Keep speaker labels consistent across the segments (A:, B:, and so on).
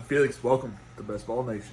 A: Felix, welcome to Best Ball Nation.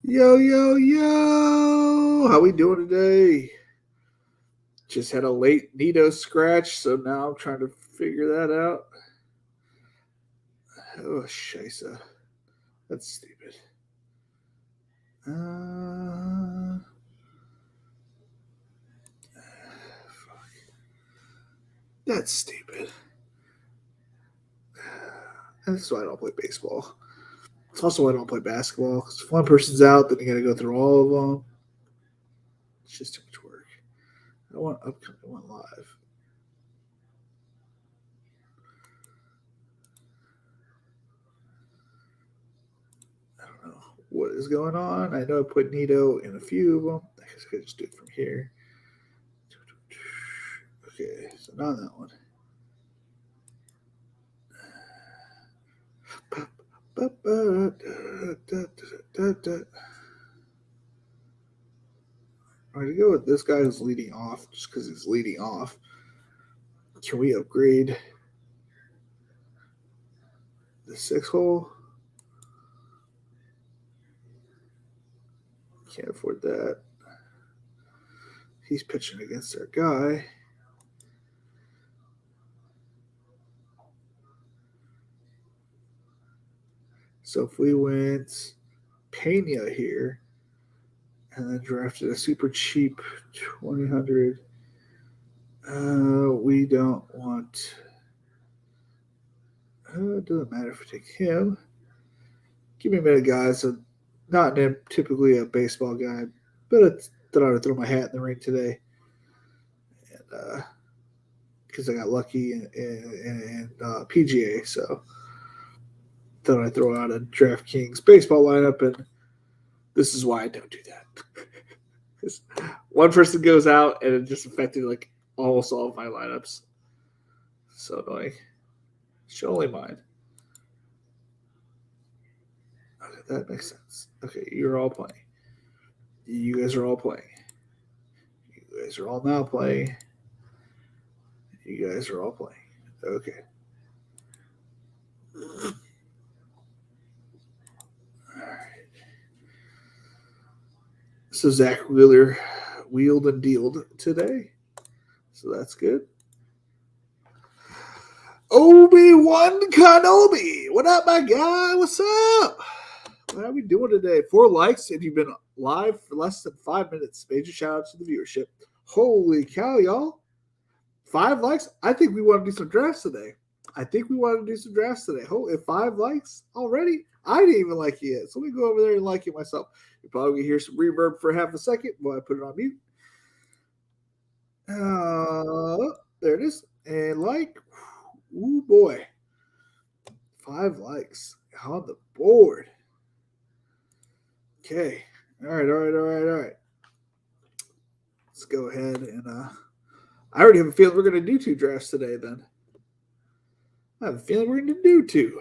B: Yo, yo, yo! How we doing today? Just had a late Nito scratch, so now I'm trying to figure that out. Oh, scheisse. That's stupid. Fuck. That's stupid. That's why I don't play baseball. It's also why I don't play basketball, because if one person's out, then you got to go through all of them. It's just too much work. I want upcoming, I want live. I don't know what is going on. I know I put Nito in a few of them. I guess I could just do it from here. Okay, so not that one. I'm going to go with this guy who's leading off just because he's leading off. Can we upgrade the 6 hole? Can't afford that. He's pitching against our guy. So if we went Pena here and then drafted a super cheap 2000, we don't want. It doesn't matter if we take him. Give me a minute, guys. I'm not typically a baseball guy, but I thought I would throw my hat in the ring today. And because I got lucky in PGA, so thought I'd throw out a DraftKings baseball lineup, and this is why I don't do that. Because one person goes out, and it just affected like almost all of my lineups. So annoying. Should only mine. Okay, that makes sense. Okay, you're all playing. You guys are all playing. You guys are all now playing. You guys are all playing. Okay. All right. So Zach Wheeler wheeled and dealed today. So that's good. Obi-Wan Kenobi. What up, my guy? What's up? What are we doing today? 4 likes if you've been live for less than 5 minutes. Major shout out to the viewership. Holy cow, y'all. 5 likes? I think we want to do some drafts today. Oh, if 5 likes already? I didn't even like it yet. So let me go over there and like it myself. You're probably going to hear some reverb for half a second while I put it on mute. There it is. And like, ooh boy. 5 likes on the board. Okay. All right. Let's go ahead and I already have a feeling we're going to do 2 drafts today then. I have a feeling we're going to do 2.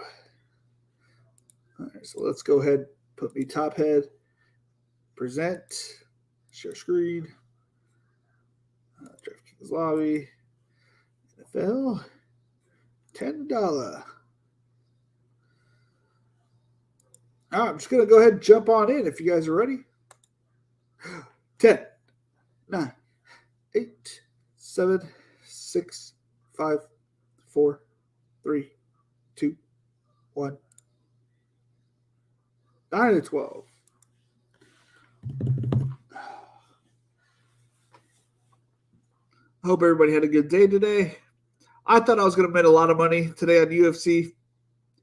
B: All right, so let's go ahead, put me top head, present, share screen, DraftKings lobby, NFL, $10. All right, I'm just going to go ahead and jump on in if you guys are ready. 10, 9, 8, 7, 6, 5, 4, 3, 2, 1. 9 to 12. I hope everybody had a good day today. I thought I was going to make a lot of money today on UFC.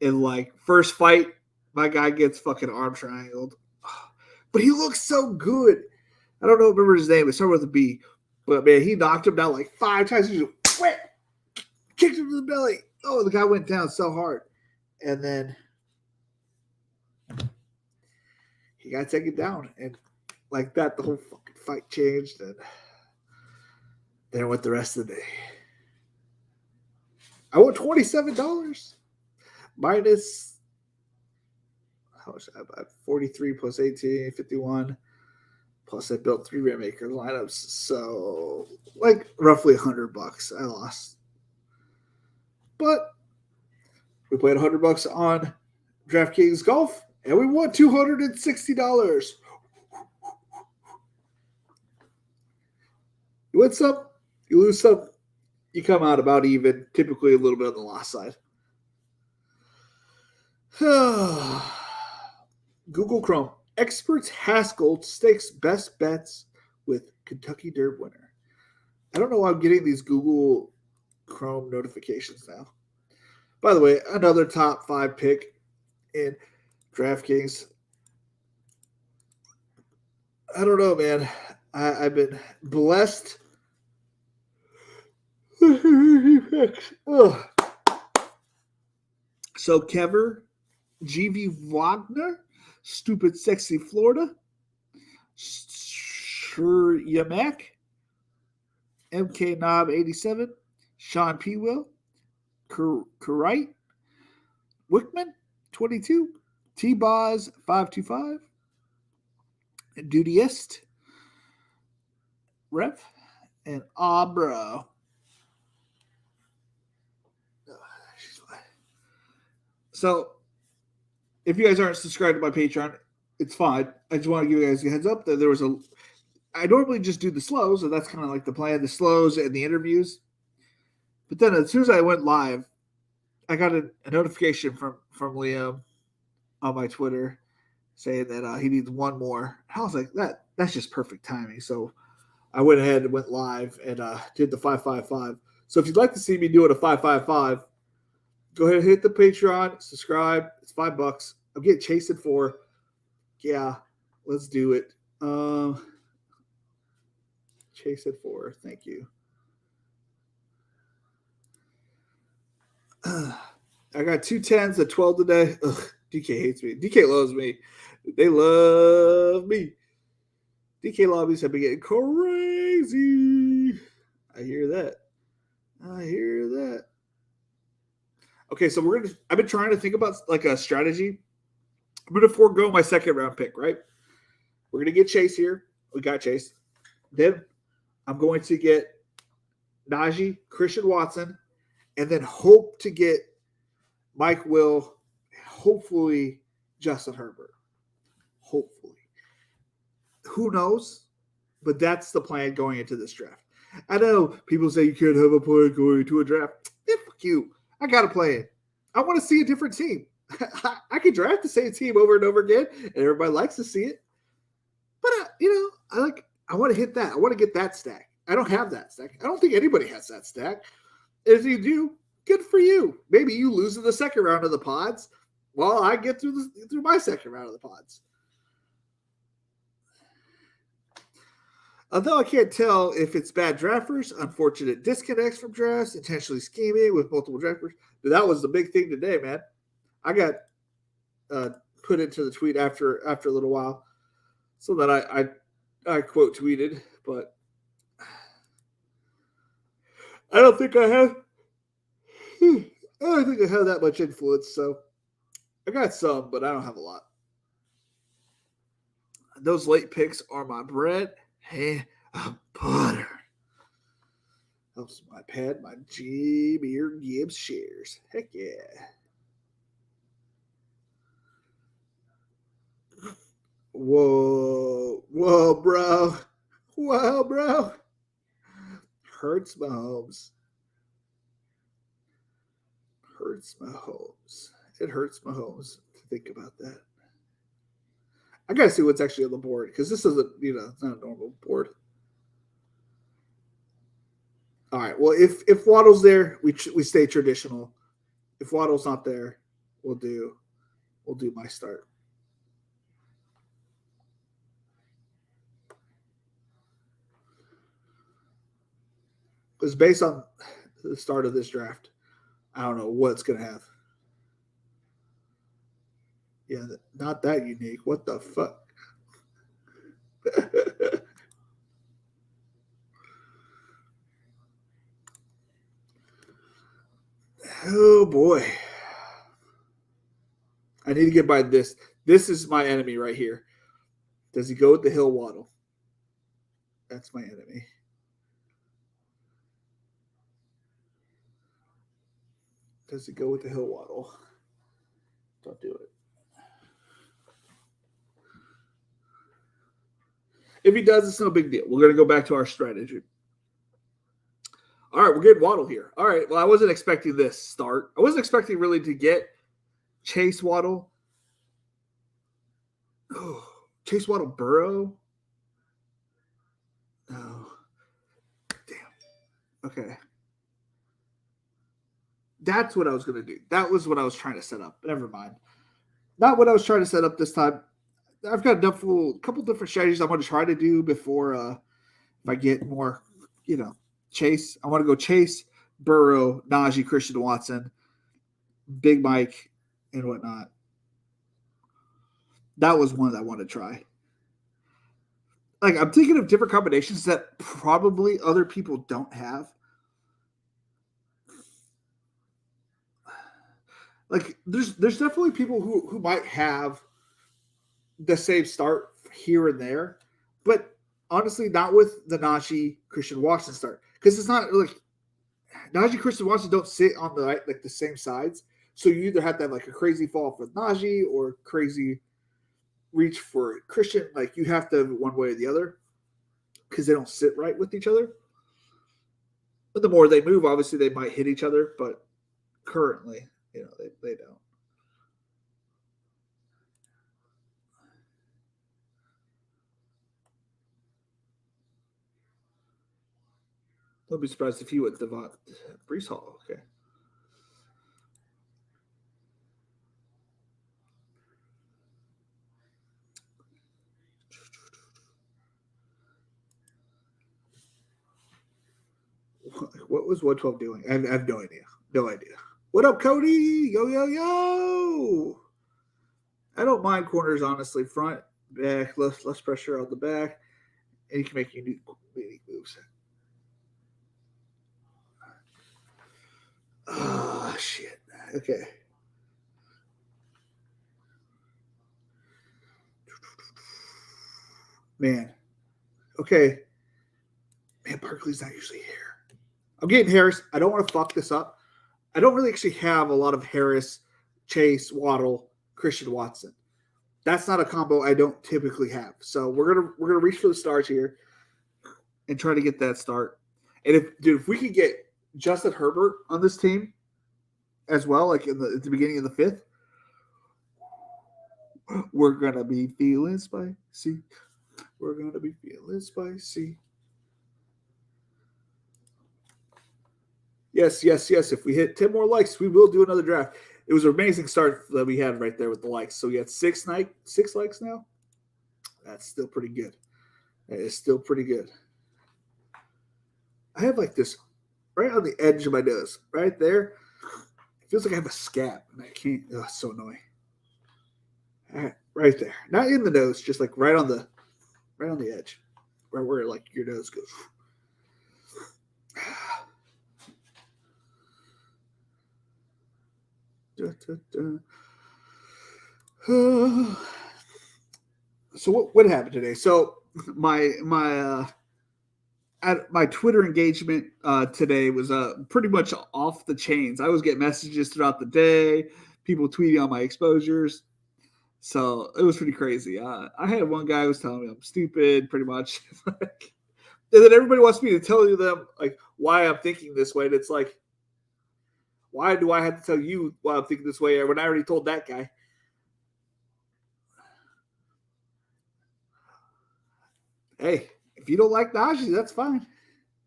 B: In like first fight, my guy gets fucking arm triangled. But he looks so good. I don't know, remember his name. It started with a B. But man, he knocked him down like 5 times. He just kicked him to the belly. Oh, the guy went down so hard. And then he got taken down. And like that, the whole fucking fight changed. And then went the rest of the day. I won $27 minus, how much? I 43 plus 18, 51. Plus, I built 3 Rainmaker lineups. So, like, roughly $100 I lost. But we played $100 on DraftKings Golf, and we won $260. You win some, you lose some, you come out about even, typically a little bit on the loss side. Google Chrome. Experts Haskell stakes best bets with Kentucky Derby winner. I don't know why I'm getting these Google Chrome notifications now. By the way, another top 5 pick in DraftKings. I don't know, man. I've been blessed. So Kever, GV Wagner, Stupid Sexy Florida, Sure Yamak, MK Knob 87, Sean P. Will, Kurite, Wickman 22, T Boz 525, Dutyist, Ref, and Abra. So, if you guys aren't subscribed to my Patreon, it's fine. I just want to give you guys a heads up that there was I normally just do the slows, and that's kind of like the plan, the slows and the interviews. But then as soon as I went live, I got a notification from Liam on my Twitter saying that he needs one more. I was like, that's just perfect timing. So I went ahead and went live and did the 555. So if you'd like to see me doing a 555, go ahead and hit the Patreon, subscribe. It's $5. I'm getting chased at 4. Yeah, let's do it. Chase at 4. Thank you. I got 2 10s at 12 today. Ugh, DK hates me. DK loves me. They love me. DK lobbies have been getting crazy. I hear that. Okay, so I've been trying to think about like a strategy. I'm gonna forego my second round pick, right? We're gonna get Chase here. We got Chase. Then I'm going to get Najee, Christian Watson, and then hope to get Mike Will, hopefully Justin Herbert. Hopefully. Who knows? But that's the plan going into this draft. I know people say you can't have a plan going into a draft. Yeah, fuck you. I got to play it. I want to see a different team. I could draft the same team over and over again, and everybody likes to see it. But, I want to hit that. I want to get that stack. I don't have that stack. I don't think anybody has that stack. If you do, good for you. Maybe you lose in the second round of the pods. Well, I get through my second round of the pods. Although I can't tell if it's bad drafters, unfortunate disconnects from drafts, intentionally scheming with multiple drafters. But that was the big thing today, man. I got put into the tweet after a little while, so that I quote tweeted, but I don't think I have that much influence. So I got some, but I don't have a lot. Those late picks are my bread and butter. Helps my pad, my G Beer Gibbs shares. Heck yeah. Whoa, bro. Hurts Mahomes. It hurts Mahomes to think about that. I gotta see what's actually on the board because this isn't, it's not a normal board. All right. Well, if Waddle's there, we stay traditional. If Waddle's not there, we'll do my start. Because based on the start of this draft, I don't know what it's gonna have. Yeah, not that unique. What the fuck? Oh boy. I need to get by this. This is my enemy right here. Does he go with the hill waddle? That's my enemy. Does he go with the hill waddle? Don't do it. If he does, it's no big deal. We're going to go back to our strategy. All right, we're getting Waddle here. All right, well, I wasn't expecting this start. I wasn't expecting really to get Chase Waddle. Oh, Chase Waddle Burrow. Oh, damn. Okay. That's what I was going to do. That was what I was trying to set up. Never mind. Not what I was trying to set up this time. I've got a couple different strategies I'm going to try to do before if I get more, Chase. I want to go Chase, Burrow, Najee, Christian Watson, Big Mike, and whatnot. That was one that I want to try. Like, I'm thinking of different combinations that probably other people don't have. Like, there's definitely people who might have the same start here and there, but honestly, not with the Najee Christian Watson start, because it's not like Najee Christian Watson don't sit on the same sides. So you either have to have like a crazy fall for Najee or crazy reach for Christian. Like you have to have one way or the other because they don't sit right with each other. But the more they move, obviously they might hit each other. But currently, they don't. Don't be surprised if he went to Brees Hall. Okay. What was 112 doing? I have no idea. No idea. What up, Cody? Yo, yo, yo. I don't mind corners, honestly. Front, back, less pressure on the back. And you can make unique moves. Oh, shit. Okay. Man. Okay. Man, Barkley's not usually here. I'm getting Harris. I don't want to fuck this up. I don't really actually have a lot of Harris, Chase, Waddle, Christian Watson. That's not a combo I don't typically have. So we're gonna reach for the stars here and try to get that start. And if we could get Justin Herbert on this team as well, like at the beginning of the fifth, we're gonna be feeling spicy. We're gonna be feeling spicy. Yes. If we hit 10 more likes, we will do another draft. It was an amazing start that we had right there with the likes. So we had six likes now. That's still pretty good. That is still pretty good. I have like this right on the edge of my nose, right there. It feels like I have a scab, and I can't. Oh, it's so annoying. Right there, not in the nose, just like right on the edge, right where like your nose goes. So what happened today? So my Twitter engagement today was pretty much off the chains. I was getting messages throughout the day, people tweeting on my exposures. So it was pretty crazy. I had one guy who was telling me I'm stupid, pretty much. And then everybody wants me to tell them like why I'm thinking this way. And it's like, why do I have to tell you why I'm thinking this way when I already told that guy? Hey, if you don't like Najee, that's fine.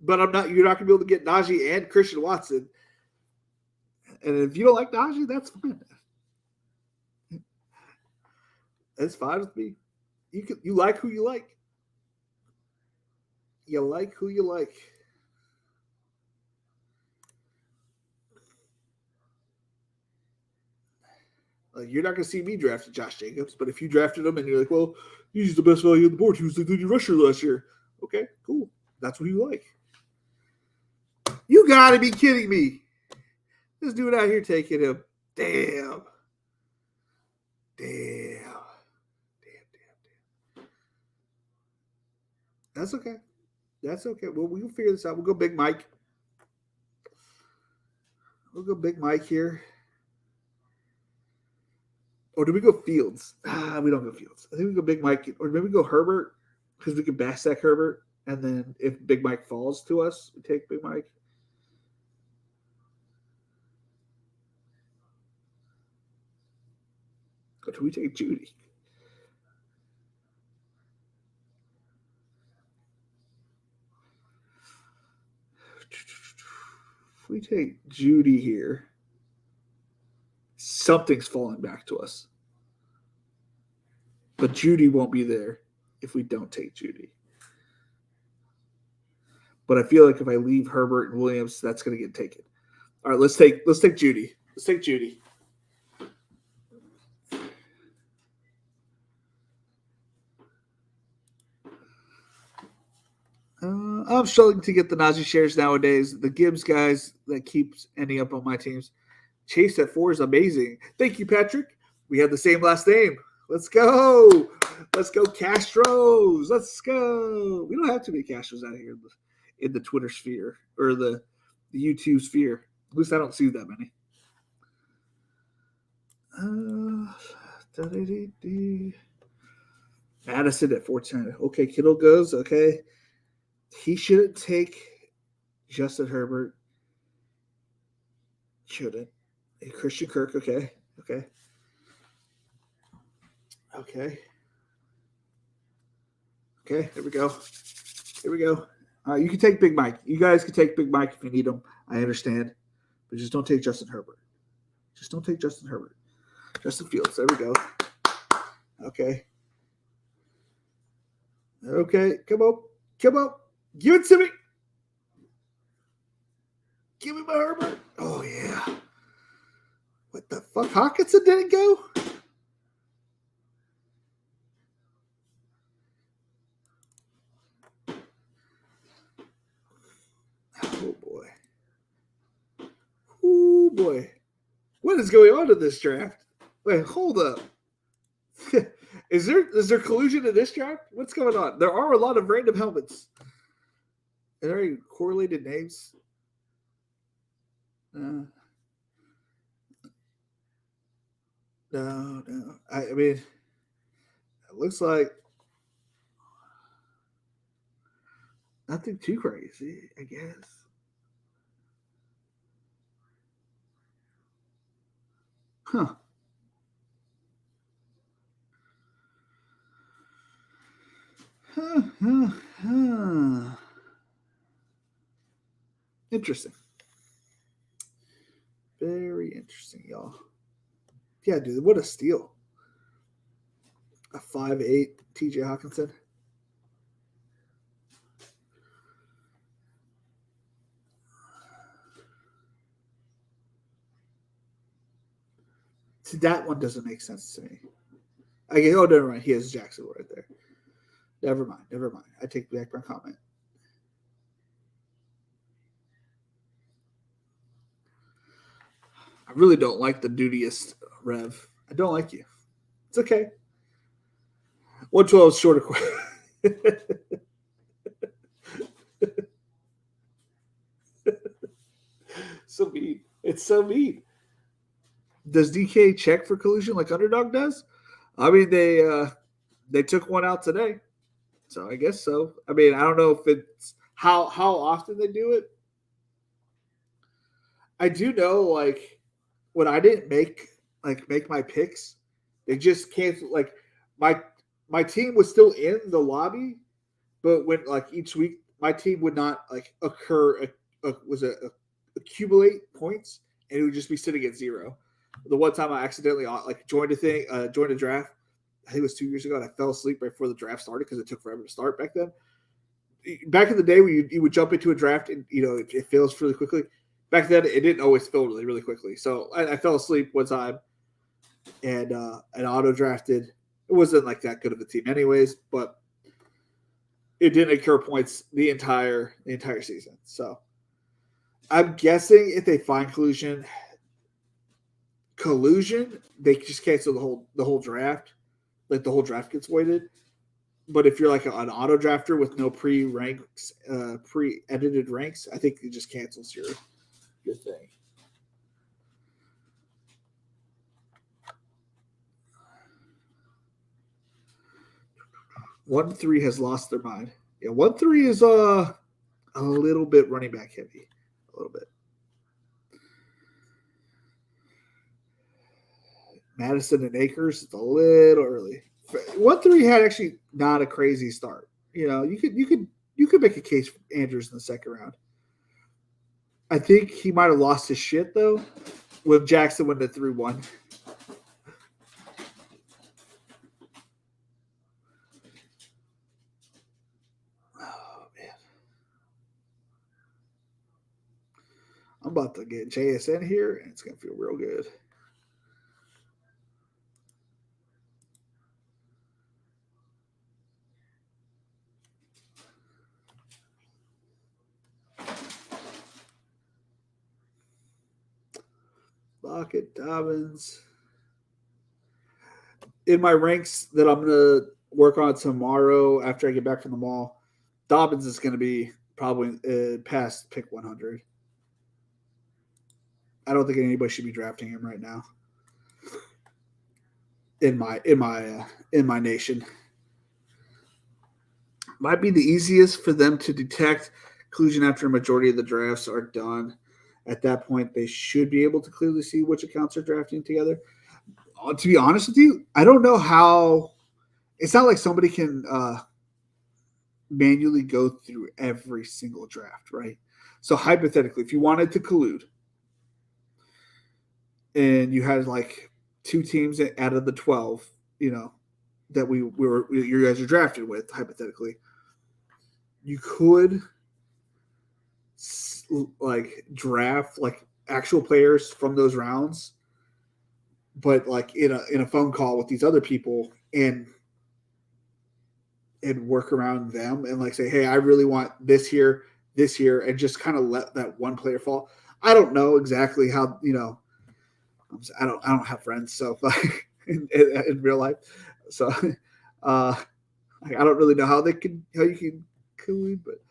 B: But you're not gonna be able to get Najee and Christian Watson. And if you don't like Najee, that's fine. That's fine with me. You like who you like. You like who you like. Like, you're not going to see me drafting Josh Jacobs, but if you drafted him and you're like, well, he's the best value on the board. He was the leading rusher last year. Okay, cool. That's what you like. You got to be kidding me. This dude out here taking him. Damn. That's okay. Well, we'll figure this out. We'll go Big Mike. We'll go Big Mike here. Or do we go Fields? We don't go Fields. I think we go Big Mike. Or maybe we go Herbert because we can back stack Herbert. And then if Big Mike falls to us, we take Big Mike. Or do we take Judy? If we take Judy here, something's falling back to us. But Judy won't be there if we don't take Judy. But I feel like if I leave Herbert and Williams, that's going to get taken. All right, let's take Judy. Let's take Judy. I'm struggling to get the Najee shares nowadays. The Gibbs guys that keeps ending up on my teams. Chase at 4 is amazing. Thank you, Patrick. We have the same last name. Let's go. Let's go, Castros. Let's go. We don't have too many Castros out here in the Twitter sphere or the YouTube sphere. At least I don't see that many. Madison at 14. Okay, Kittle goes. Okay. He shouldn't take Justin Herbert. Shouldn't. Christian Kirk. Okay. Here we go. You can take Big Mike. You guys can take Big Mike if you need him. I understand. But just don't take Justin Herbert. Justin Fields. There we go. Okay. Come on. Give it to me. Give me my Herbert. Oh, yeah. What the fuck? Hawkinson didn't go? Oh, boy. What is going on in this draft? Wait, hold up. Is there collusion in this draft? What's going on? There are a lot of random helmets. Are there any correlated names? No. I mean, it looks like nothing too crazy, I guess. Huh. Interesting. Very interesting, y'all. Yeah, dude, what a steal. A 5'8" TJ Hawkinson. See, that one doesn't make sense to me. Never mind. He has Jacksonville right there. Never mind. I take back my comment. I really don't like the dudiest Rev. I don't like you. It's okay. 112 is short of so mean. It's so mean. Does DK check for collusion like Underdog does? I mean, they took one out today, so I guess so. I mean, I don't know if it's how often they do it. I do know, like, when I didn't make my picks, they just canceled. Like, my team was still in the lobby, but when each week my team would not accumulate points, and it would just be sitting at 0. The one time I accidentally joined a draft, I think it was 2 years ago, and I fell asleep right before the draft started because it took forever to start back then. Back in the day when you would jump into a draft and it fails really quickly. Back then it didn't always fill really, really quickly. So I fell asleep one time, and auto drafted. It wasn't like that good of a team, anyways, but it didn't incur points the entire season. So I'm guessing if they find collusion, they just cancel the whole draft. Like the whole draft gets voided. But if you're like an auto drafter with no pre-edited ranks, I think it just cancels your thing. One three has lost their mind. Yeah, 1-3 is a little bit running back heavy, a little bit. Madison and Akers, it's a little early. 1-3 had actually not a crazy start. You know, you could make a case for Andrews in the second round. I think he might have lost his shit though when Jackson went to 3-1. Oh man, I'm about to get JSN here, and it's gonna feel real good. Lockett, Dobbins. In my ranks that I'm gonna work on tomorrow after I get back from the mall, Dobbins is gonna be probably past pick 100. I don't think anybody should be drafting him right now. In my nation, might be the easiest for them to detect collusion after a majority of the drafts are done. At that point, they should be able to clearly see which accounts are drafting together. To be honest with you, I don't know how. It's not like somebody can manually go through every single draft, right? So hypothetically, if you wanted to collude and you had like two teams out of the 12, you know, that you guys are drafted with, hypothetically, you could like draft like actual players from those rounds, but like in a phone call with these other people and work around them and like say, hey, I really want this here, and just kind of let that one player fall. I don't know exactly how, you know, I don't have friends, so like in real life, so I don't really know how you can collude, but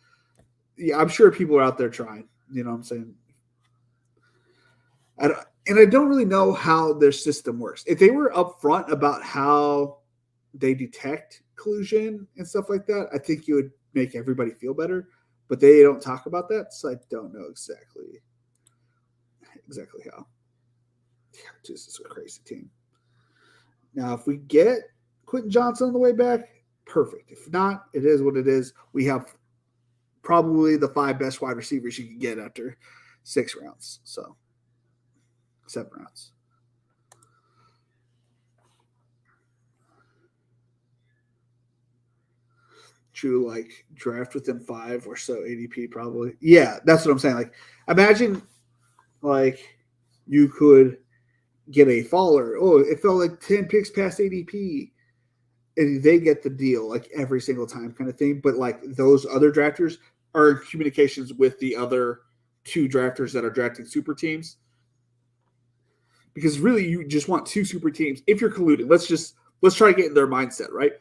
B: yeah, I'm sure people are out there trying. You know what I'm saying? I don't really know how their system works. If they were upfront about how they detect collusion and stuff like that, I think you would make everybody feel better. But they don't talk about that, so I don't know exactly how. Yeah, this is a crazy team. Now, if we get Quentin Johnson on the way back, perfect. If not, it is what it is. We have probably the 5 best wide receivers you can get after 6 rounds. So 7 rounds. True, like draft within 5 or so ADP probably. Yeah, that's what I'm saying. Like, imagine like you could get a faller. Oh, it fell like 10 picks past ADP, and they get the deal like every single time, kind of thing. But like those other drafters are in communications with the other 2 drafters that are drafting super teams. Because really, you just want 2 super teams. If you're colluding, let's try to get in their mindset, right?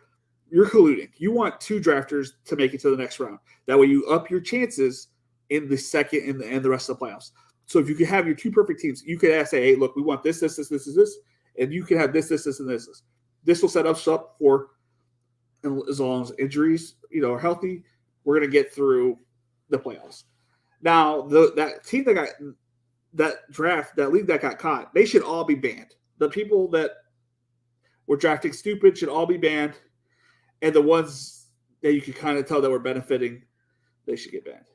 B: You're colluding. You want 2 drafters to make it to the next round. That way, you up your chances in the second and the rest of the playoffs. So if you could have your 2 perfect teams, you could say, "Hey, look, we want this, and you can have this, and this. This will set us up for, as long as injuries, you know, are healthy, we're going to get through the playoffs." Now, that team that got that league that got caught, they should all be banned. The people that were drafting stupid should all be banned. And the ones that you can kind of tell that were benefiting, they should get banned.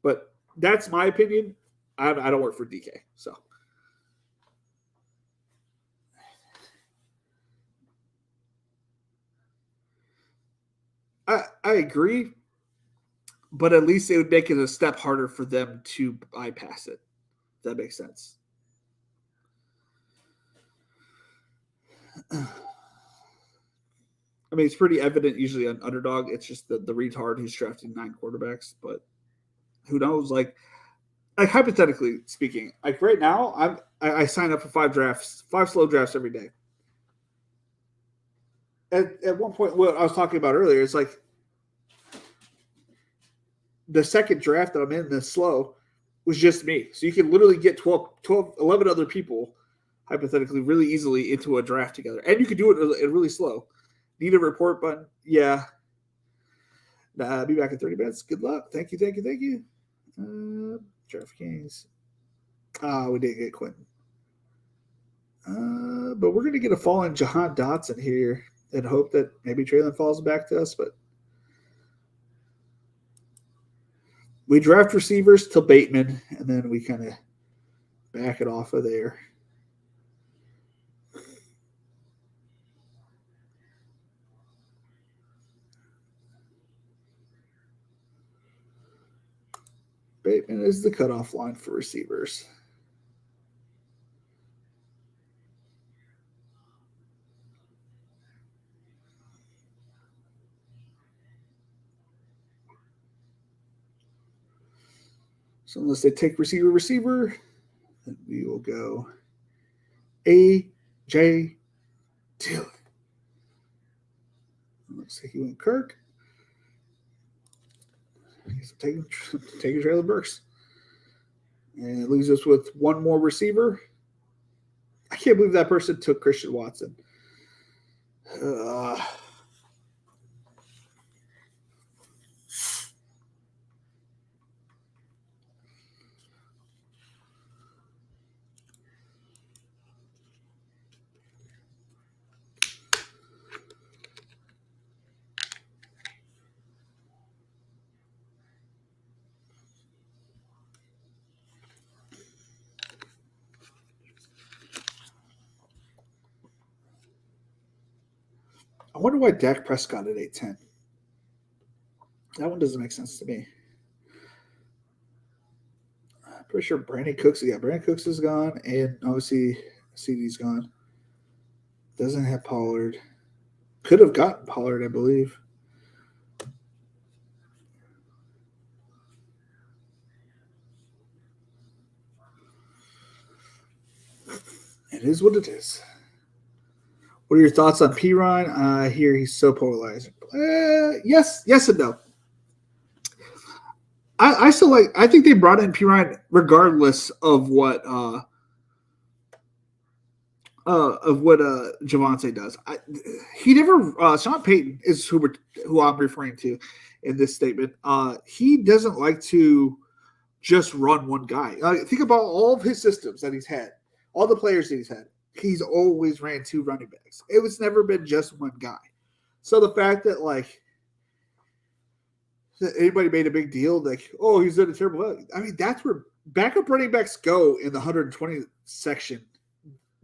B: But that's my opinion. I don't work for DK, so. I agree, but at least it would make it a step harder for them to bypass it. If that makes sense. I mean, it's pretty evident usually on underdog. It's just the retard who's drafting 9 quarterbacks, but who knows? Like hypothetically speaking, like right now, I sign up for 5 slow drafts every day. At one point, what I was talking about earlier, it's like the second draft that I'm in this slow was just me. So you can literally get 11 other people, hypothetically, really easily into a draft together. And you can do it really slow. Need a report button? Yeah. Be back in 30 minutes. Good luck. Thank you. DraftKings. We didn't get Quentin. But we're going to get a fall in Jahan Dotson here and hope that maybe Traylon falls back to us. But we draft receivers till Bateman, and then we kind of back it off of there. Bateman is the cutoff line for receivers. So unless they take receiver, then we will go A.J. Dillon. Looks like he went Kirk. I guess I'm taking Traylon Burks. And it leaves us with one more receiver. I can't believe that person took Christian Watson. I wonder why Dak Prescott at 8-10. That one doesn't make sense to me. I'm pretty sure Brandon Cooks is gone, and obviously CD's gone. Doesn't have Pollard. Could have gotten Pollard, I believe. It is what it is. What are your thoughts on Pirine? I hear he's so polarizing. Yes and no. I still like. I think they brought in Pirine regardless of what Javonte does. He never. Sean Payton is who I'm referring to in this statement. He doesn't like to just run one guy. Think about all of his systems that he's had, all the players that he's had. He's always ran 2 running backs. It was never been just one guy. So the fact that anybody made a big deal like, oh, he's at a terrible value. I mean, that's where backup running backs go in the 120 section.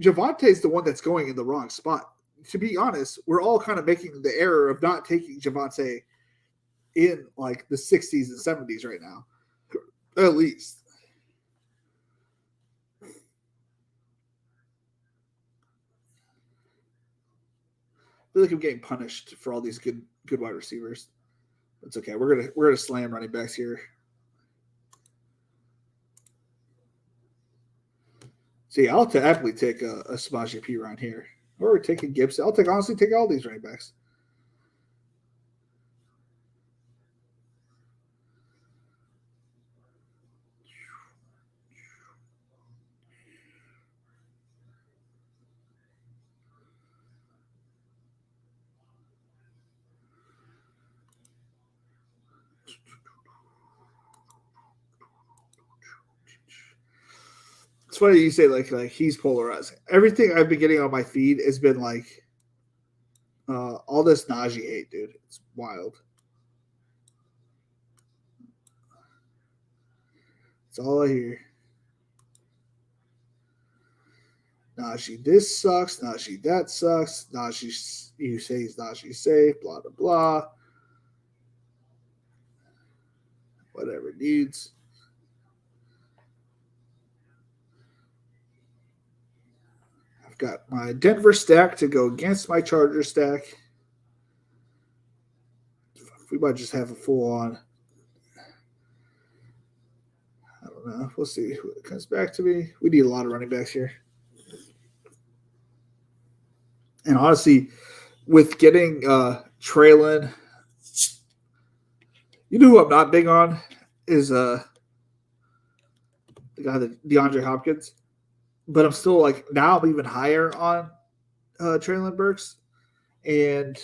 B: Javonte's the one that's going in the wrong spot. To be honest, we're all kind of making the error of not taking Javonte in like the 60s and 70s right now, at least. I feel like I'm getting punished for all these good wide receivers. It's okay. We're gonna slam running backs here. See, I'll happily take a Samaje Perine here, or taking Gibson. I'll honestly take all these running backs. It's funny you say like he's polarizing. Everything I've been getting on my feed has been like all this Najee hate, dude. It's wild. It's all I hear. Najee this sucks. Najee that sucks. Najee, you say he's Najee safe. Blah blah blah. Whatever it needs. got my Denver stack to go against my Charger stack. We might just have a full on. I don't know. We'll see who it comes back to me. We need a lot of running backs here. And honestly, with getting Traylon, you know who I'm not big on is the guy that DeAndre Hopkins. But I'm still like, now I'm even higher on Traylon Burks and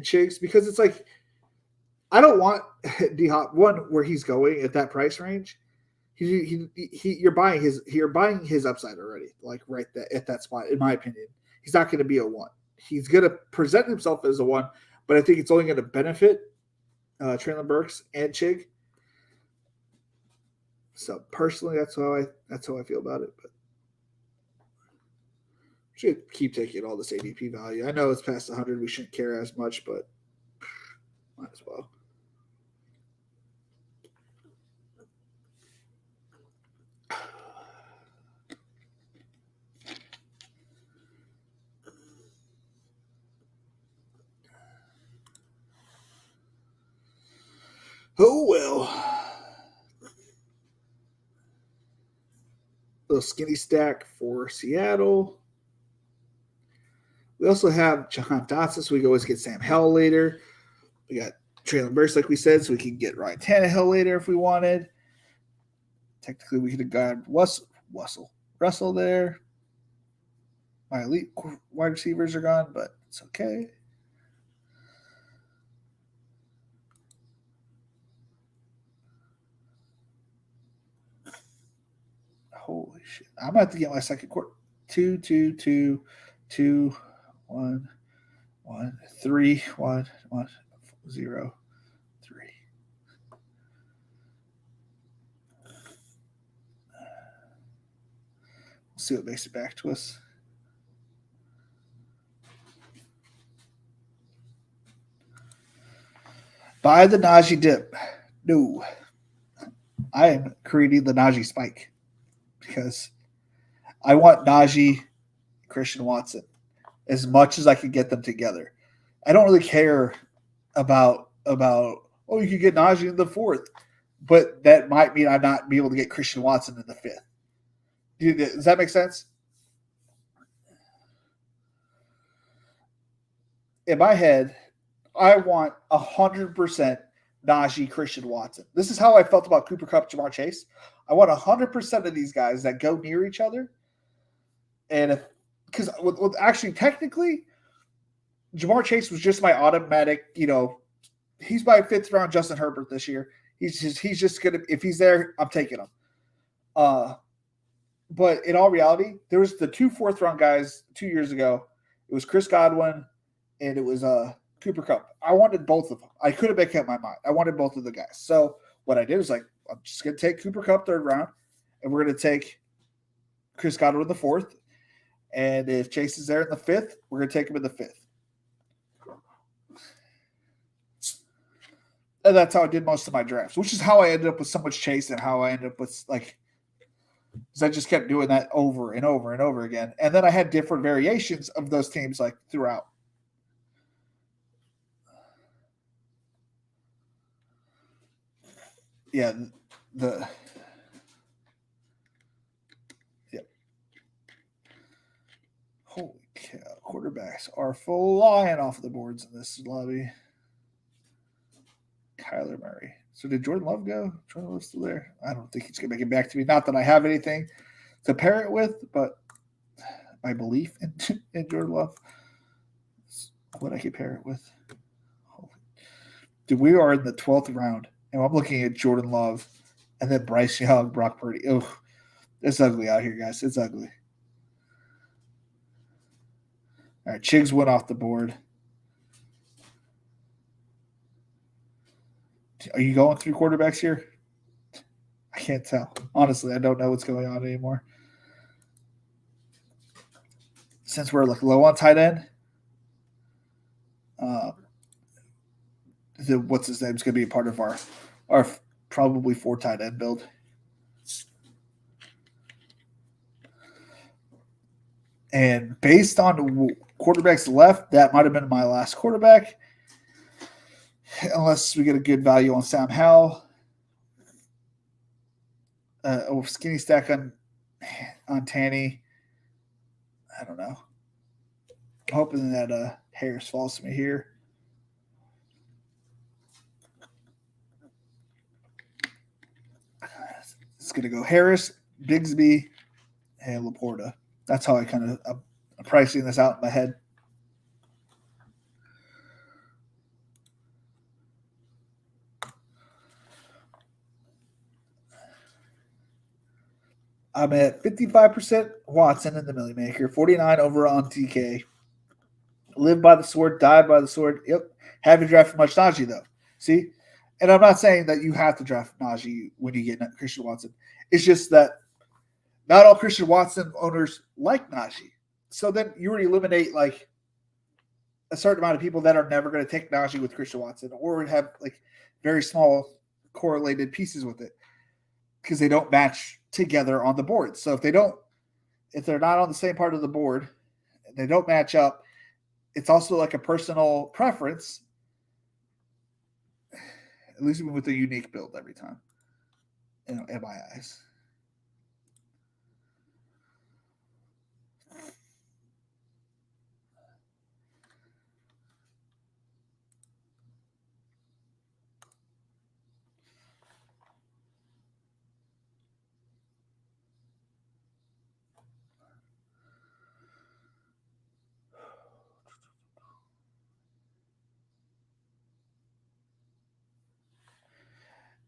B: Chiggs, because it's like, I don't want D-Hop one where he's going at that price range. You're buying his upside already, like right there at that spot. In my opinion, he's not going to be a one. He's going to present himself as a one, but I think it's only going to benefit Traylon Burks and Chig. So personally, that's how I feel about it. But should keep taking all this ADP value. I know it's past 100. We shouldn't care as much, but might as well. Oh, well. Little skinny stack for Seattle. We also have Jahan Dotson, so we can always get Sam Howell later. We got Traylon Burks, like we said, so we can get Ryan Tannehill later if we wanted. Technically, we could have got Russell there. My elite wide receivers are gone, but it's okay. Holy shit. I'm about to get my second quarter. 2, 2, 2, 2, 1, 1, 3, 1, 1, 0, 3. We'll see what makes it back to us. Buy the Najee dip. No. I am creating the Najee spike because I want Najee, Christian Watson, as much as I can get them together. I don't really care about you could get Najee in the 4th, but that might mean I not be able to get Christian Watson in the 5th. Does that make sense? In my head, I want 100% Najee, Christian Watson. This is how I felt about Cooper Kupp, Jamar Chase. I want 100% of these guys that go near each other. And because actually, technically, Jamar Chase was just my automatic, he's my 5th round Justin Herbert this year. He's just going to, if he's there, I'm taking him. But in all reality, there was the 2 4th round guys 2 years ago. It was Chris Godwin and it was Cooper Kupp. I wanted both of them. I couldn't make up my mind. I wanted both of the guys. So what I did was I'm just going to take Cooper Kupp 3rd round, and we're going to take Chris Godwin in the 4th. And if Chase is there in the 5th, we're going to take him in the 5th. And that's how I did most of my drafts, which is how I ended up with so much Chase and how I ended up with because I just kept doing that over and over and over again. And then I had different variations of those teams throughout. Yeah, holy cow, quarterbacks are flying off the boards in this lobby. Kyler Murray. So did Jordan Love go? Jordan Love's still there. I don't think he's going to make it back to me. Not that I have anything to pair it with, but my belief in Jordan Love is what I can pair it with. Dude, we are in the 12th round, and I'm looking at Jordan Love and then Bryce Young, Brock Purdy. Oh, it's ugly out here, guys. It's ugly. All right, Chiggs went off the board. Are you going through quarterbacks here? I can't tell. Honestly, I don't know what's going on anymore. Since we're low on tight end, what's his name is going to be a part of our probably 4 tight end build. And based on quarterbacks left, that might have been my last quarterback. Unless we get a good value on Sam Howell. Skinny stack on Tanny. I don't know. I'm hoping that Harris falls to me here. It's going to go Harris, Bigsby, and Laporta. That's how I kind of I'm pricing this out in my head. I'm at 55% Watson in the Millie Maker, 49 over on TK. Live by the sword, die by the sword. Yep. Haven't drafted much Najee, though. See? And I'm not saying that you have to draft Najee when you get Christian Watson. It's just that not all Christian Watson owners like Najee. So then you already eliminate like a certain amount of people that are never going to take Najee with Christian Watson or have like very small correlated pieces with it because they don't match together on the board. So if they're not on the same part of the board and they don't match up, it's also like a personal preference, at least with a unique build every time, in my eyes.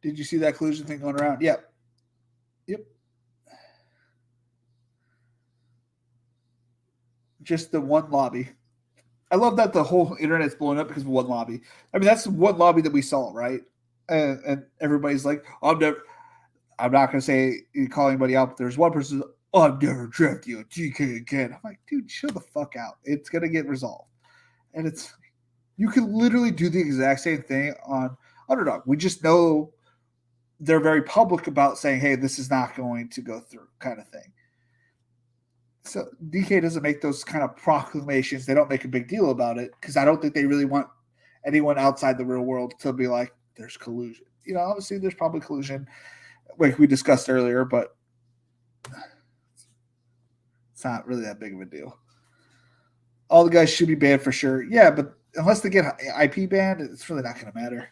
B: Did you see that collusion thing going around? Yep. Yep. Just the one lobby. I love that the whole internet's blowing up because of one lobby. I mean, that's one lobby that we saw, right? And everybody's like, I'm not going to say call anybody out, but there's one person, I'm never drafting you a TK again. I'm like, dude, chill the fuck out. It's going to get resolved. And you can literally do the exact same thing on Underdog. We just know they're very public about saying, hey, this is not going to go through kind of thing. So DK doesn't make those kind of proclamations. They don't make a big deal about it because I don't think they really want anyone outside the real world to be like, there's collusion. Obviously there's probably collusion like we discussed earlier, but it's not really that big of a deal. All the guys should be banned for sure. Yeah, but unless they get IP banned, it's really not going to matter.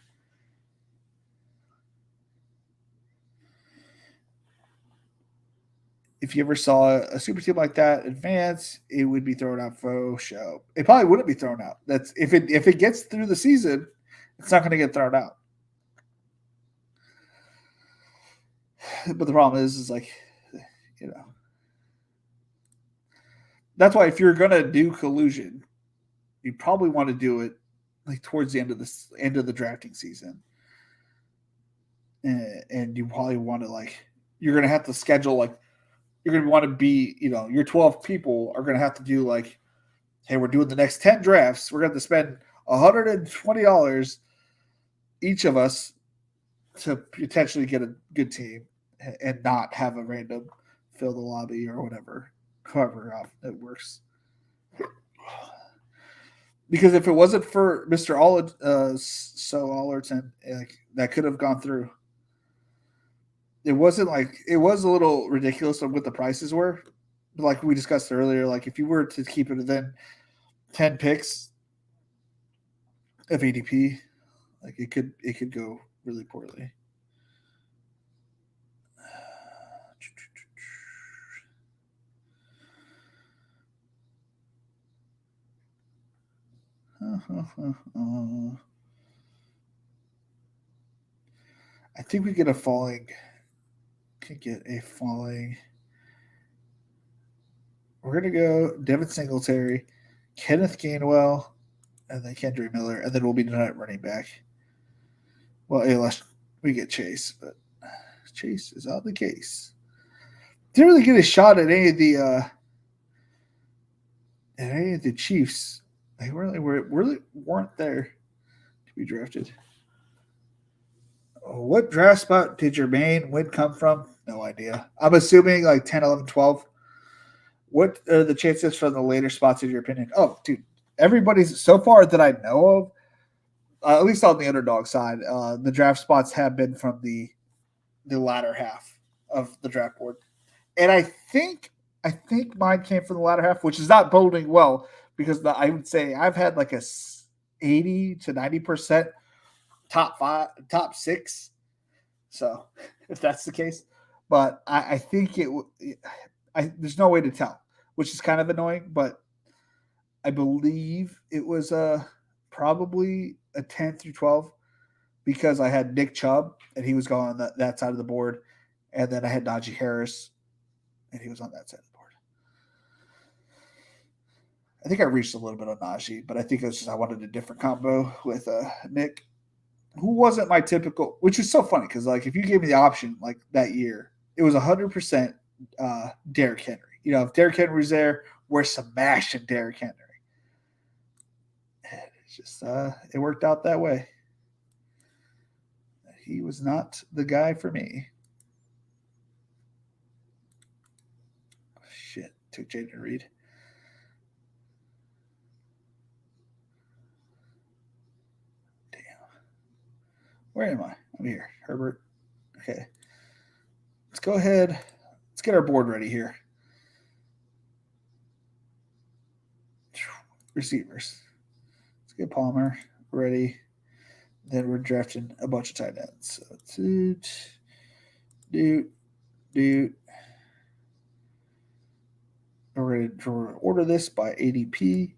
B: If you ever saw a super team like that advance, it would be thrown out for show. It probably wouldn't be thrown out. That's if it gets through the season, it's not going to get thrown out. But the problem is like, that's why if you're going to do collusion, you probably want to do it like towards the end of the drafting season, and you probably want to you're going to have to schedule you're going to want to be your 12 people are going to have to do hey, we're doing the next 10 drafts. We're going to spend $120 each of us to potentially get a good team and not have a random fill the lobby or whatever, however it works. Because if it wasn't for Mr. Allerton, that could have gone through. It wasn't it was a little ridiculous of what the prices were. But like we discussed earlier, if you were to keep it within 10 picks of ADP, it could go really poorly. I think we get a falling. Could get a falling. We're gonna go Devin Singletary, Kenneth Gainwell, and then Kendra Miller, and then we'll be done at running back. Well, unless we get Chase, but Chase is on the case. Didn't really get a shot at any of the Chiefs. They really weren't there to be drafted. What draft spot did your main win come from? No idea. I'm assuming 10, 11, 12. What are the chances from the later spots in your opinion? Oh, dude, everybody's so far that I know of, at least on the underdog side, the draft spots have been from the latter half of the draft board, and I think mine came from the latter half, which is not boding well because I would say I've had like a 80 to 90% top five, top six. So if that's the case, but I think there's no way to tell, which is kind of annoying. But I believe it was probably a 10 through 12 because I had Nick Chubb and he was going on that side of the board, and then I had Najee Harris and he was on that side of the board. I think I reached a little bit on Najee, but I think it was just I wanted a different combo with Nick, who wasn't my typical, which is so funny because like if you gave me the option like that year, it was 100% Derrick Henry. You know, if Derrick Henry was there, we're smashing Derrick Henry. And it's just it worked out that way. He was not the guy for me. Shit, took Jaden Reed. Damn. Where am I? I'm here. Herbert. Okay. Let's go ahead. Let's get our board ready here. Receivers. Let's get Palmer ready. Then we're drafting a bunch of tight ends. So dude. We're going to order this by ADP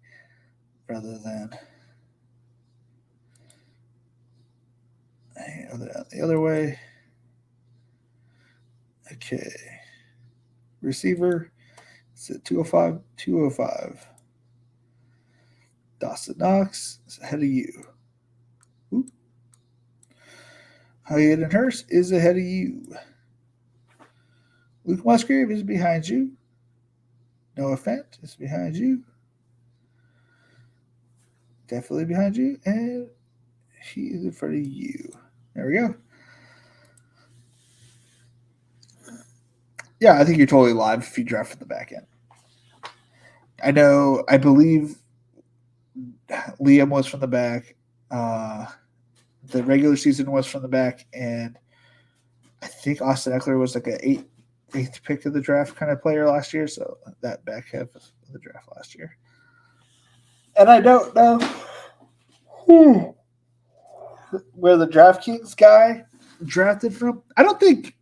B: rather than the other way. Okay. Receiver. It's at 205. Dawson Knox is ahead of you. Oop. Hayden Hurst is ahead of you. Luke Musgrave is behind you. Noah Fant is behind you. Definitely behind you. And he is in front of you. There we go. Yeah, I think you're totally live if you draft at the back end. I believe Liam was from the back. The regular season was from the back. And I think Austin Eckler was like an eighth pick of the draft kind of player last year. So that back half of the draft last year. And I don't know where the DraftKings guy drafted from. I don't think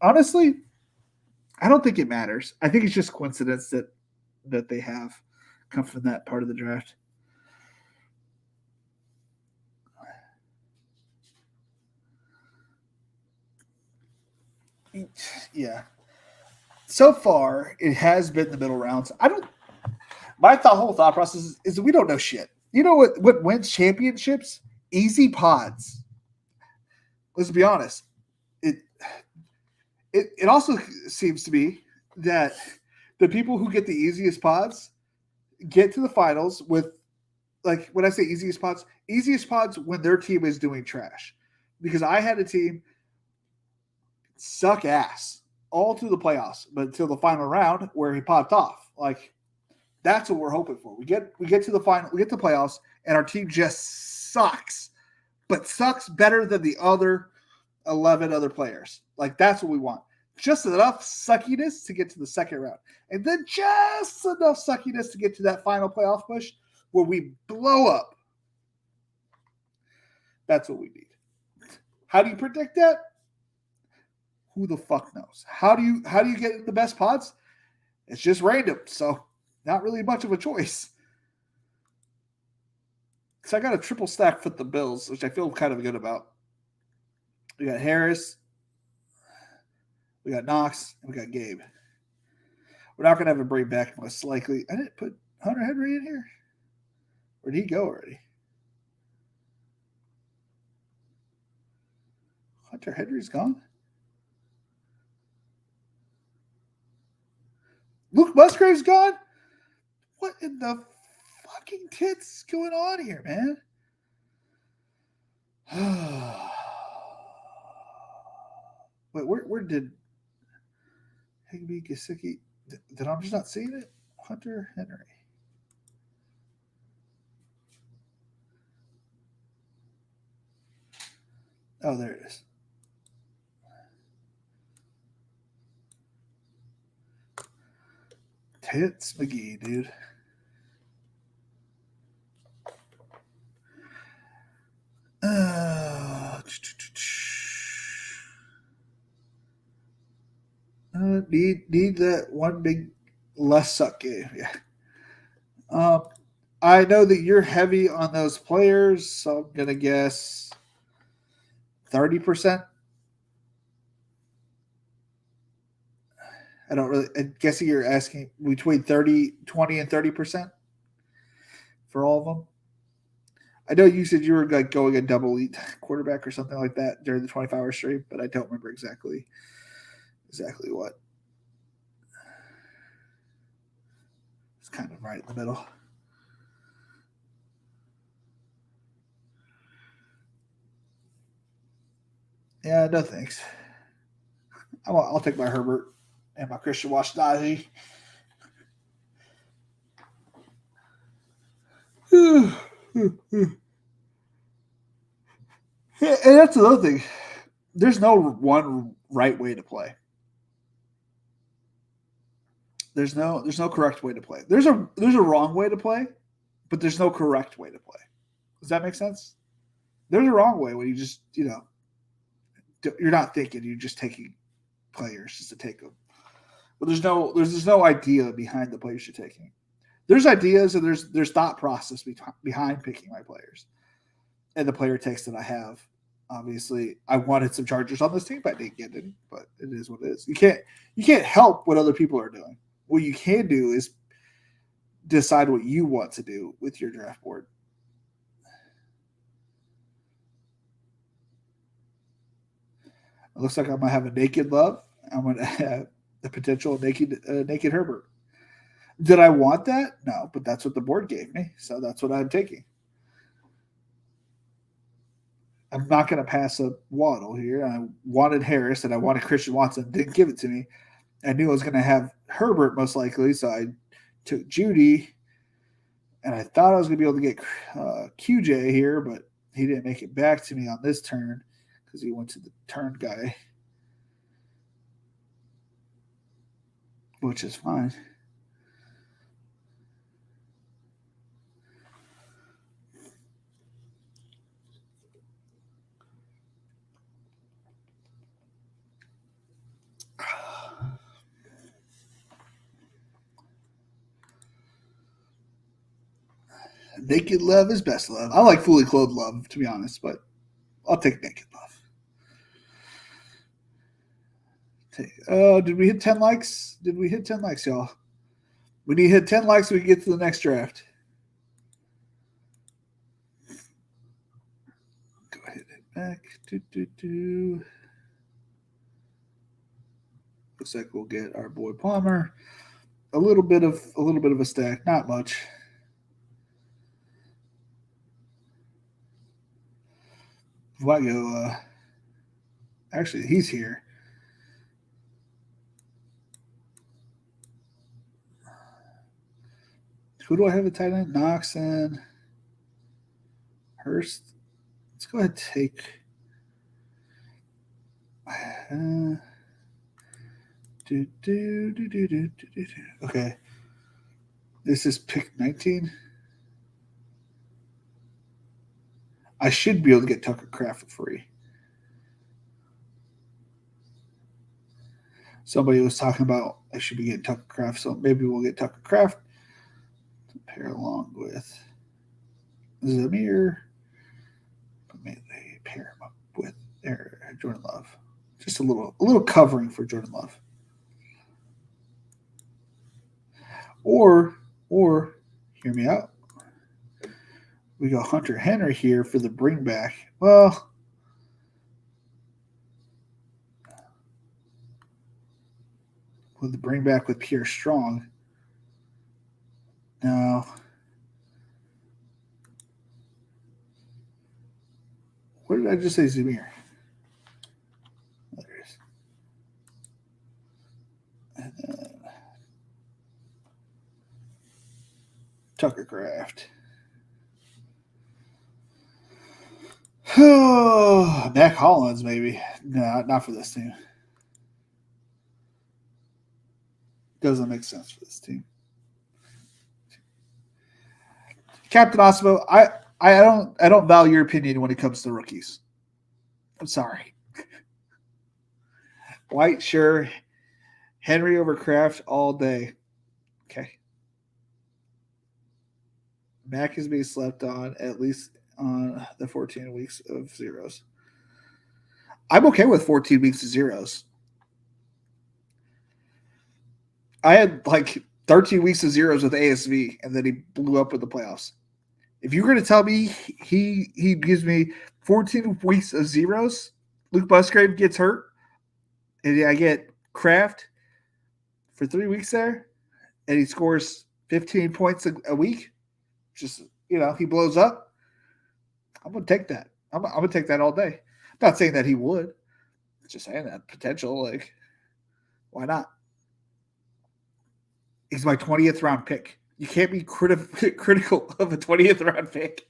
B: it matters. I think it's just coincidence that they have come from that part of the draft. Yeah. So far, it has been the middle rounds. My whole thought process is we don't know shit. You know what wins championships? Easy pods. Let's be honest. It also seems to be that the people who get the easiest pods get to the finals with, like, when I say easiest pods when their team is doing trash. Because I had a team suck ass all through the playoffs, but until the final round where he popped off. Like, that's what we're hoping for. We get to the final, we get to the playoffs, and our team just sucks, but sucks better than the other 11 other players. Like, that's what we want. Just enough suckiness to get to the second round. And then just enough suckiness to get to that final playoff push where we blow up. That's what we need. How do you predict that? Who the fuck knows? How do you get in the best pods? It's just random. So not really much of a choice. So I got a triple stack for the Bills, which I feel kind of good about. We got Harris, we got Knox, and we got Gabe. We're not going to have a bring back most likely. I didn't put Hunter Henry in here. Where did he go already? Hunter Henry's gone? Luke Musgrave's gone? What in the fucking tits is going on here, man? Wait, where did Higby Gesicki? Did I'm just not seeing it? Hunter Henry. Oh, there it is. Tits McGee, dude. Need that one big less suck game. Yeah. I know that you're heavy on those players, so I'm gonna guess 30%. I don't really. I'm guessing you're asking between 30, 20, and 30% for all of them. I know you said you were like going a double elite quarterback or something like that during the 24-hour stream, but I don't remember exactly what. It's kind of right in the middle. Yeah, no thanks. I'll take my Herbert and my Christian Washington. And that's another thing. There's no one right way to play. There's no correct way to play. There's a wrong way to play, but there's no correct way to play. Does that make sense? There's a wrong way when you just you're not thinking, you're just taking players just to take them. But there's no idea behind the players you're taking. There's ideas and there's thought process behind picking my players and the player takes that I have. Obviously, I wanted some Chargers on this team, but I didn't get any. But it is what it is. You can't help what other people are doing. What you can do is decide what you want to do with your draft board. It looks like I might have a naked love. I'm going to have the potential naked Herbert. Did I want that? No, but that's what the board gave me, so that's what I'm taking. I'm not going to pass up Waddle here. I wanted Harris and I wanted Christian Watson. Didn't give it to me. I knew I was going to have Herbert most likely, so I took Judy, and I thought I was going to be able to get QJ here, but he didn't make it back to me on this turn because he went to the turn guy, which is fine. Naked love is best love. I like fully clothed love, to be honest, but I'll take naked love. Did we hit 10 likes? Did we hit 10 likes, y'all? We need to hit 10 likes so we can get to the next draft. Go ahead and back. Looks like we'll get our boy Palmer. A little bit of a stack, not much. Vago, actually, he's here. Who do I have at tight end? Knox and Hurst. Let's go ahead and take. Okay. This is pick 19. I should be able to get Tucker Kraft for free. Somebody was talking about I should be getting Tucker Kraft, so maybe we'll get Tucker Kraft to pair along with Zamir. But maybe they pair him up with Jordan Love. Just a little covering for Jordan Love. Or hear me out. We go Hunter Henry here for the bring back. Well, with the bring back with Pierre Strong. No. What did I just say, Zamir? There it is. And then Tucker Kraft. Mac Hollins, maybe. No, not for this team. Doesn't make sense for this team. Captain Osmo, I don't value your opinion when it comes to rookies. I'm sorry. White, sure. Henry over Kraft all day. Okay. Mac is being slept on at least on the 14 weeks of zeros. I'm okay with 14 weeks of zeros. I had like 13 weeks of zeros with ASV, and then he blew up with the playoffs. If you're going to tell me he gives me 14 weeks of zeros, Luke Musgrave gets hurt, and I get Kraft for 3 weeks there, and he scores 15 points a week, just, he blows up, I'm going to take that. I'm going to take that all day. I'm not saying that he would. Just saying that potential, like, why not? He's my 20th round pick. You can't be critical of a 20th round pick.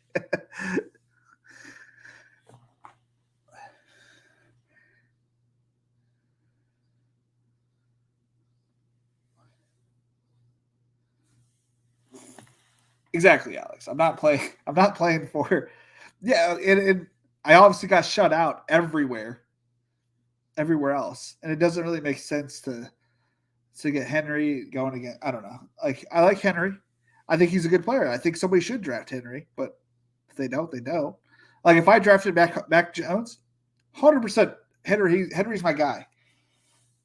B: Exactly, Alex. I'm not playing for. Yeah, and I obviously got shut out everywhere else, and it doesn't really make sense to get Henry going again. I don't know. Like, I like Henry. I think he's a good player. I think somebody should draft Henry, but if they don't, they don't. Like, if I drafted Mac Jones, 100% Henry's my guy.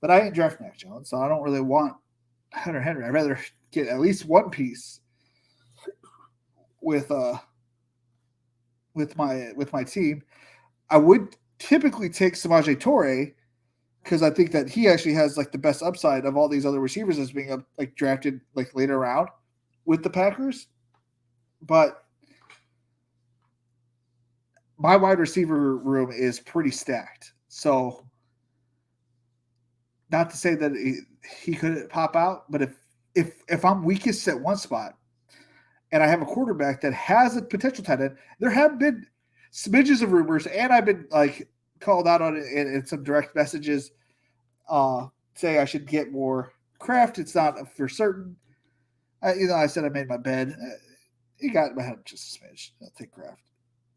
B: But I ain't draft Mac Jones, so I don't really want Henry. I'd rather get at least one piece with my team. I would typically take Samaje Toure because I think that he actually has like the best upside of all these other receivers as being like drafted like later round with the Packers. But my wide receiver room is pretty stacked. So not to say that he couldn't pop out, but if I'm weakest at one spot and I have a quarterback that has a potential tight end, there have been smidges of rumors, and I've been like called out on it in some direct messages say I should get more Kraft. It's not for certain. I said I made my bed. He got my head just a smidge. I'll take Kraft.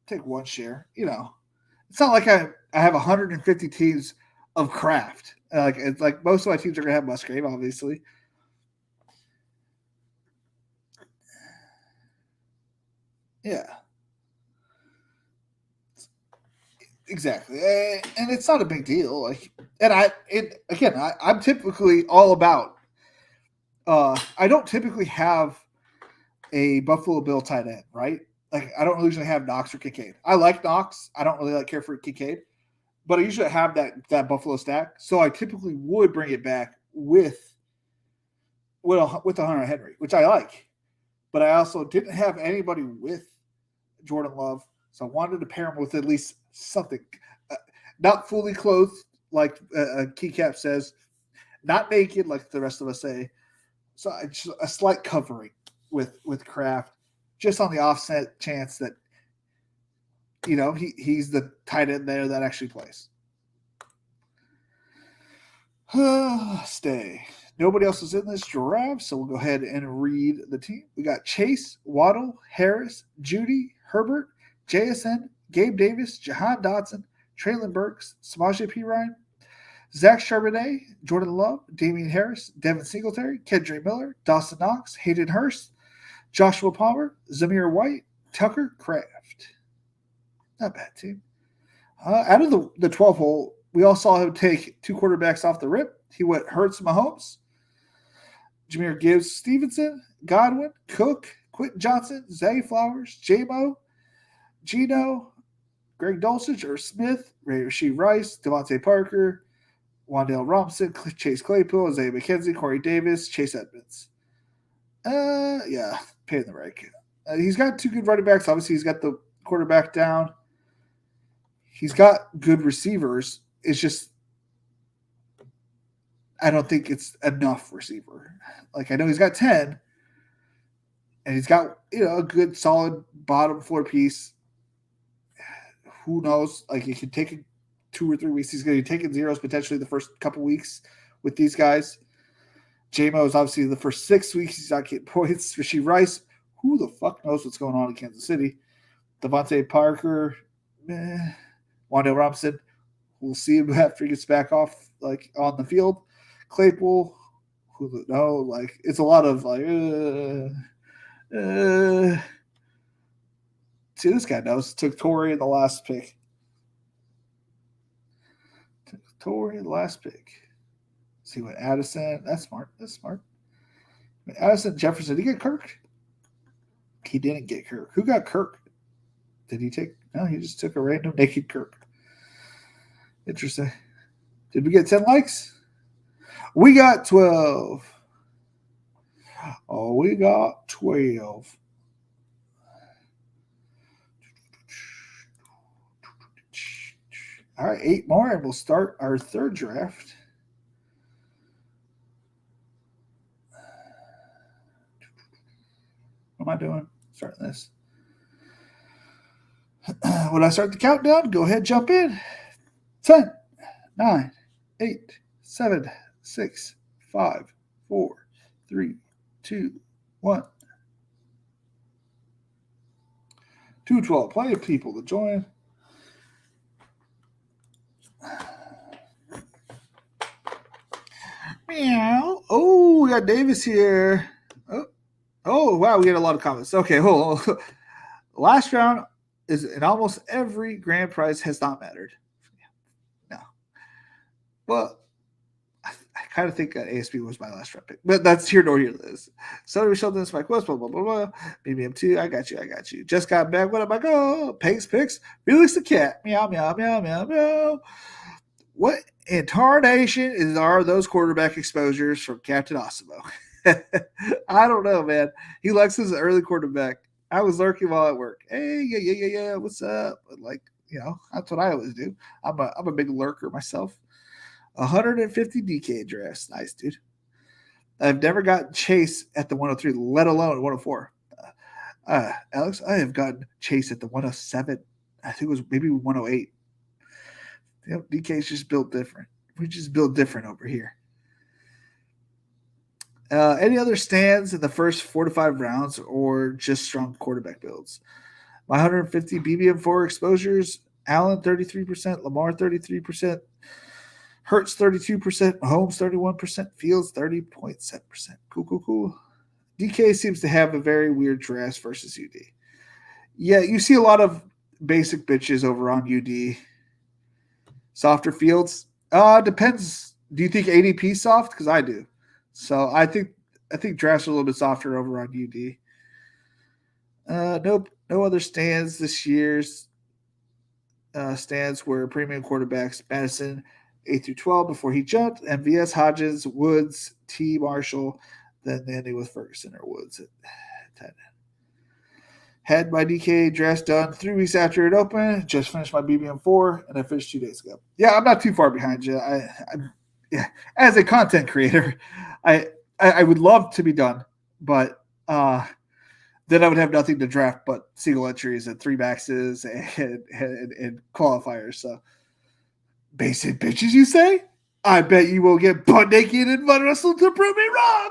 B: Take one share. It's not like I have 150 teams of Kraft. It's like most of my teams are going to have Musgrave, obviously. Yeah. Exactly. And it's not a big deal. Like, and I'm typically all about I don't typically have a Buffalo Bill tight end, right? Like, I don't usually have Knox or Kincaid. I like Knox. I don't really care for Kincaid, but I usually have that Buffalo stack. So I typically would bring it back with a Hunter Henry, which I like. But I also didn't have anybody with Jordan Love, so I wanted to pair him with at least something. Not fully clothed, like Keycap says, not naked, like the rest of us say. So just a slight covering with Kraft, just on the offset chance that he's the tight end there that actually plays. Stay. Nobody else is in this draft, so we'll go ahead and read the team. We got Chase, Waddle, Harris, Judy, Herbert, JSN, Gabe Davis, Jahan Dotson, Traylon Burks, Samaje Perine, Zach Charbonnet, Jordan Love, Damian Harris, Devin Singletary, Kendra Miller, Dawson Knox, Hayden Hurst, Joshua Palmer, Zamir White, Tucker Kraft. Not bad team. Out of the 12 hole, we all saw him take two quarterbacks off the rip. He went Hurts, Mahomes, Jameer Gibbs, Stevenson, Godwin, Cook, Quentin Johnson, Zay Flowers, J-Mo, Gino, Greg Dulcich, or Smith, Rashee Rice, Devontae Parker, Wandale Robinson, Chase Claypool, Isaiah McKenzie, Corey Davis, Chase Edmonds. Paying the rank. He's got two good running backs. Obviously, he's got the quarterback down. He's got good receivers. It's just, I don't think it's enough receiver. Like, I know he's got 10, and he's got a good solid bottom floor piece. Who knows? Like it could take 2 or 3 weeks. He's going to be taking zeros potentially the first couple weeks with these guys. J-Mo is obviously the first 6 weeks. He's not getting points. Rasheed Rice, who the fuck knows what's going on in Kansas City? Devontae Parker, Wandale Robinson. We'll see him after he gets back off like on the field. Claypool, who no, like it's a lot of like. See, this guy knows. Took Torrey in the last pick. See what Addison. That's smart. Addison Jefferson. Did he get Kirk? He didn't get Kirk. Who got Kirk? Did he take? No, he just took a random naked Kirk. Interesting. Did we get 10 likes? We got 12. Oh, we got 12. All right, 8 more, and we'll start our third draft. What am I doing? Starting this. When I start the countdown, go ahead, jump in. 10, 9, 8, 7, 6, 5, 4, 3, 2, 1. 212. Plenty of people to join. Meow. Oh, we got Davis here. Oh, wow, we get a lot of comments. Okay, hold on. Last round is in almost every grand prize has not mattered. No. Well, I kind of think that ASP was my last round pick, but that's here nor here. This. So Sheldon, Spike West, blah, blah, blah, blah. BBM2, I got you. Just got back. What am I go? Pegs picks. Felix the cat. Meow, meow, meow, meow, meow. What in tarnation are those quarterback exposures from Captain Osimo? I don't know, man. He likes his early quarterback. I was lurking while at work. Hey, yeah. What's up? Like, that's what I always do. I'm a big lurker myself. 150 DK drafts. Nice, dude. I've never gotten Chase at the 103, let alone 104. Alex, I have gotten Chase at the 107. I think it was maybe 108. DK's just built different. We just build different over here. Any other stands in the first 4 to 5 rounds or just strong quarterback builds? My 150 BBM4 exposures, Allen 33%, Lamar 33%, Hurts 32%, Mahomes 31%, Fields 30.7%. Cool. DK seems to have a very weird draft versus UD. Yeah, you see a lot of basic bitches over on UD. Softer Fields? Depends. Do you think ADP soft? Because I do. So I think drafts are a little bit softer over on UD. Nope. No other stands this year's stands were premium quarterbacks. Madison 8 through 12 before he jumped. MVS, Hodges, Woods, T. Marshall, then ending with Ferguson or Woods at 10. Had my DK draft done 3 weeks after it opened. Just finished my BBM4, and I finished 2 days ago. Yeah, I'm not too far behind you. Yeah, as a content creator, I would love to be done, but then I would have nothing to draft but single entries and 3 maxes and qualifiers. So basic bitches, you say? I bet you will get butt naked and butt wrestled to prove me wrong.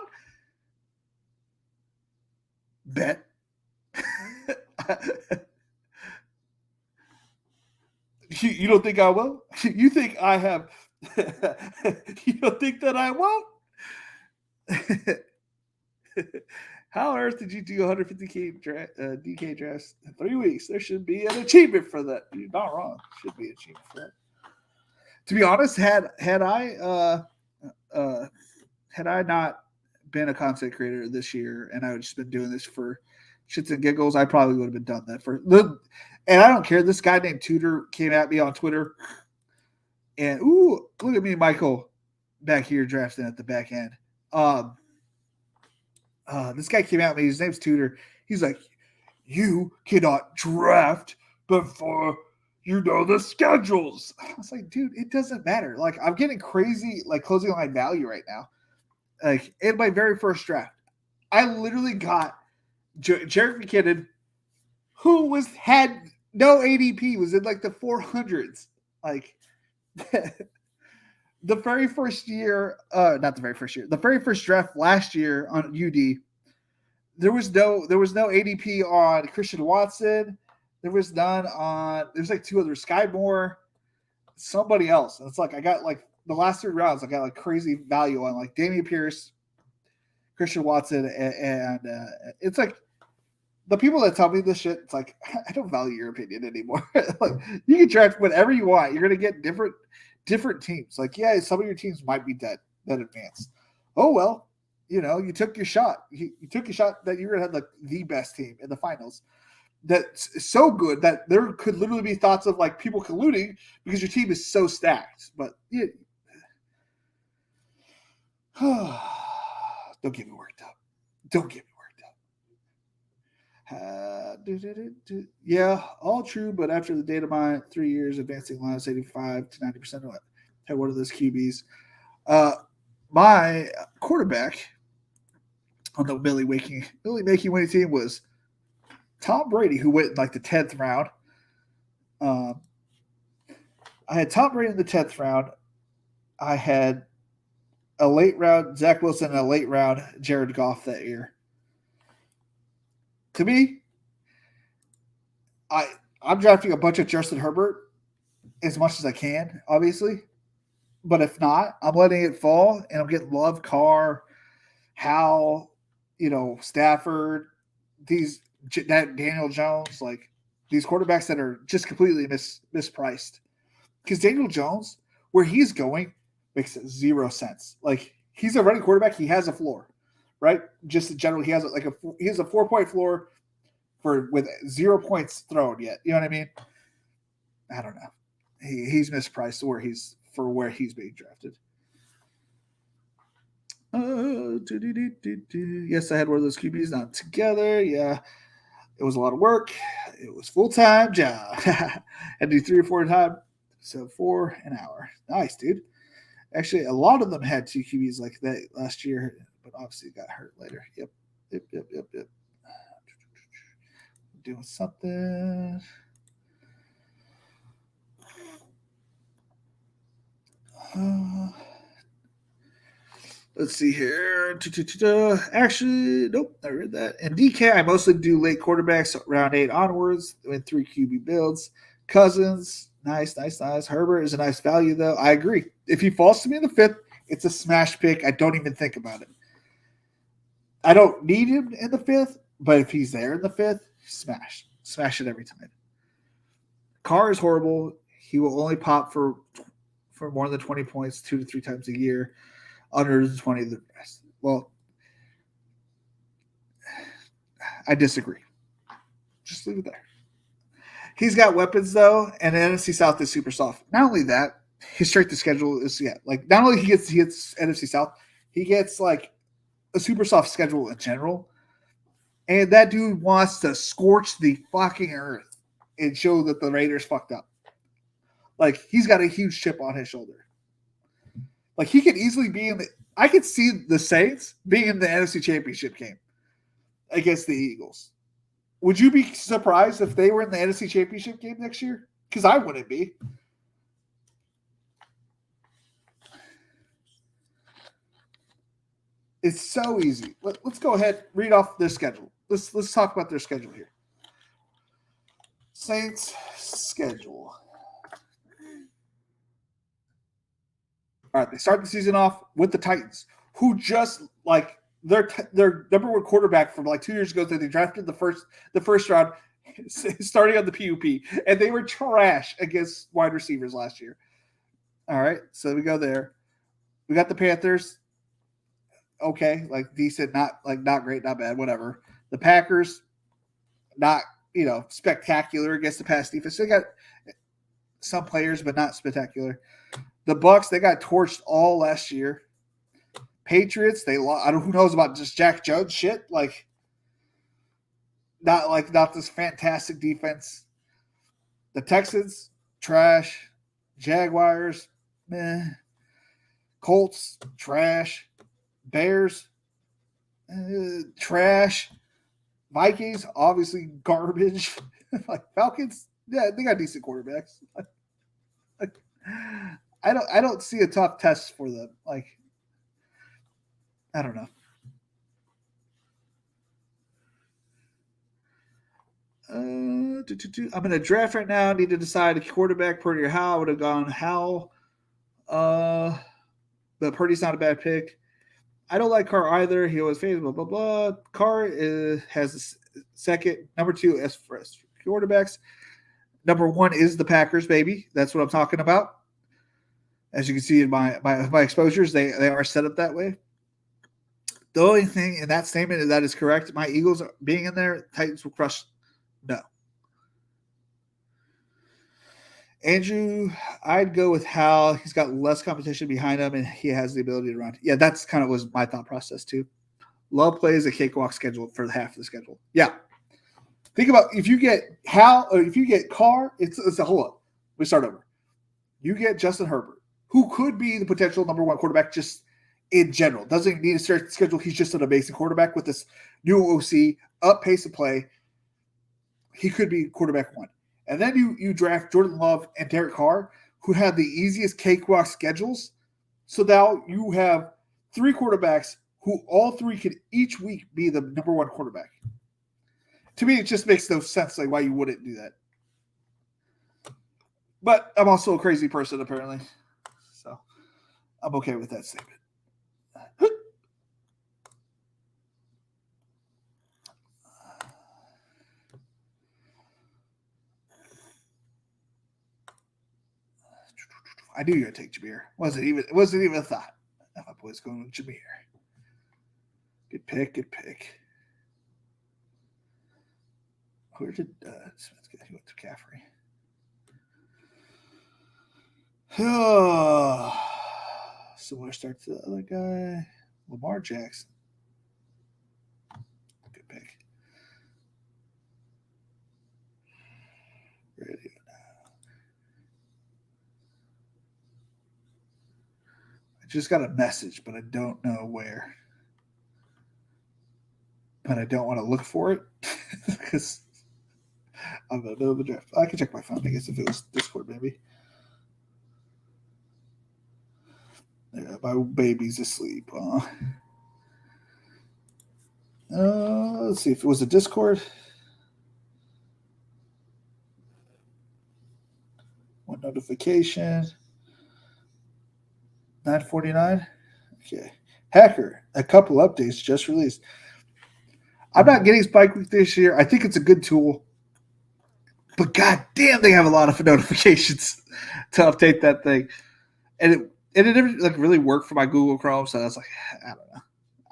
B: Bet. You don't think I will? You think I have? You don't think that I won't? How on earth did you do 150K DK drafts in 3 weeks? There should be an achievement for that. You're not wrong. Should be an achievement for that. To be honest, had I not been a content creator this year and I would just been doing this for shits and giggles, I probably would have been done that for. And I don't care. This guy named Tudor came at me on Twitter, and ooh, look at me, Michael, back here drafting at the back end. This guy came at me. His name's Tudor. He's like, you cannot draft before you know the schedules. I was like, dude, it doesn't matter. Like, I'm getting crazy, like, closing line value right now. Like, in my very first draft, I literally got Jarek McKinnon, who had no ADP, was in like the 400s. Like the very first year, not the very first year, the very first draft last year on UD, there was no ADP on Christian Watson. There was none on. There's like two others, Sky Moore, somebody else. And it's like I got like the last 3 rounds, I got like crazy value on like Damian Pierce, Christian Watson, and it's like the people that tell me this shit. It's like I don't value your opinion anymore. Like you can draft whatever you want. You're gonna get different teams. Like yeah, some of your teams might be dead that advance. Oh well, you took your shot. You took your shot that you're gonna have like the best team in the finals. That's so good that there could literally be thoughts of like people colluding because your team is so stacked. But yeah, don't get me worked up. Don't get me worked up. Yeah, all true. But after the data mine, 3 years advancing lines 85 to 90% had one of those QBs. My quarterback on the Billy making winning team was Tom Brady, who went in like the 10th round. I had Tom Brady in the 10th round. I had a late round Zach Wilson and a late round Jared Goff that year. To me, I'm drafting a bunch of Justin Herbert as much as I can, obviously. But if not, I'm letting it fall, and I'm getting Love, Carr, Howell, Stafford, Daniel Jones, like these quarterbacks that are just completely mispriced. Because Daniel Jones, where he's going, makes zero sense. Like he's a running quarterback, he has a floor, right? Just in general, he has a 4-point floor with 0 points thrown yet. You know what I mean? I don't know. He's mispriced where he's being drafted. Yes, I had one of those QBs not together. Yeah, it was a lot of work. It was full-time job. Had to do 3 or 4 times, so 4 an hour. Nice, dude. Actually, a lot of them had 2 QBs like that last year, but obviously got hurt later. Yep. Doing something. Let's see here. Actually, nope, I read that. And DK, I mostly do late quarterbacks, round 8 onwards, with 3 QB builds. Cousins, nice. Herbert is a nice value, though. I agree. If he falls to me in the 5th, it's a smash pick. I don't even think about it. I don't need him in the 5th, but if he's there in the 5th, smash. Smash it every time. Carr is horrible. He will only pop for more than 20 points 2 to 3 times a year. Under the 20 the rest. Well, I disagree. Just leave it there. He's got weapons though, and the NFC South is super soft. Not only that, his strength of schedule is like not only he gets NFC South, he gets like a super soft schedule in general. And that dude wants to scorch the fucking earth and show that the Raiders fucked up. Like he's got a huge chip on his shoulder. Like he could easily be in the. I could see the Saints being in the NFC Championship game against the Eagles. Would you be surprised if they were in the NFC Championship game next year? Because I wouldn't be. It's so easy. Let's go ahead, read off their schedule. Let's talk about their schedule here. Saints schedule. All right, they start the season off with the Titans, who just like their number 1 quarterback from like 2 years ago that they drafted the first round, starting on the PUP, and they were trash against wide receivers last year. All right, so we go there. We got the Panthers. Okay, like decent, not great, not bad, whatever. The Packers, not spectacular against the pass defense. They got some players, but not spectacular. The Bucks, they got torched all last year. Patriots, I don't who knows about just Jack Jones shit. Not this fantastic defense. The Texans, trash. Jaguars, meh. Colts, trash. Bears, trash. Vikings, obviously garbage. Like Falcons, yeah, they got decent quarterbacks. I don't see a tough test for them. Like, I don't know. I'm in a draft right now. I need to decide a quarterback. Purdy or Howell. I would have gone Howell. But Purdy's not a bad pick. I don't like Carr either. He always fades, blah, blah, blah. Carr has the second. Number 2 as for quarterbacks. Number 1 is the Packers, baby. That's what I'm talking about. As you can see in my exposures, they are set up that way. The only thing in that statement that is correct, my Eagles being in there, Titans will crush. No. Andrew, I'd go with Hal. He's got less competition behind him, and he has the ability to run. Yeah, that's kind of was my thought process too. Love plays a cakewalk schedule for half of the schedule. Yeah. Think about if you get Hal or if you get Carr, it's a whole lot. We start over. You get Justin Herbert, who could be the potential number 1 quarterback just in general. Doesn't need a start schedule. He's just an amazing quarterback with this new OC, up pace of play. He could be quarterback 1. And then you draft Jordan Love and Derek Carr, who have the easiest cakewalk schedules. So now you have 3 quarterbacks who all 3 could each week be the number 1 quarterback. To me, it just makes no sense like why you wouldn't do that. But I'm also a crazy person, apparently. So I'm okay with that statement. I knew you were going to take Jameer. It wasn't even a thought. My boy's going with Jameer. Good pick. Where did Smith go? He went to Caffrey. Oh, similar start to the other guy, Lamar Jackson. Good pick. Ready. I just got a message, but I don't know where. But I don't want to look for it because I'm in the middle of the draft. I can check my phone, I guess, if it was Discord, maybe. Yeah, my baby's asleep. Let's see if it was a Discord. One notification. 9:49. Okay. Hacker, a couple updates just released. I'm not getting Spike Week this year. I think it's a good tool. But goddamn, they have a lot of notifications to update that thing. And it didn't like really work for my Google Chrome, so I was like, I don't know.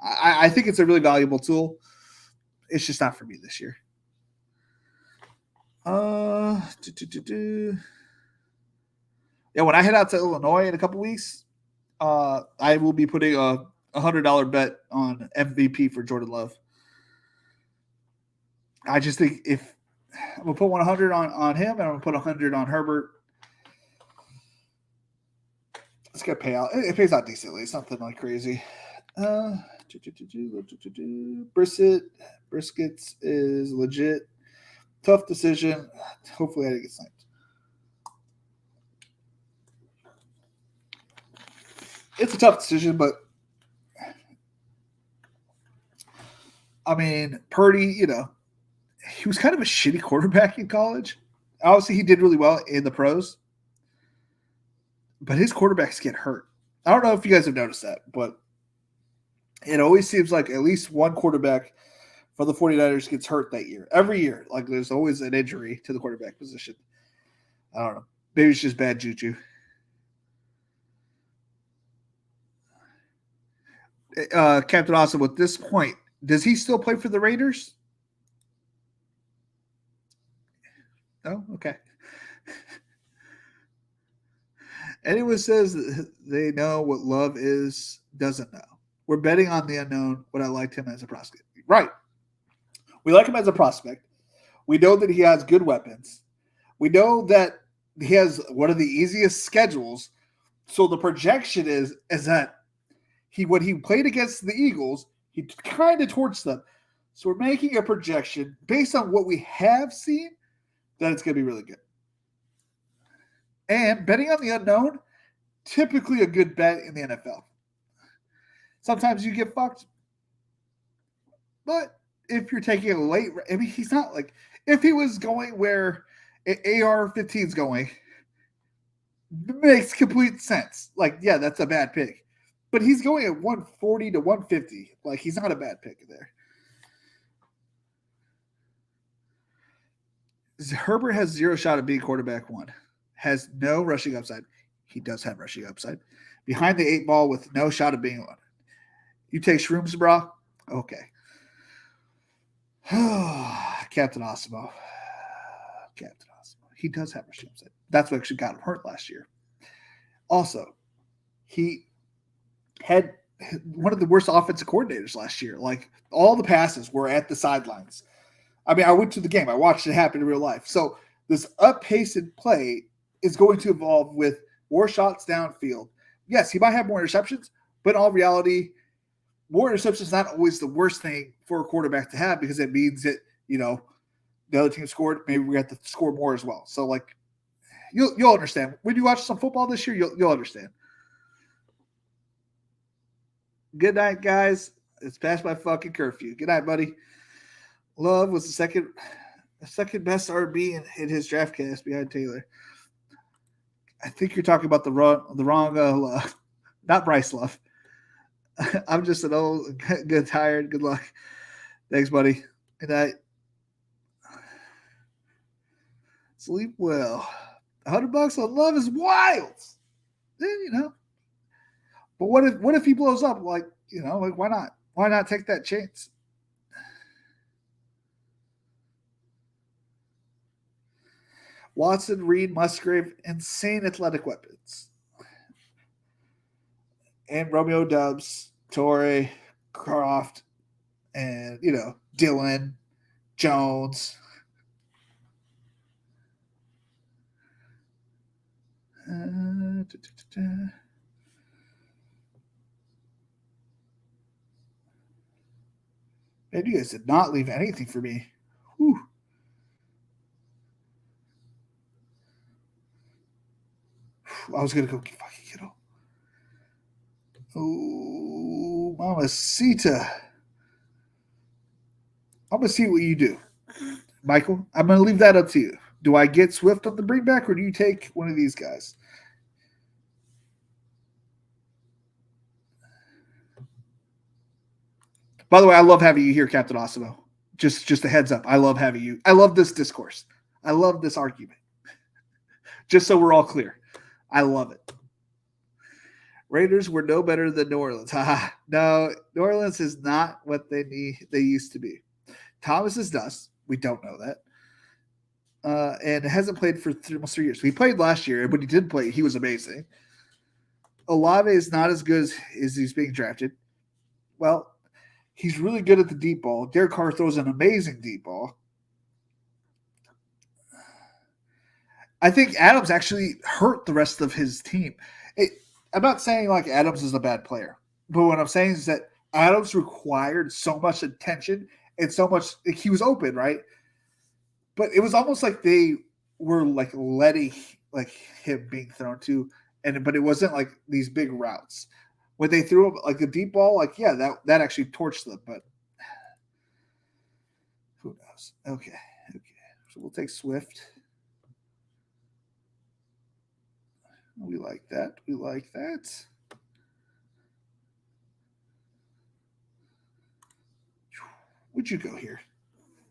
B: I think it's a really valuable tool. It's just not for me this year. Yeah, when I head out to Illinois in a couple weeks, I will be putting a $100 bet on MVP for Jordan Love. I just think if I'm gonna put 100 on him, and I'm gonna put 100 on Herbert. It's gonna pay out. It pays out decently. It's nothing like crazy. Briskets is legit. Tough decision. Hopefully, I didn't get sniped. It's a tough decision, but I mean, Purdy, he was kind of a shitty quarterback in college. Obviously, he did really well in the pros, but his quarterbacks get hurt. I don't know if you guys have noticed that, but it always seems like at least one quarterback for the 49ers gets hurt that year. Every year. Like there's always an injury to the quarterback position. I don't know. Maybe it's just bad juju. Captain Awesome, at this point, does he still play for the Raiders? No? Okay. Anyone says that they know what Love is, doesn't know. We're betting on the unknown, but I liked him as a prospect. Right. We like him as a prospect. We know that he has good weapons. We know that he has one of the easiest schedules. So the projection is that when he played against the Eagles, he kind of torched them. So we're making a projection based on what we have seen that it's going to be really good. And betting on the unknown, typically a good bet in the NFL. Sometimes you get fucked, but if you're taking a late, I mean, he's not like, if he was going where AR-15 is going, it makes complete sense. Like, yeah, that's a bad pick. But he's going at 140 to 150. Like, he's not a bad pick there. Herbert has zero shot at being quarterback one. Has no rushing upside. He does have rushing upside. Behind the 8 ball with no shot of being one. You take shrooms, bro? Okay. Captain Osimo. Captain Osimo. He does have rushing upside. That's what actually got him hurt last year. Also, he had one of the worst offensive coordinators last year. Like, all the passes were at the sidelines. I mean, I went to the game. I watched it happen in real life. So this up-paced play is going to evolve with more shots downfield. Yes, he might have more interceptions, but in all reality, more interceptions is not always the worst thing for a quarterback to have, because it means that, you know, the other team scored. Maybe we have to score more as well. So, like, you'll understand. When you watch some football this year, you'll understand. Good night, guys. It's past my fucking curfew. Good night, buddy. Love was the second best RB in his draft cast behind Taylor. I think you're talking about the wrong not Bryce Love. I'm just an old, good, tired. Good luck. Thanks, buddy. Good night. Sleep well. $100 on Love is wild. You know. But what if he blows up? Like, you know, like, why not? Why not take that chance? Watson, Reed, Musgrave, insane athletic weapons. And Romeo Dubs, Torrey, Croft, and, you know, Dylan, Jones. Man, you guys did not leave anything for me. Whew. I was going to go fucking kiddo. Oh, Mamacita. I'm going to see what you do. Michael, I'm going to leave that up to you. Do I get Swift on the bringback, or do you take one of these guys? By the way, I love having you here, Captain Osimo. Just a heads up. I love having you. I love this discourse. I love this argument. Just so we're all clear. I love it. Raiders were no better than New Orleans. No, New Orleans is not what they used to be. Thomas is dust. We don't know that. And hasn't played for almost 3 years. He played last year, and when he did play, he was amazing. Olave is not as good as he's being drafted. Well, he's really good at the deep ball. Derek Carr throws an amazing deep ball. I think Adams actually hurt the rest of his team. I'm not saying like Adams is a bad player, but what I'm saying is that Adams required so much attention and so much. Like, he was open, right? But it was almost like they were like letting like him being thrown to, but it wasn't like these big routes. When they threw him like a deep ball, like, yeah, that actually torched them. But who knows? Okay. So we'll take Swift. We like that. Where'd you go here,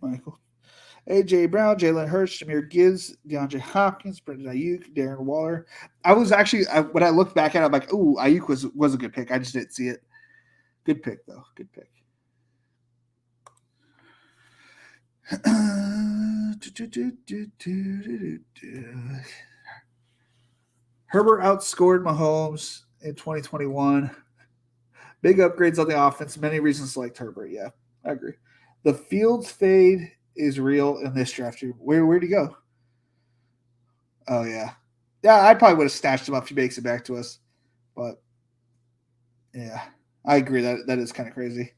B: Michael? A.J. Brown, Jalen Hurts, Jahmyr Gibbs, DeAndre Hopkins, Brendan Ayuk, Darren Waller. I was actually, when I looked back at it, I'm like, ooh, Ayuk was a good pick. I just didn't see it. Good pick, though. Good pick. Herbert outscored Mahomes in 2021. Big upgrades on the offense. Many reasons liked Herbert. Yeah, I agree. The Fields fade is real in this draft year. Where'd he go? Oh, yeah. Yeah, I probably would have snatched him up if he makes it back to us. But, yeah, I agree. That is kind of crazy.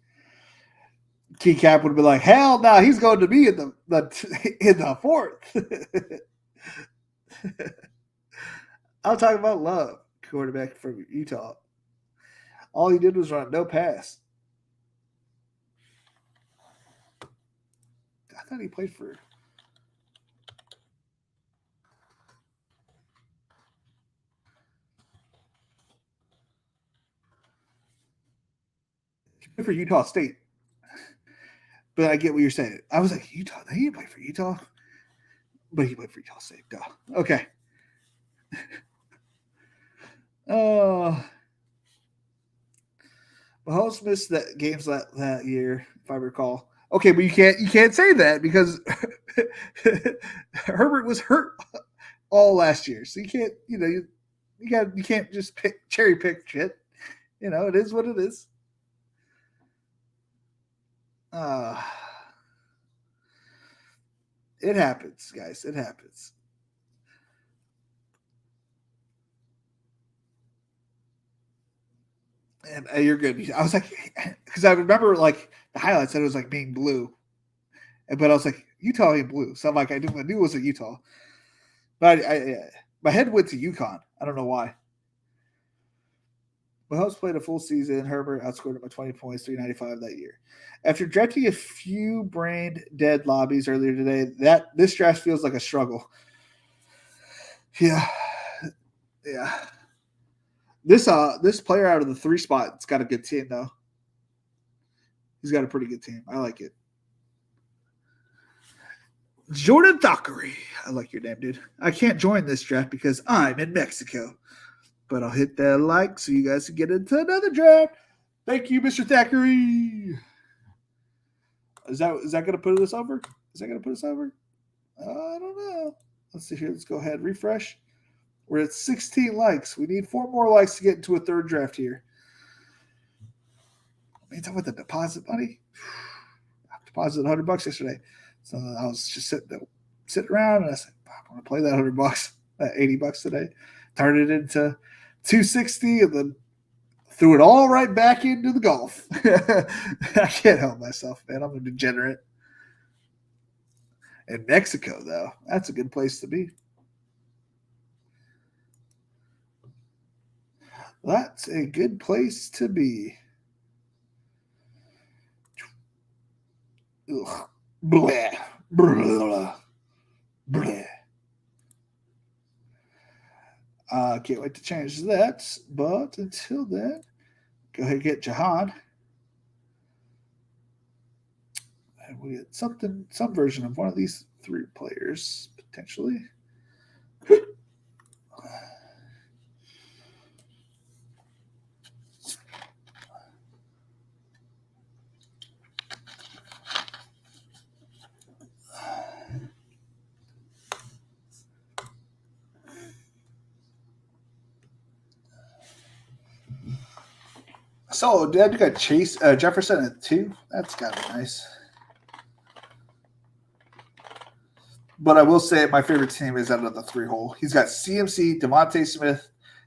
B: T-Cap would be like, hell no, he's going to be in the fourth. I'm talking about Love, quarterback from Utah. All he did was run no pass. I thought he played for. He played for Utah State. But I get what you're saying. I was like, Utah? He didn't play for Utah. But he played for Utah State. Duh. Okay. Mahomes missed that games that year, if I recall. Okay, but you can't say that because Herbert was hurt all last year, so you can't you can't just cherry pick shit. It is what it is. It happens, guys. It happens. And you're good. I was like, because I remember like the highlights said it was like being blue, but I was like, Utah ain't blue. So I'm like, I knew it was a Utah, but my head went to UConn. I don't know why. Mahomes played a full season. Herbert outscored him by 20 points, 395 that year. After drafting a few brain dead lobbies earlier today, this draft feels like a struggle. Yeah. This player out of the 3 spot's got a good team though. He's got a pretty good team. I like it. Jordan Thackeray. I like your name, dude. I can't join this draft because I'm in Mexico. But I'll hit that like so you guys can get into another draft. Thank you, Mr. Thackeray. Is that going to put us over? Is that going to put us over? I don't know. Let's see here. Let's go ahead. Refresh. We're at 16 likes. We need 4 more likes to get into a third draft here. You talking about the deposit money? I deposited $100 yesterday. So I was just sitting around and I said, I'm going to play that $100, that $80 today. Turned it into $260 and then threw it all right back into the golf. I can't help myself, man. I'm a degenerate. In Mexico, though, that's a good place to be. That's a good place to be. Ugh. Blah. Blah. Blah. Can't wait to change that. But until then, go ahead and get Jahan. And we get some version of one of these 3 players, potentially. So, Dad, you got Chase Jefferson at 2. That's gotta be nice. But I will say my favorite team is out of the 3 hole. He's got CMC, Devontae Smith,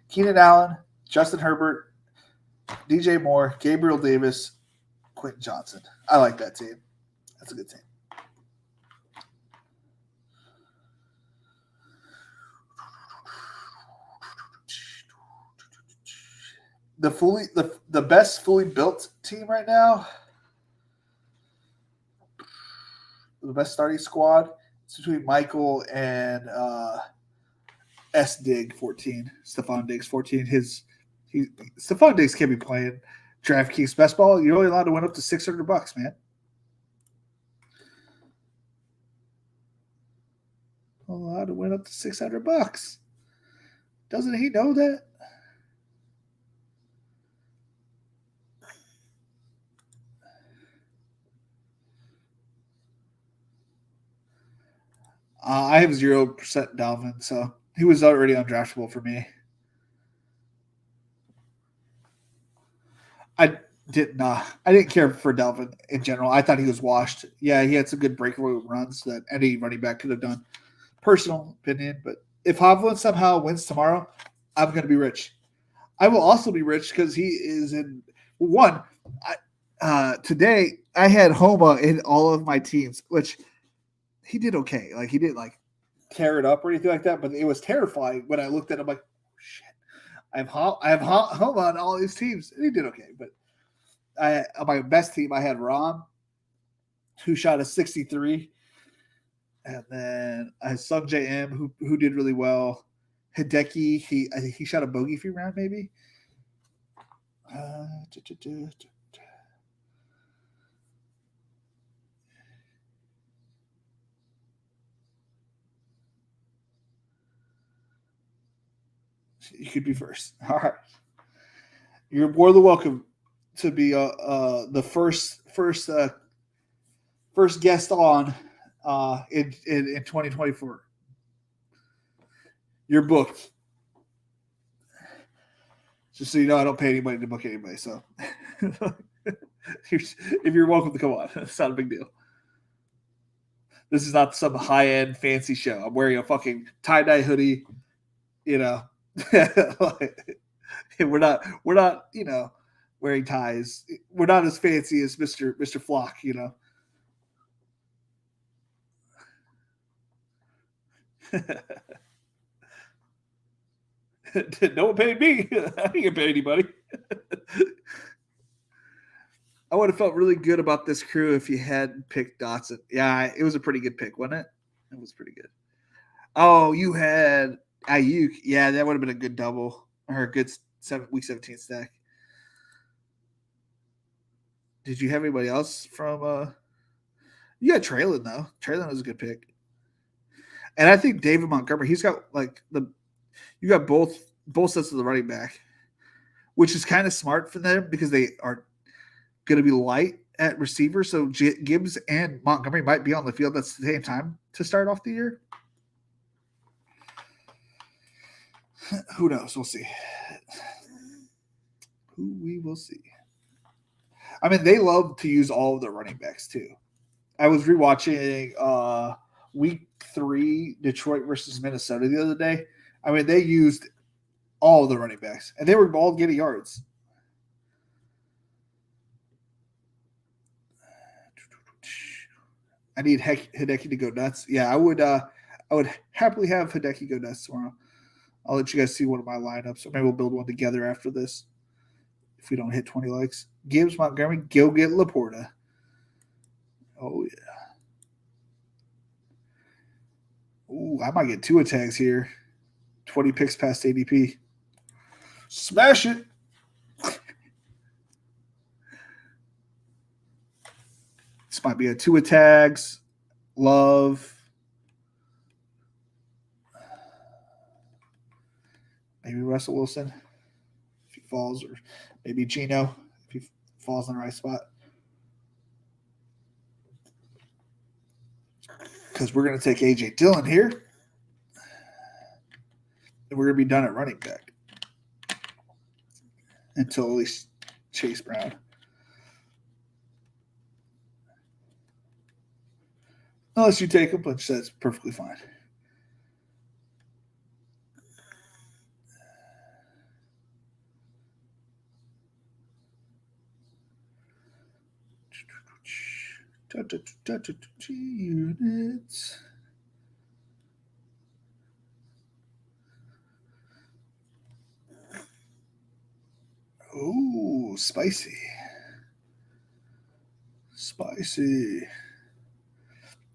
B: Keenan Allen, Justin Herbert, DJ Moore, Gabriel Davis, Quentin Johnson. I like that team. That's a good team. The best fully built team right now, the best starting squad, it's between Michael and S Dig 14, Stephon Diggs 14. Stephon Diggs can't be playing DraftKings best ball. You're only allowed to win up to $600, man. Allowed to win up to $600. Doesn't he know that? I have 0% Dalvin, so he was already undraftable for me. I didn't care for Dalvin in general. I thought he was washed. Yeah, he had some good breakaway runs that any running back could have done. Personal opinion, but if Hovland somehow wins tomorrow, I'm going to be rich. I will also be rich because he is in one. today I had Homa in all of my teams, which he did okay. Like he didn't like tear it up or anything like that, but it was terrifying when I looked at him like, oh, shit. I have Homa on all these teams, and he did okay. But on my best team, I had Rom, who shot a 63, and then I had Sung J M, who did really well. Hideki, I think he shot a bogey few round maybe. You could be first. All right, you're more than welcome to be the first guest on in 2024. You're booked. Just so you know, I don't pay anybody to book anybody. So if you're welcome to come on, it's not a big deal. This is not some high-end fancy show. I'm wearing a fucking tie-dye hoodie, you know. we're not, you know, wearing ties. We're not as fancy as Mr. Flock, you know. No one paid me. I didn't get paid anybody. I would have felt really good about this crew if you hadn't picked Dotson. Yeah, it was a pretty good pick, wasn't it? It was pretty good. Oh, you had Ayuk. Yeah, that would have been a good double or a good week 17 stack. Did you have anybody else from you got Traylon though. Traylon was a good pick. And I think David Montgomery, he's got like you got both sets of the running back, which is kind of smart for them because they are going to be light at receiver. So Gibbs and Montgomery might be on the field at the same time to start off the year. Who knows? We'll see. Who we will see. I mean, they love to use all of their running backs too. I was rewatching week 3 Detroit versus Minnesota the other day. I mean, they used all of the running backs, and they were all getting yards. I need Hideki to go nuts. Yeah, I would happily have Hideki go nuts tomorrow. I'll let you guys see one of my lineups, or maybe we'll build one together after this if we don't hit 20 likes. Gibbs, Montgomery, go get Laporta. Oh, yeah. Ooh, I might get 2 tags here. 20 picks past ADP. Smash it. This might be a 2 tags. Love. Maybe Russell Wilson if he falls, or maybe Gino if he falls in the right spot. Because we're going to take A.J. Dillon here. And we're going to be done at running back until at least Chase Brown. Unless you take him, which that's perfectly fine. Units. Oh, spicy. Spicy.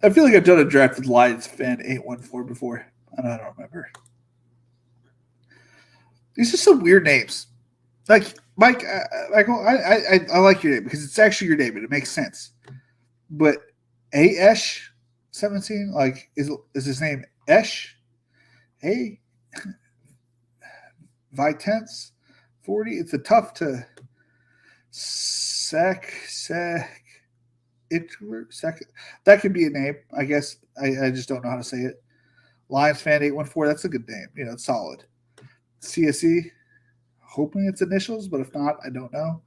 B: I feel like I've done a draft with Lions fan 814 before, and I don't remember. These are some weird names. Like Mike, I like your name because it's actually your name and it makes sense. But A-Esh 17, like is his name Esh? A Vitens 40. It's a tough to that could be a name, I guess. I just don't know how to say it. Lions fan 814, that's a good name. You know, it's solid. CSE, hoping it's initials, but if not, I don't know.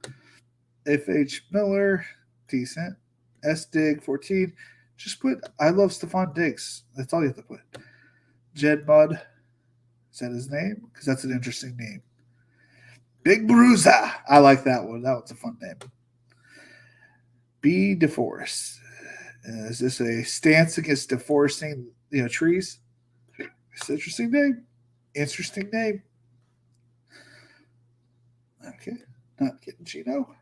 B: FH Miller, decent. S Dig 14. Just put I love Stephon Diggs. That's all you have to put. Jed Mudd. Is that his name? Because that's an interesting name. Big Bruiser. I like that one. That one's a fun name. Be DeForest. Is this a stance against deforesting, trees? It's an interesting name. Interesting name. Okay, not getting Gino.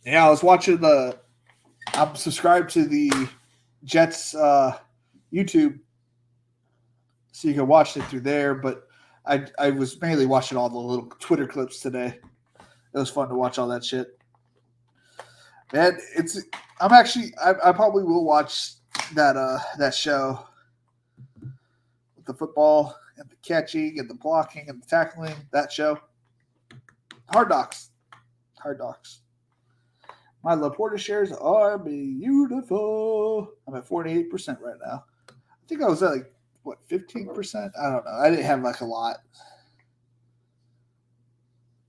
B: Yeah, I was watching I'm subscribed to the Jets YouTube, so you can watch it through there. But I was mainly watching all the little Twitter clips today. It was fun to watch all that shit. Man, I probably will watch that show with the football and the catching and the blocking and the tackling. That show, Hard Knocks. My Laporta shares are beautiful. I'm at 48% right now. I think I was at 15%? I don't know. I didn't have a lot.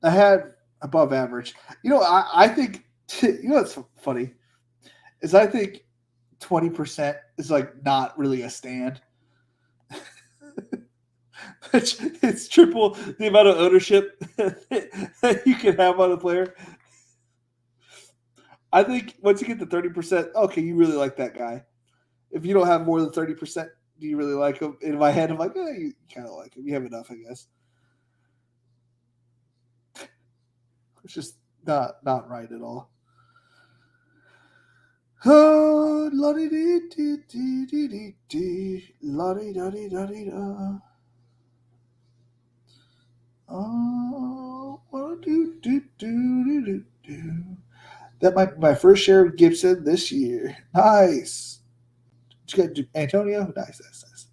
B: I had above average. I think, what's funny is I think 20% is not really a stand. It's triple the amount of ownership that you can have on a player. I think once you get to 30%, okay, you really like that guy. If you don't have more than 30%, do you really like him? In my head, I'm like, you kind of like him. You have enough, I guess. It's just not right at all. Oh, la-di-di-di-di-di-di, la-di-da-di-da-di-da. Oh, do-do-do-do-do-do. That might be my first share of Gibson this year. Nice. Did you get Antonio? Nice.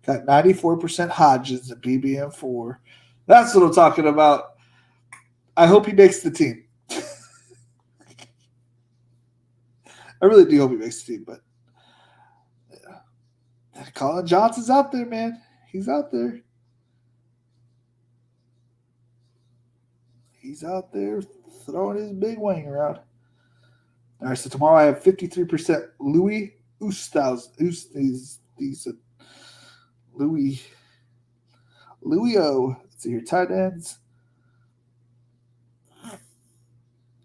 B: Got 94% Hodgins at BBM4. That's what I'm talking about. I hope he makes the team. I really do hope he makes the team, but yeah. Colin Johnson's out there, man. He's out there. He's out there throwing his big wing around. All right, so tomorrow I have 53% Louis Oosthuizen. Louis O. Let's see here, tight ends.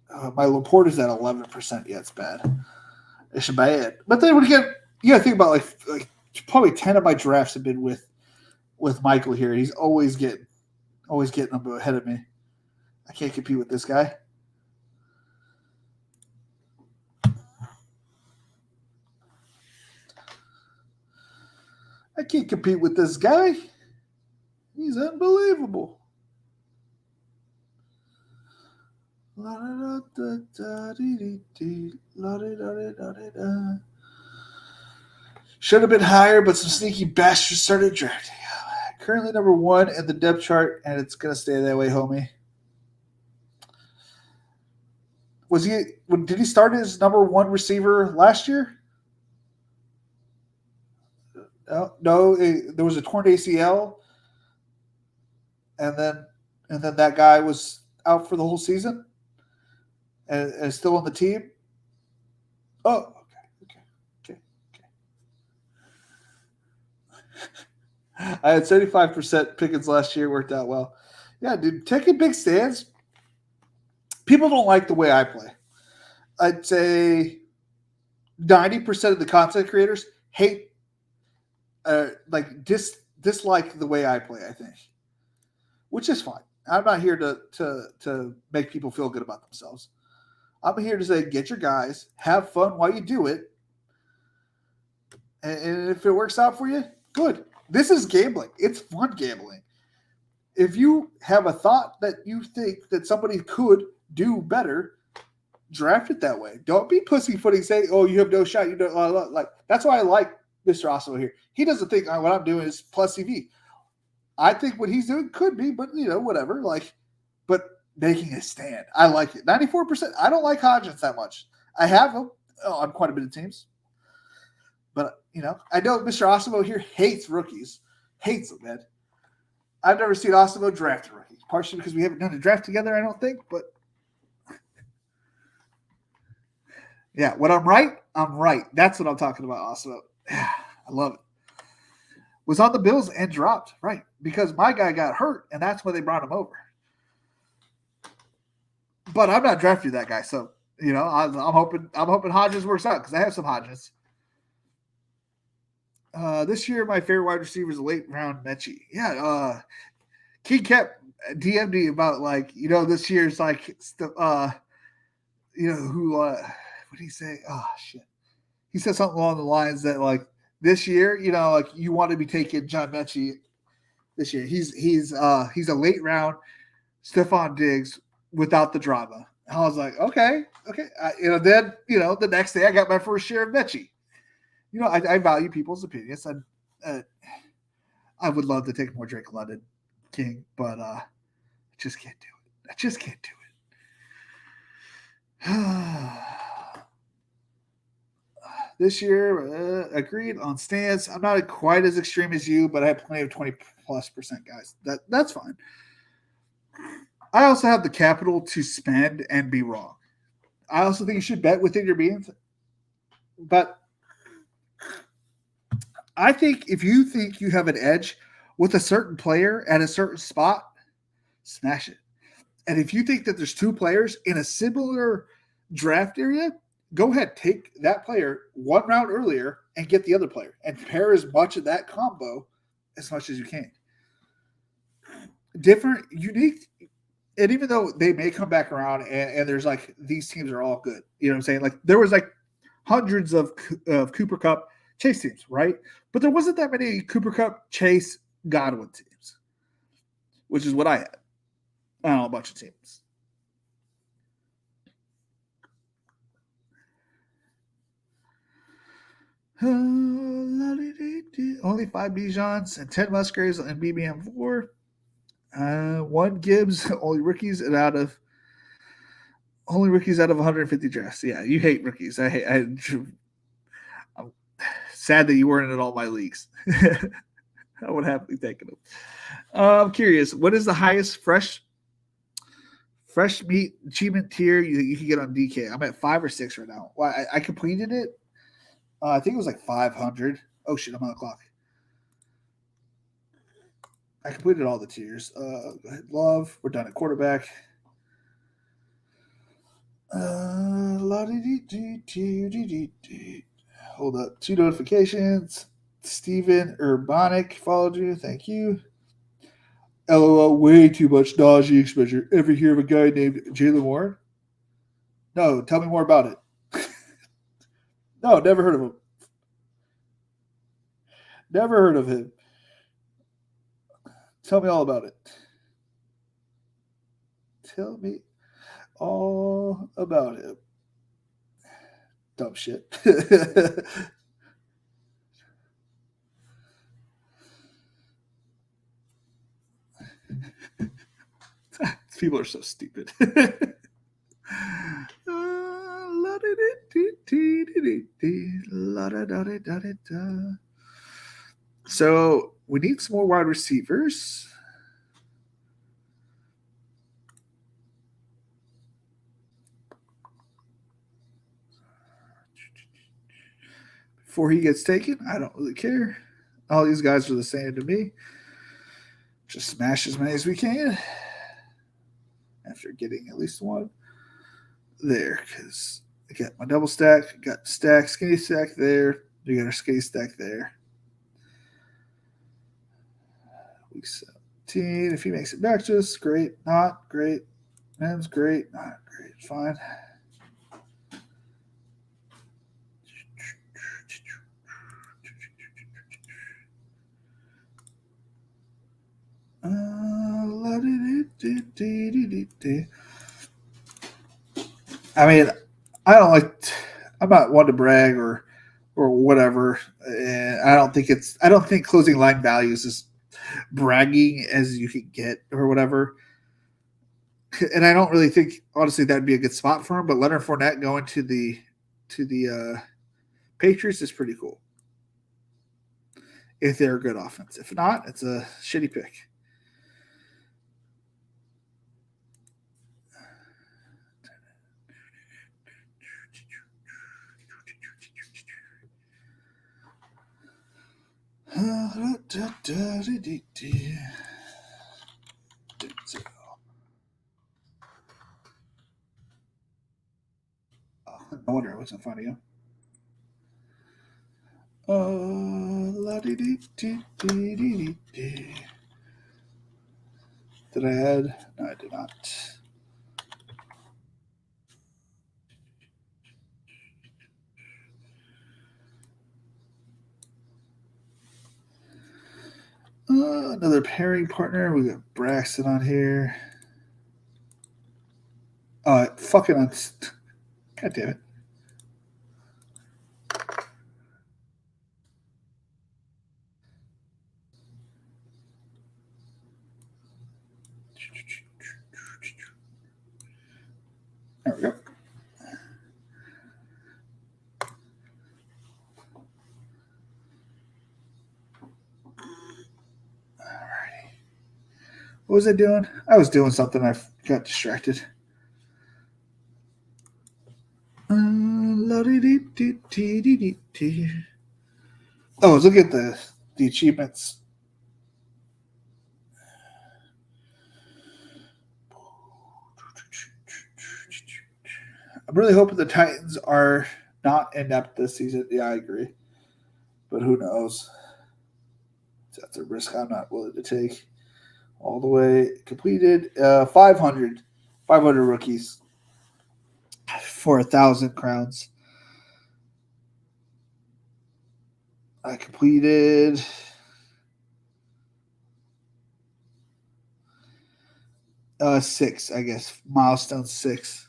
B: My Laporta's at 11%. Yeah, it's bad. It's bad. But then when you got to think about like probably 10 of my drafts have been with Michael here. He's always getting them ahead of me. I can't compete with this guy. I can't compete with this guy. He's unbelievable. Should have been higher, but some sneaky bastards started drafting. Currently number 1 in the depth chart, and it's going to stay that way, homie. Did he start as number 1 receiver last year? No, there was a torn ACL, and then that guy was out for the whole season, and still on the team. Oh, okay. I had 75% Pickens last year. Worked out well. Yeah, dude, taking big stands. People don't like the way I play. I'd say 90% of the content creators hate, dislike the way I play, I think, which is fine. I'm not here to make people feel good about themselves. I'm here to say, get your guys, have fun while you do it, and if it works out for you, good. This is gambling. It's fun gambling. If you have a thought that you think that somebody could do better, draft it that way. Don't be pussyfooting saying, "Oh, you have no shot." You don't like. That's why I like Mr. Osmo here. He doesn't think what I'm doing is plus CV. I think what he's doing could be, but whatever. But making a stand, I like it. 94%. I don't like Hodgins that much. I have him on quite a bit of teams, but I know Mr. Osmo here hates rookies. Hates them, man. I've never seen Osmo draft a rookie, partially because we haven't done a draft together. I don't think, but. Yeah, when I'm right, I'm right. That's what I'm talking about, also. I love it. was on the Bills and dropped, right? Because my guy got hurt, and that's when they brought him over. But I'm not drafting that guy, so I'm hoping Hodges works out because I have some Hodges. This year, my favorite wide receiver is a late round Mechie. Yeah, King kept DM'd me about this year's what did he say? Oh shit, he said something along the lines that this year, you want to be taking John Mechie this year. He's a late round Stephon Diggs without the drama. And I was like, okay. Then the next day I got my first share of Mechie. I value people's opinions, and I would love to take more Drake London King, but I just can't do it. I just can't do it. This year, agreed on stance. I'm not quite as extreme as you, but I have plenty of 20+% guys. That's fine. I also have the capital to spend and be wrong. I also think you should bet within your means, but I think if you think you have an edge with a certain player at a certain spot, smash it. And if you think that there's two players in a similar draft area, go ahead, take that player one round earlier and get the other player and pair as much of that combo as much as you can. Different, unique, and even though they may come back around and there's these teams are all good, you know what I'm saying? There was hundreds of Cooper Kupp Chase teams, right? But there wasn't that many Cooper Kupp Chase Godwin teams, which is what I had. I don't know, a bunch of teams. Only 5 Bijans and 10 Musgraves and BBM4. 1 Gibbs, only rookies out of 150 drafts. Yeah, you hate rookies. I'm sad that you weren't in all my leagues. I would happily taken them. I'm curious, what is the highest fresh meat achievement tier you can get on DK? I'm at 5 or 6 right now. Well, I completed it. I think it was 500. Oh shit, I'm on the clock. I completed all the tiers. Go ahead, Love. We're done at quarterback. Hold up. 2 notifications. Steven Urbanic followed you. Thank you. LOL, way too much dodgy exposure. Ever hear of a guy named Jalen Warren? No, tell me more about it. No, never heard of him. Never heard of him. Tell me all about it. Tell me all about him. Dumb shit. People are so stupid. So we need some more wide receivers. Before he gets taken, I don't really care. All these guys are the same to me. Just smash as many as we can after getting at least one there, because I got my double stack, got stack, skinny stack there. You got our skinny stack there. Week 17. If he makes it back to us, great. Not great. Men's great. Not great. Fine. I mean, I'm not one to brag or whatever. I don't think closing line values is bragging as you can get or whatever. And I don't really think, honestly, that'd be a good spot for him. But Leonard Fournette going to the Patriots is pretty cool if they're a good offense. If not, it's a shitty pick. No wonder I wasn't finding him. Did I add? No, I did not. Another pairing partner. We got Braxton on here. Fucking on. God damn it. There we go. Alrighty. What was I doing? I was doing something. I got distracted. Oh, look at the achievements. I'm really hoping the Titans are not inept this season. Yeah, I agree. But who knows? That's a risk I'm not willing to take. All the way completed. 500 rookies for 1,000 crowns. I completed 6, I guess. Milestone 6.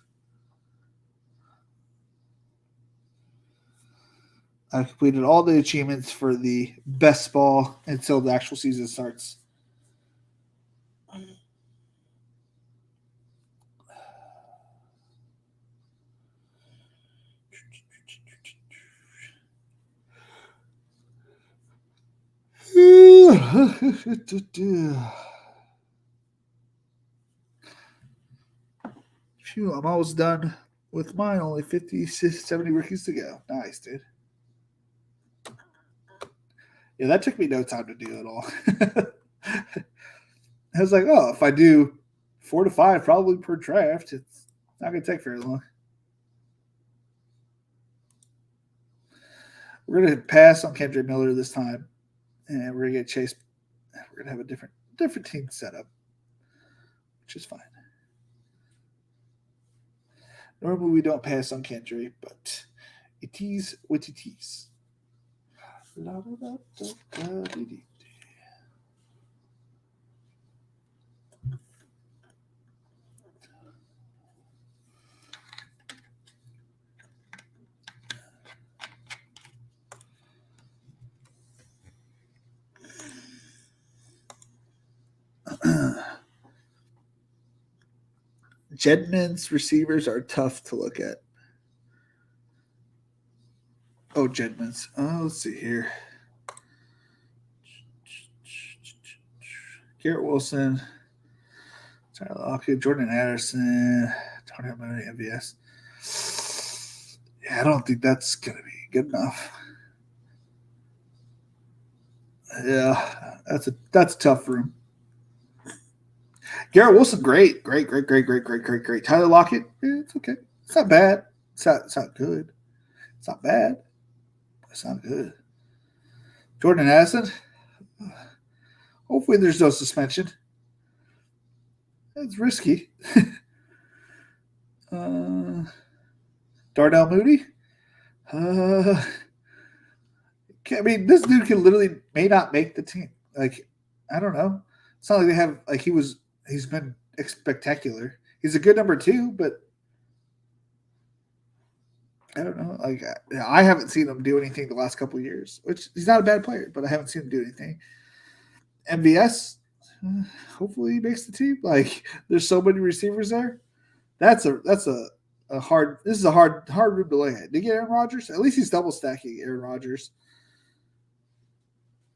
B: I completed all the achievements for the best ball until the actual season starts. Phew, I'm almost done with mine. Only 50, 70 rookies to go. Nice, dude. Yeah, that took me no time to do it all. I was like, oh, if I do 4 to 5 probably per draft, it's not going to take very long. We're going to pass on Kendrick Miller this time, and we're going to get Chase. We're going to have a different team setup, which is fine. Normally we don't pass on Kendrick, but it is what it is. Jedman's receivers are tough to look at. Oh, Jedman's. Oh, let's see here. Garrett Wilson, Tyler Lockett, Jordan Addison, Tony Mooney, MVS. Yeah, I don't think that's going to be good enough. Yeah, that's a tough room. Garrett Wilson, great. Tyler Lockett, it's okay. It's not bad. It's not good. It's not bad. It's not good. Jordan Addison. Hopefully, there's no suspension. It's risky. Darnell Mooney. I mean, this dude may not make the team. Like, I don't know. It's not like they have he's been spectacular. He's a good number 2, but I don't know. Like, I haven't seen him do anything the last couple of years. Which he's not a bad player, but I haven't seen him do anything. MVS, hopefully he makes the team. Like, there's so many receivers there. That's a hard. This is a hard room to lay at. Did he get Aaron Rodgers? At least he's double stacking Aaron Rodgers.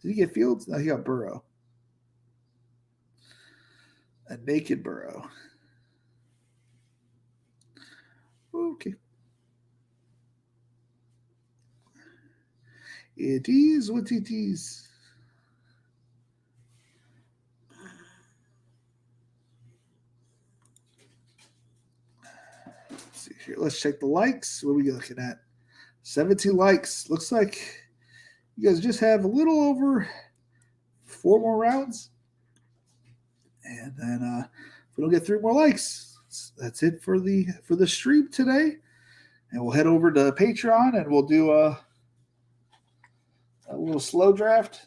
B: Did he get Fields? No, he got Burrow. A naked Burrow. Okay. It is what it is. see here. Let's check the likes. What are we looking at? 17 likes. Looks like you guys just have a little over 4 more rounds. And then if we don't get 3 more likes, that's it for the stream today. And we'll head over to Patreon and we'll do a little slow draft.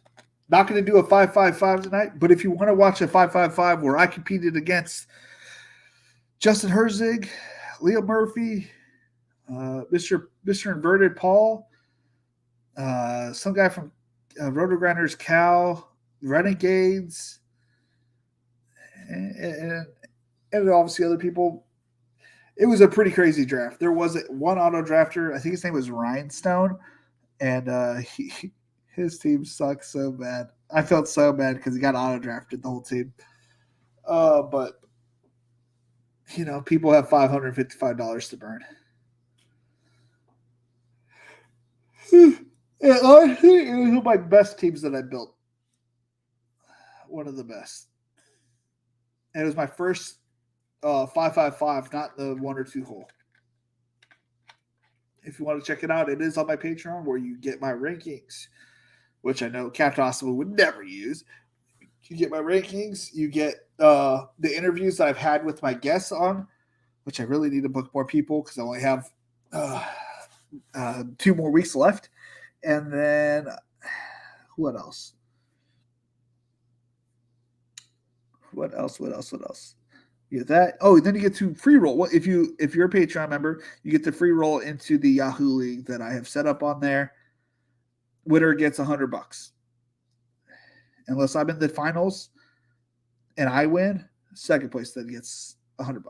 B: Not going to do a 5-5-5 tonight, but if you want to watch a 5-5-5 where I competed against Justin Herzig, Leo Murphy, Mr. Inverted Paul, some guy from Roto-Grinders, Cal, Renegades, and obviously other people. It was a pretty crazy draft. There was one auto drafter. I think his name was Rhinestone, and his team sucked so bad. I felt so bad because he got auto drafted, the whole team. But people have $555 to burn. And honestly, it was one of my best teams that I built. One of the best. And it was my first 5-5-5, not the 1 or 2 hole. If you want to check it out, it is on my Patreon where you get my rankings, which I know Captain Awesome would never use. You get my rankings. You get the interviews that I've had with my guests on, which I really need to book more people because I only have 2 more weeks left. And then what else? What else? You get that. Oh, then you get to free roll. If you're a Patreon member, you get to free roll into the Yahoo League that I have set up on there. Winner gets $100. Unless I'm in the finals and I win, second place then gets $100.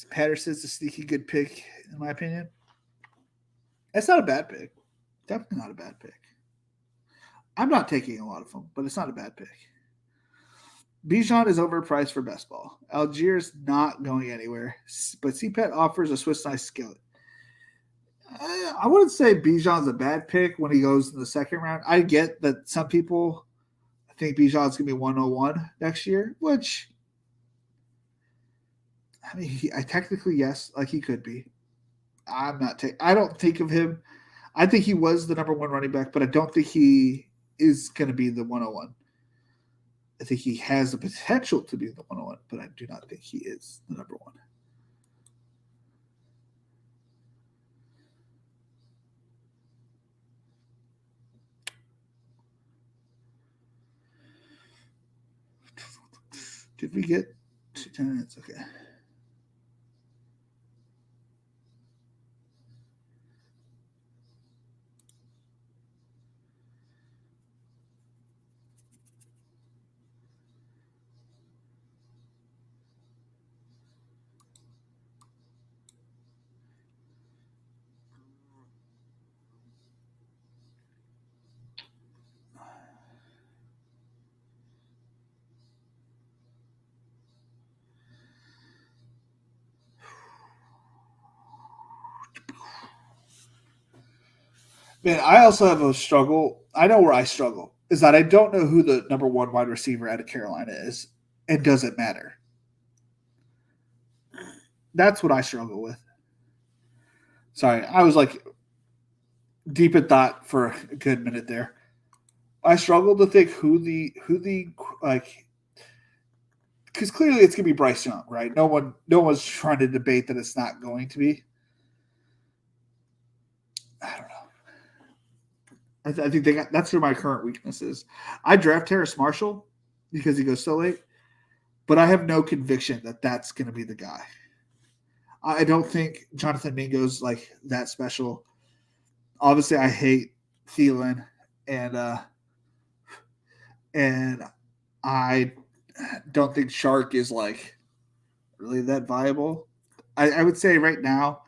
B: Patterson's a sneaky good pick, in my opinion. It's not a bad pick. Definitely not a bad pick. I'm not taking a lot of them, but it's not a bad pick. Bijan is overpriced for best ball. Algiers not going anywhere, but CPET offers a Swiss knife skillet. I wouldn't say Bijan's a bad pick when he goes in the second round. I get that some people think Bijan's going to be 101 next year, which, I mean, I technically, yes, like he could be. I don't think of him. I think he was the number 1 running back, but I don't think he is going to be the 101. I think he has the potential to be the 101, but I do not think he is the number 1. Did we get 2 minutes? Okay. Man, I also have a struggle. I know where I struggle is that I don't know who the number 1 wide receiver out of Carolina is, and does it matter? That's what I struggle with. Sorry, I was like deep in thought for a good minute there. I struggle to think who the like, because clearly it's gonna be Bryce Young, right? No one's trying to debate that it's not going to be. I don't know. I think that's where my current weakness is. I draft Terrace Marshall because he goes so late, but I have no conviction that that's going to be the guy. I don't think Jonathan Mingo's like that special. Obviously, I hate Thielen, and I don't think Shark is like really that viable. I would say right now,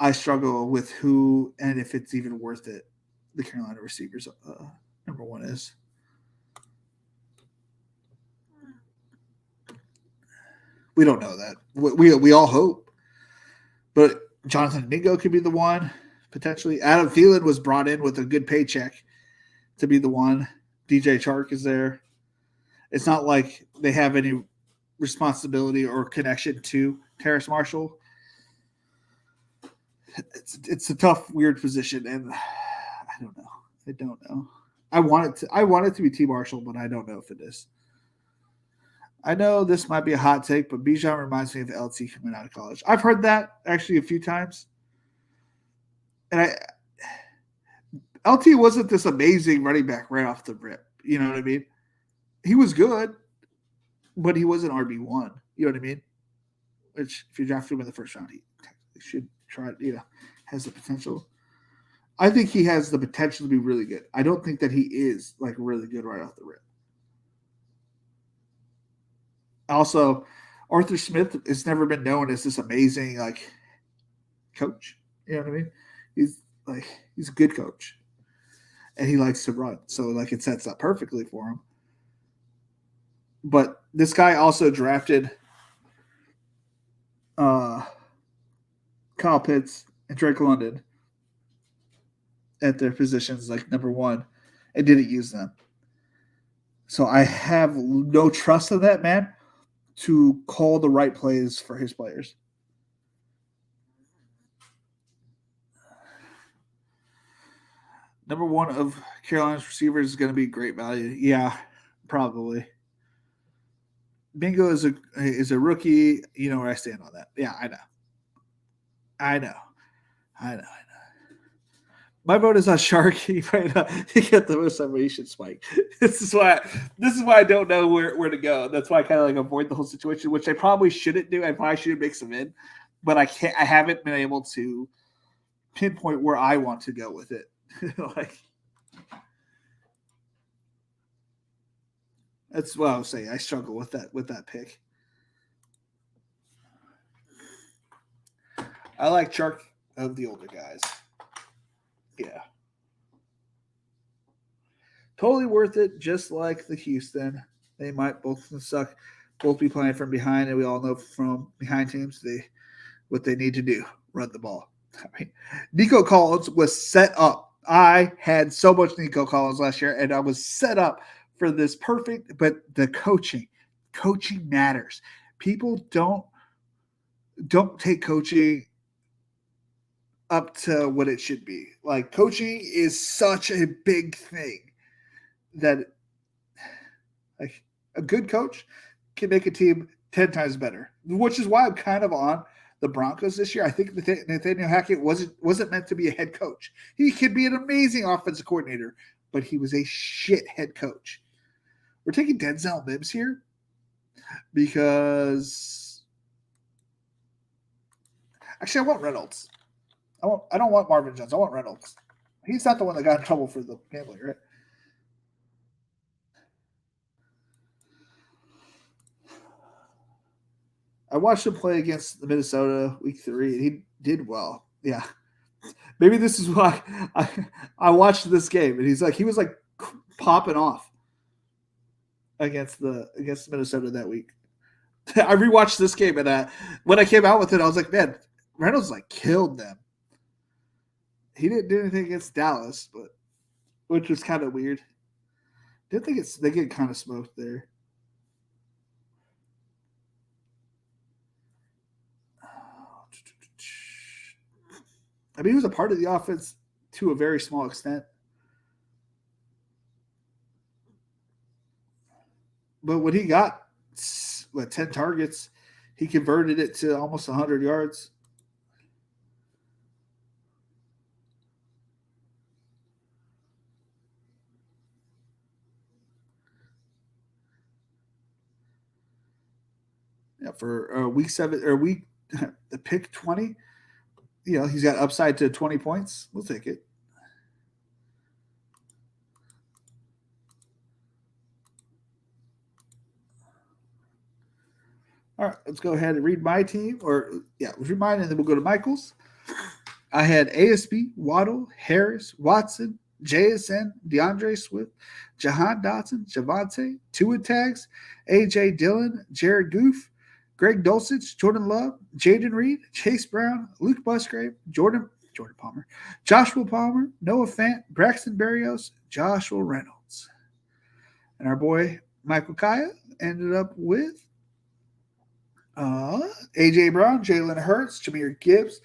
B: I struggle with who and if it's even worth it. The Carolina receivers number 1 is. We don't know that. We all hope. But Jonathan Mingo could be the one, potentially. Adam Thielen was brought in with a good paycheck to be the one. DJ Chark is there. It's not like they have any responsibility or connection to Terrace Marshall. It's a tough, weird position, and I don't know. I don't know. I want it to be T. Marshall, but I don't know if it is. I know this might be a hot take, but Bijan reminds me of LT coming out of college. I've heard that actually a few times, and LT wasn't this amazing running back right off the rip. You know what I mean? He was good, but he wasn't RB1. You know what I mean? Which, if you draft him in the first round, he should try it, has the potential. I think he has the potential to be really good. I don't think that he is like really good right off the rip. Also, Arthur Smith has never been known as this amazing like coach. You know what I mean? He's a good coach, and he likes to run, so like it sets up perfectly for him. But this guy also drafted Kyle Pitts and Drake London at their positions like number one and didn't use them. So I have no trust in that man to call the right plays for his players. Number one of Carolina's receivers is going to be great value. Yeah, probably. Bingo is a rookie. You know where I stand on that. Yeah, I know. My vote is on Sharky right now. He got the most summation spike. This is why I don't know where to go. That's why I kind of like avoid the whole situation, which I probably shouldn't do. I probably should mix them in, but I haven't been able to pinpoint where I want to go with it. Like that's what I was saying. I struggle with that pick. I like Chark of the older guys. Yeah. Totally worth it, just like the Houston. They might both suck, both be playing from behind, and we all know from behind teams what they need to do, run the ball. I mean, Nico Collins was set up. I had so much Nico Collins last year, and I was set up for this perfect, but the coaching matters. People don't take coaching up to what it should be. Like coaching is such a big thing that like a good coach can make a team 10 times better, which is why I'm kind of on the Broncos this year. I think Nathaniel Hackett wasn't meant to be a head coach. He could be an amazing offensive coordinator, but he was a shit head coach. We're taking Denzel Mims here because actually I want Reynolds. I don't want Marvin Jones. I want Reynolds. He's not the one that got in trouble for the gambling, right? I watched him play against the Minnesota week 3, and he did well. Yeah. Maybe this is why I watched this game, and he was popping off against Minnesota that week. I rewatched this game, and when I came out with it, I was like, man, Reynolds killed them. He didn't do anything against Dallas, but which was kind of weird. Didn't think they get kind of smoked there. I mean, he was a part of the offense to a very small extent. But when he got 10 targets, he converted it to almost 100 yards. Yeah, for week 7 or the pick 20, he's got upside to 20 points. We'll take it. All right, let's go ahead and read my team. Let's read mine, and then we'll go to Michael's. I had ASB, Waddle, Harris, Watson, JSN, DeAndre Swift, Jahan Dotson, Javante, Tua Tags, AJ Dillon, Jared Goof, Greg Dulcich, Jordan Love, Jaden Reed, Chase Brown, Luke Musgrave, Jordan Palmer, Joshua Palmer, Noah Fant, Braxton Berrios, Joshua Reynolds. And our boy Michael Kaya ended up with A.J. Brown, Jalen Hurts, Jahmyr Gibbs,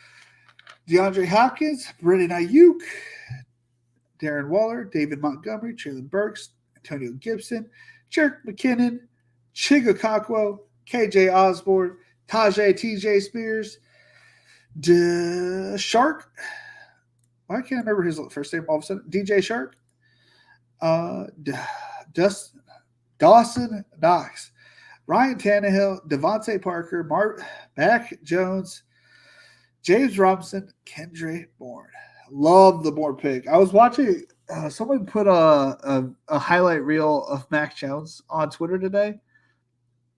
B: DeAndre Hopkins, Brendan Ayuk, Darren Waller, David Montgomery, Traylon Burks, Antonio Gibson, Jerick McKinnon, Chigakakwo, KJ Osborne, Tajay TJ Spears, Shark. Why can't I remember his first name all of a sudden? DJ Shark. Dawson Knox, Ryan Tannehill, Devontae Parker, Mac Jones, James Robinson, Kendra Bourne. Love the Bourne pick. I was watching. Someone put a highlight reel of Mac Jones on Twitter today,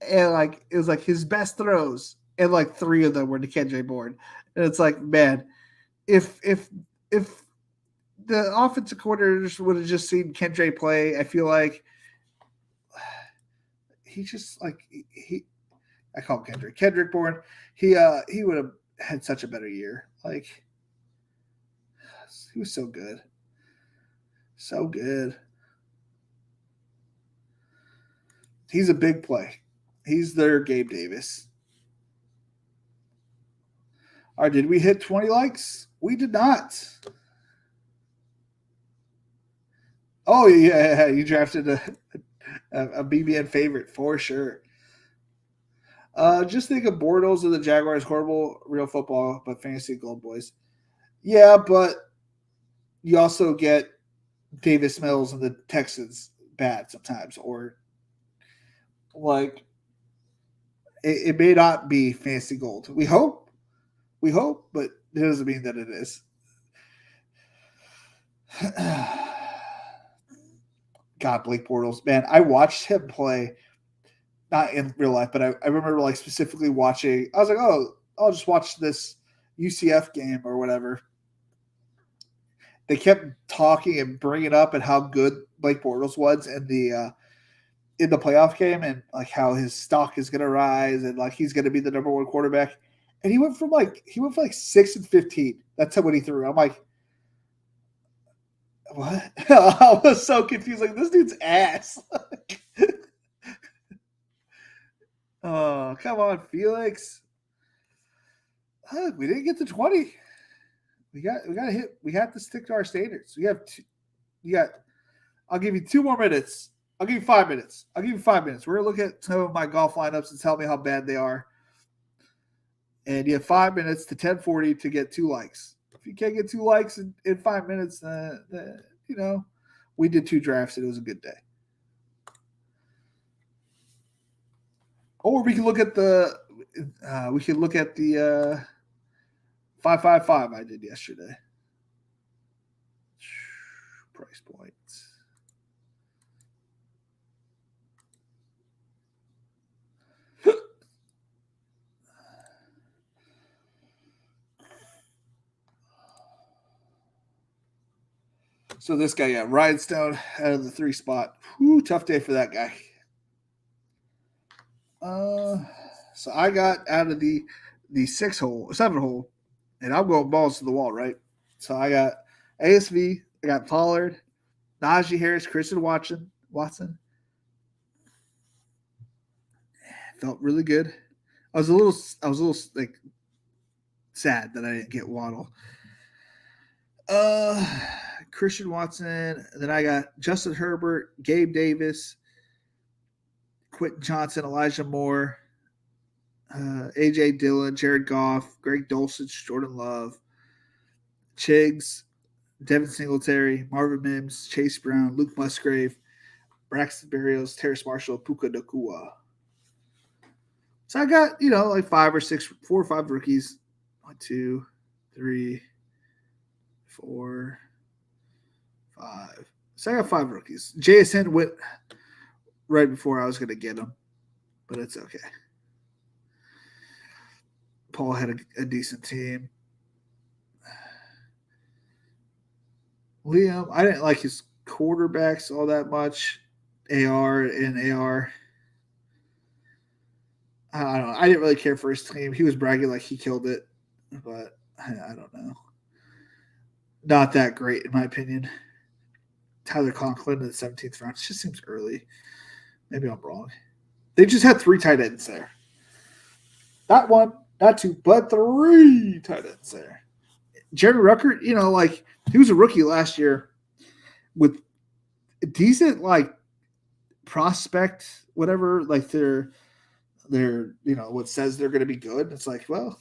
B: and like it was like his best throws, and like 3 of them were to Kendra Bourne. And it's like, man, if the offensive coordinators would have just seen Kendra play, I feel like he just like he I call him Kendrick Bourne. He would have had such a better year. Like he was so good. So good. He's a big play. He's their Gabe Davis. All right, did we hit 20 likes? We did not. Oh, yeah, you drafted a BBN favorite for sure. Just think of Bortles of the Jaguars, horrible real football, but fantasy gold boys. Yeah, but you also get Davis Mills and the Texans bad sometimes, or like it may not be fantasy gold. We hope, but it doesn't mean that it is. God, Blake Bortles, man, I watched him play, not in real life, but I remember like specifically watching. I was like, oh, I'll just watch this UCF game or whatever. They kept talking and bringing up and how good Blake Bortles was in the playoff game, and like how his stock is going to rise, and like he's going to be the number 1 quarterback. And he went from like 6-15. That's what he threw. I'm like, what? I was so confused. Like, this dude's ass. Oh, come on, Felix. We didn't get to 20. We got to hit. We have to stick to our standards. I'll give you 2 more minutes. I'll give you 5 minutes. We're gonna look at some of my golf lineups and tell me how bad they are. And you have 5 minutes to 10:40 to get 2 likes. If you can't get 2 likes in 5 minutes, we did 2 drafts and it was a good day. Or we can look at the 555 I did yesterday. Price points. So this guy, Ryan Stone out of the 3 spot. Whew, tough day for that guy. So I got out of the 7 hole, and I'm going balls to the wall, right? So I got ASV, I got Pollard, Najee Harris, Christian Watson. Felt really good. I was a little like sad that I didn't get Waddle. Christian Watson. Then I got Justin Herbert, Gabe Davis, Quentin Johnson, Elijah Moore, A.J. Dillon, Jared Goff, Greg Dulcich, Jordan Love, Chiggs, Devin Singletary, Marvin Mims, Chase Brown, Luke Musgrave, Braxton Berrios, Terrace Marshall, Puka Nacua. So I got, 4 or 5 rookies. 1, 2, 3, 4, 5. So I got 5 rookies. JSN went right before I was going to get him, but it's okay. Paul had a decent team. Liam, I didn't like his quarterbacks all that much. AR. I don't know. I didn't really care for his team. He was bragging like he killed it, but I don't know. Not that great, in my opinion. Tyler Conklin in the 17th round. It just seems early. Maybe I'm wrong. They just had 3 tight ends there. Not 1, not 2, but 3 tight ends there. Jeremy Ruckert, he was a rookie last year with decent prospect, whatever. They're what says they're going to be good. It's well,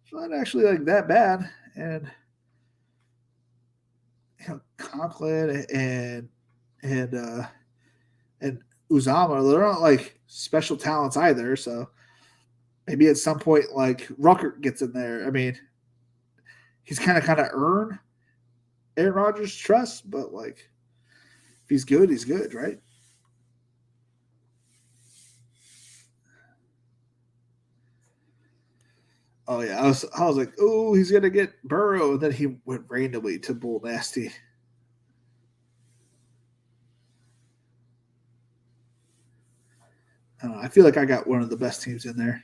B: it's not actually that bad. And Conklin and Uzama, they're not special talents either. So maybe at some point Ruckert gets in there. I mean, he's kind of earned Aaron Rodgers' trust, but if he's good, right? Oh yeah, I was like, oh, he's gonna get Burrow, and then he went randomly to Bull Nasty. I don't know, I feel like I got one of the best teams in there.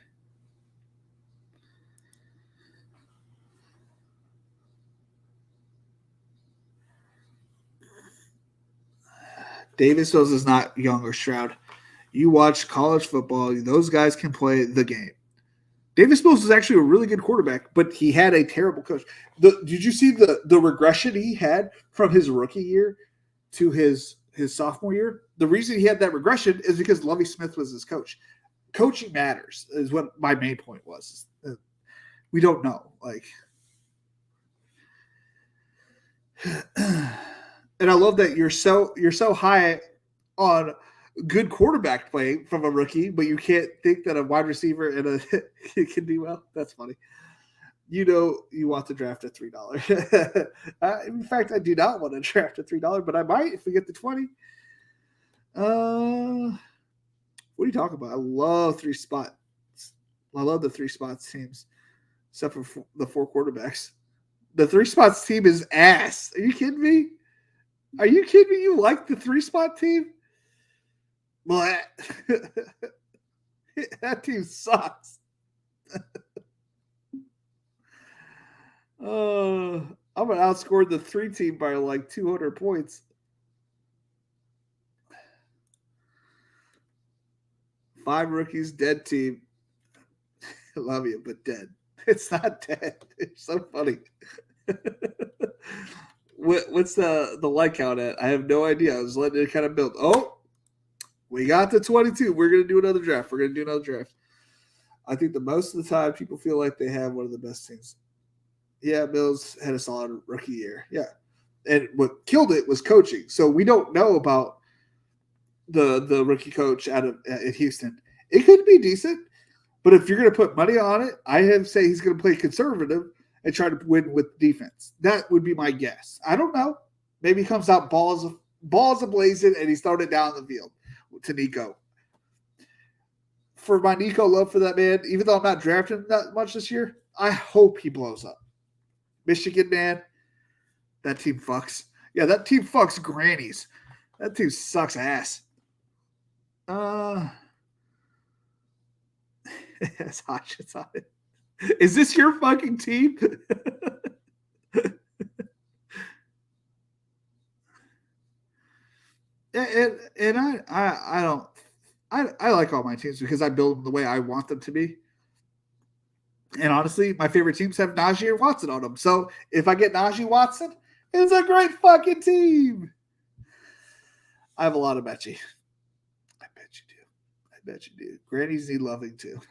B: Davis Mills is not Young or Stroud. You watch college football; those guys can play the game. Davis Mills is actually a really good quarterback, but he had a terrible coach. Did you see the regression he had from his rookie year to his sophomore year? The reason he had that regression is because Lovie Smith was his coach. Coaching matters is what my main point was. We don't know. And I love that you're so high on good quarterback play from a rookie, but you can't think that a wide receiver and a can do well. That's funny. You want to draft a $3. In fact, I do not want to draft a $3, but I might if we get to 20. What are you talking about? I love 3 spots. I love the 3 spots teams, except for the 4 quarterbacks. The 3 spots team is ass. Are you kidding me? Are you kidding me? You like the 3 spot team? Well, that team sucks. I'm gonna outscore the 3 team by 200 points. Five rookies, dead team. Love you, but dead. It's not dead. It's so funny. What's the like count at? I have no idea. I was letting it kind of build. Oh, we got to 22. We're going to do another draft. I think the most of the time people feel like they have one of the best teams. Yeah, Mills had a solid rookie year. Yeah. And what killed it was coaching. So we don't know about the rookie coach at Houston. It could be decent, but if you're going to put money on it, I say he's going to play conservative and try to win with defense. That would be my guess. I don't know. Maybe he comes out balls ablazing and he's throwing it down the field to Nico. For my Nico love for that man, even though I'm not drafting him that much this year, I hope he blows up. Michigan, man, that team fucks. Yeah, that team fucks grannies. That team sucks ass. It's hot shit's on it. Is this your fucking team? and I don't I like all my teams because I build them the way I want them to be. And honestly, my favorite teams have Najee and Watson on them. So if I get Najee Watson, it's a great fucking team. I have a lot of Mechie. I bet you do. Grannies need loving too.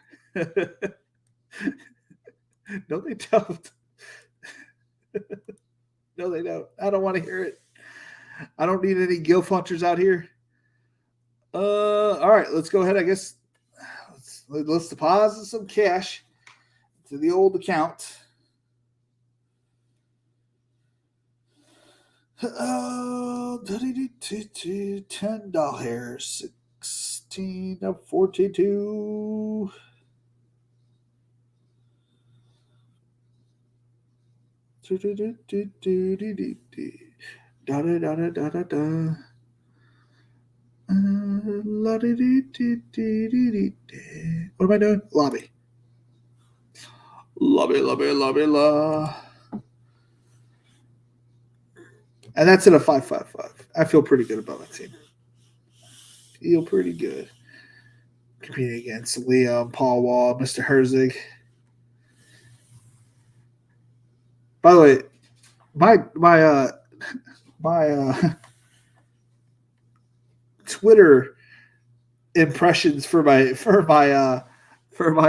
B: No, they don't. No, they don't. I don't want to hear it. I don't need any Gil Funchers out here. All right, let's go ahead. I guess let's deposit some cash to the old account. $10. 16 of 42. Da da da da da da da. What am I doing? Lobby. Lobby. And that's in a 5-5-5. I feel pretty good about my team. Feel pretty good. Competing against Liam, Paul Wall, Mr. Herzig. By the way, my Twitter impressions for my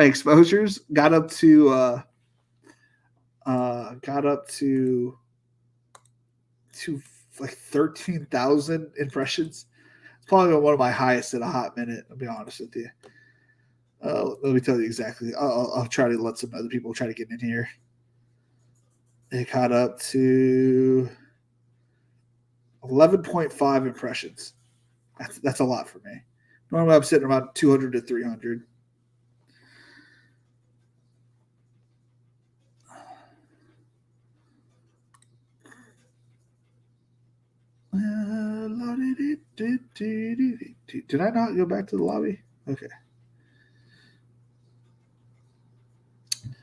B: exposures got up to like 13,000 impressions. It's probably one of my highest in a hot minute. I'll be honest with you. Let me tell you exactly. I'll try to let some other people try to get in here. It got up to 11.5 impressions. That's a lot for me. Normally I'm sitting around 200 to 300. Did I not go back to the lobby? Okay.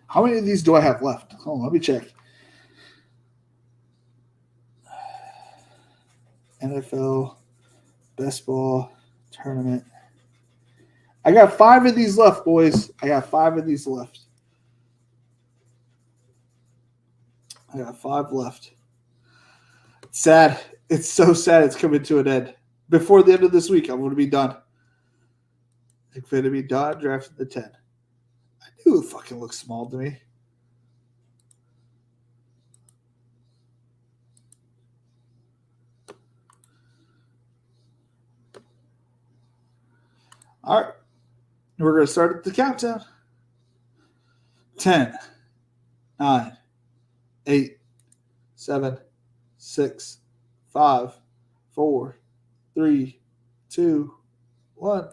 B: How many of these do I have left? Hold on, let me check. NFL Best Ball Tournament. I got 5 of these left, boys. I got 5 of these left. I got 5 left. It's sad. It's so sad it's coming to an end. Before the end of this week, I'm going to be done. I'm going to be done drafting the 10. I knew it fucking looked small to me. All right. We're going to start at the countdown. 10, 9, 8, 7, 6, 5, 4, 3, 2, 1.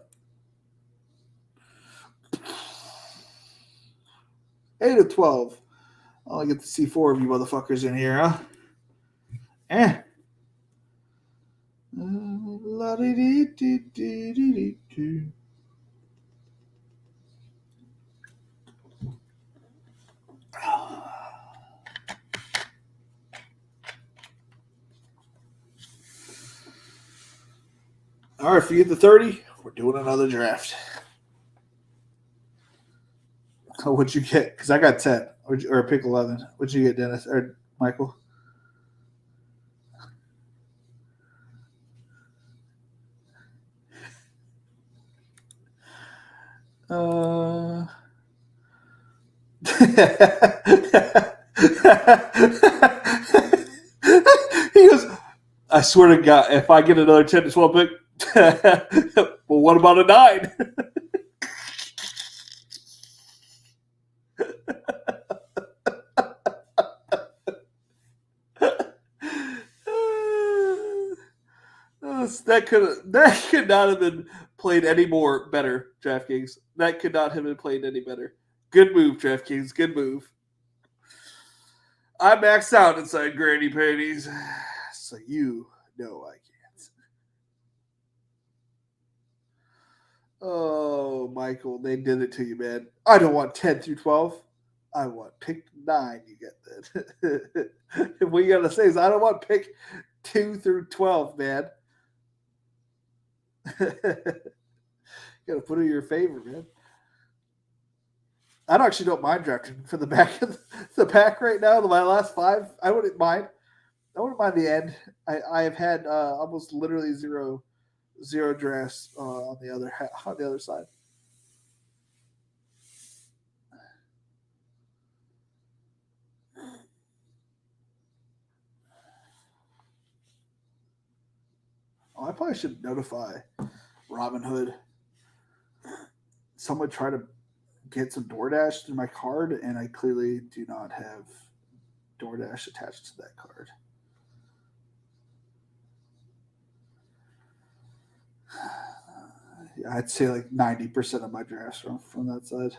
B: 8 of 12. I only get to see 4 of you motherfuckers in here, huh? All right, if you get the 30, we're doing another draft. Oh, what'd you get? Because I got 10 or pick 11. What'd you get, Dennis or Michael? He goes, I swear to God, if I get another 10 to 12 pick, well, what about a 9? That could not have been played any more better, DraftKings. That could not have been played any better. Good move, DraftKings. Good move. I maxed out inside Granny Panties, so you know I can't. Oh, Michael, they did it to you, man. I don't want 10 through 12. I want pick 9. You get that. What you gotta say is I don't want pick 2 through 12, man. You gotta put it in your favor, man. I actually don't mind drafting for the back of the pack right now. My last 5, I wouldn't mind. I wouldn't mind the end. I have had almost literally zero drafts on the other side. Oh, I probably should notify Robinhood. Someone tried to get some DoorDash through my card, and I clearly do not have DoorDash attached to that card. Yeah, I'd say like 90% of my drafts are from that side.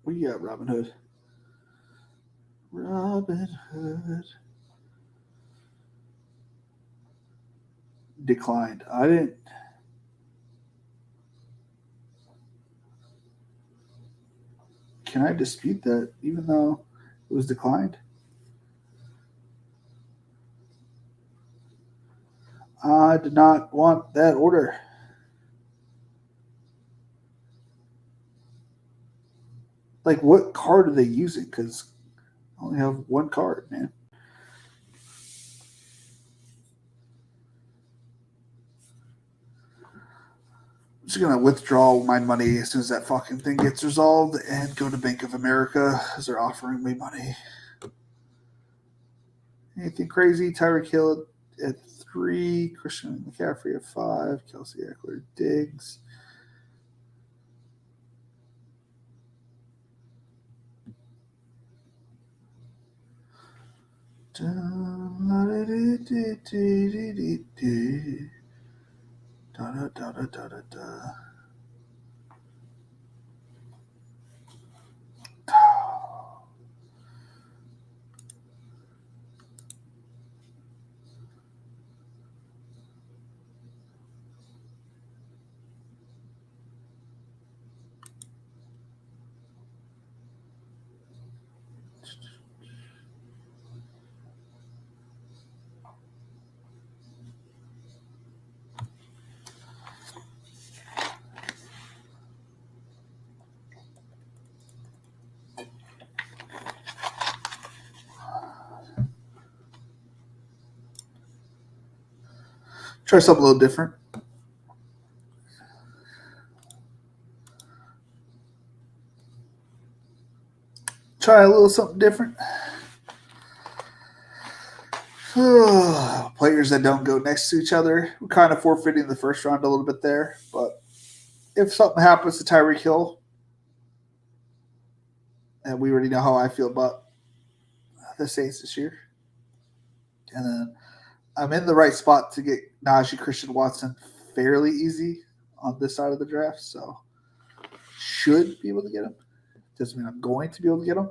B: What you got, Robinhood? Robinhood. Declined. I didn't. Can I dispute that even though it was declined? I did not want that order. Like, what card are they using? Because I only have one card, man. I'm just gonna withdraw my money as soon as that fucking thing gets resolved and go to Bank of America as they're offering me money. Anything crazy? Tyreek Hill at 3, Christian McCaffrey at 5, Kelsey Eckler, Diggs. Try something a little different. Try a little something different. Players that don't go next to each other. We're kind of forfeiting the first round a little bit there. But if something happens to Tyreek Hill, and we already know how I feel about the Saints this year, and then I'm in the right spot to get Najee Christian Watson fairly easy on this side of the draft. So should be able to get him. Doesn't mean I'm going to be able to get him.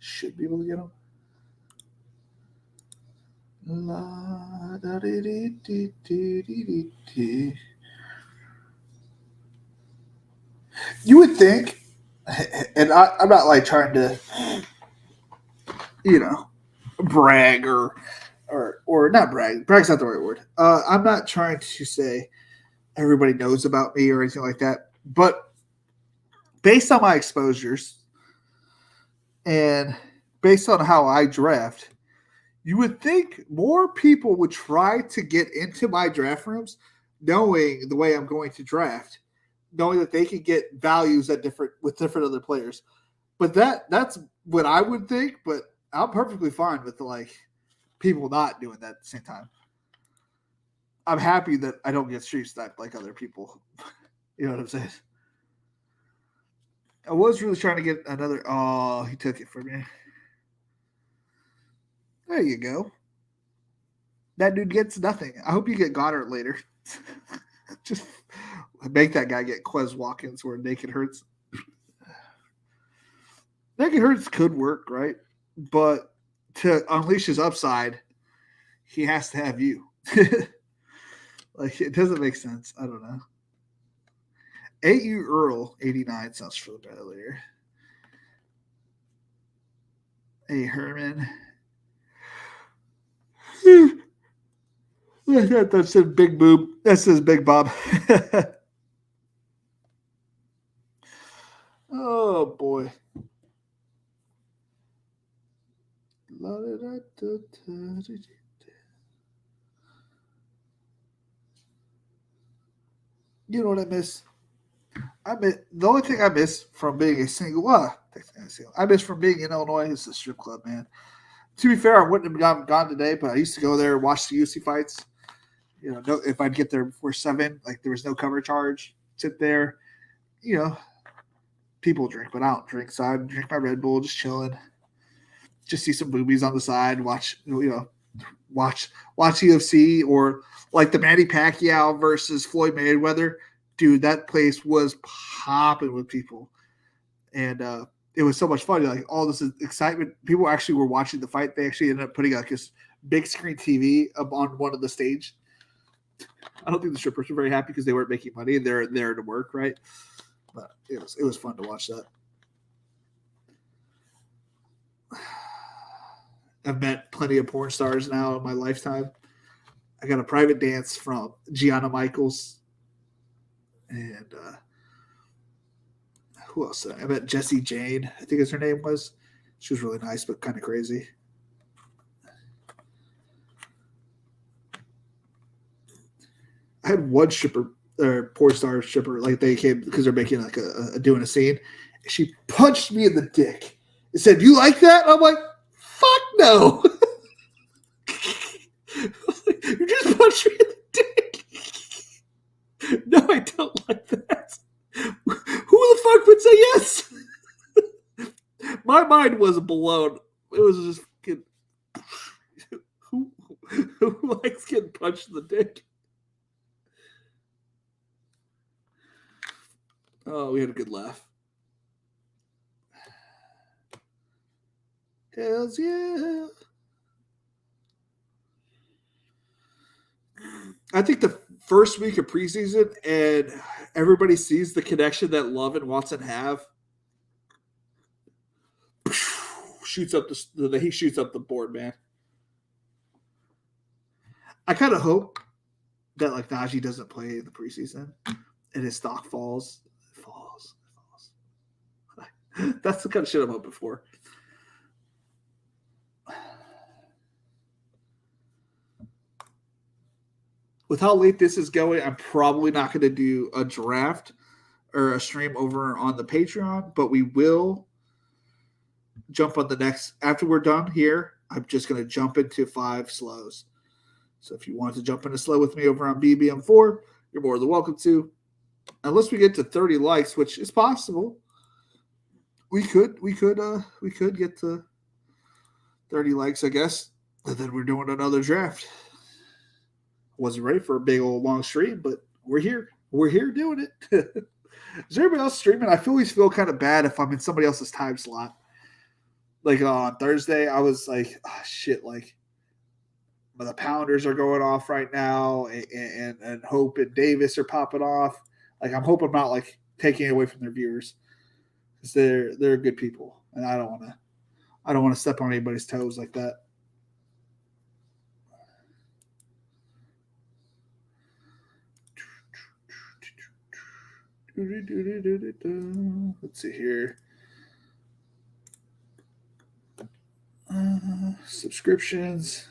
B: Should be able to get him. You would think, and I'm not like trying to, brag or not brag. Brag's not the right word. I'm not trying to say everybody knows about me or anything like that. But based on my exposures and based on how I draft, you would think more people would try to get into my draft rooms knowing the way I'm going to draft, knowing that they can get values at different other players. But that's what I would think, but I'm perfectly fine with people not doing that at the same time. I'm happy that I don't get street sniped like other people. You know what I'm saying? I was really trying to get another. Oh, he took it from me. There you go. That dude gets nothing. I hope you get Goddard later. Just make that guy get Quez Watkins where Naked Hurts. Naked Hurts could work, right? But to unleash his upside, he has to have you. It doesn't make sense. I don't know. A.U. Earl, 89, sounds for the better. A. Herman. That says Big Boob. That says Big Bob. Oh, boy. You know what I miss? The only thing I miss from being a single. I miss from being in Illinois is the strip club, man. To be fair, I wouldn't have gone today, but I used to go there and watch the UFC fights. If I'd get there before 7, there was no cover charge. Sit there, people drink, but I don't drink, so I drink my Red Bull, just chilling. Just see some boobies on the side, watch UFC or the Manny Pacquiao versus Floyd Mayweather. Dude, that place was popping with people. And it was so much fun. All this excitement. People actually were watching the fight. They actually ended up putting this big screen TV up on one of the stage. I don't think the strippers were very happy because they weren't making money. They're there to work, right? But it was fun to watch that. I've met plenty of porn stars now in my lifetime. I got a private dance from Gianna Michaels. And who else? I met Jessie Jane, I think is her name was. She was really nice, but kind of crazy. I had one stripper or porn star stripper, like they came because they're making like doing a scene. She punched me in the dick. It said, "You like that?" And I'm like, "Fuck no." You just punched me in the dick. No, I don't like that. Who the fuck would say yes? My mind was blown. It was just who likes getting punched in the dick? Oh, we had a good laugh. Hells yeah. I think the first week of preseason and everybody sees the connection that Love and Watson have. Shoots up he shoots up the board, man. I kind of hope that like Najee doesn't play in the preseason and his stock falls. That's the kind of shit I'm hoping for. With how late this is going, I'm probably not going to do a draft or a stream over on the Patreon, but we will jump on the next. After we're done here, I'm just going to jump into 5 slows. So if you want to jump in a slow with me over on BBM4, you're more than welcome to. Unless we get to 30 likes, which is possible. We could get to 30 likes, I guess. And then we're doing another draft. Wasn't ready for a big old long stream, but we're here. We're here doing it. Is there anybody else streaming? I always feel kind of bad if I'm in somebody else's time slot. Like on Thursday, I was like, oh, shit, like the Pounders are going off right now, and Hope and Davis are popping off. Like I'm hoping I'm not like taking away from their viewers because they're good people, and I don't want to step on anybody's toes like that. Let's see here. Subscriptions.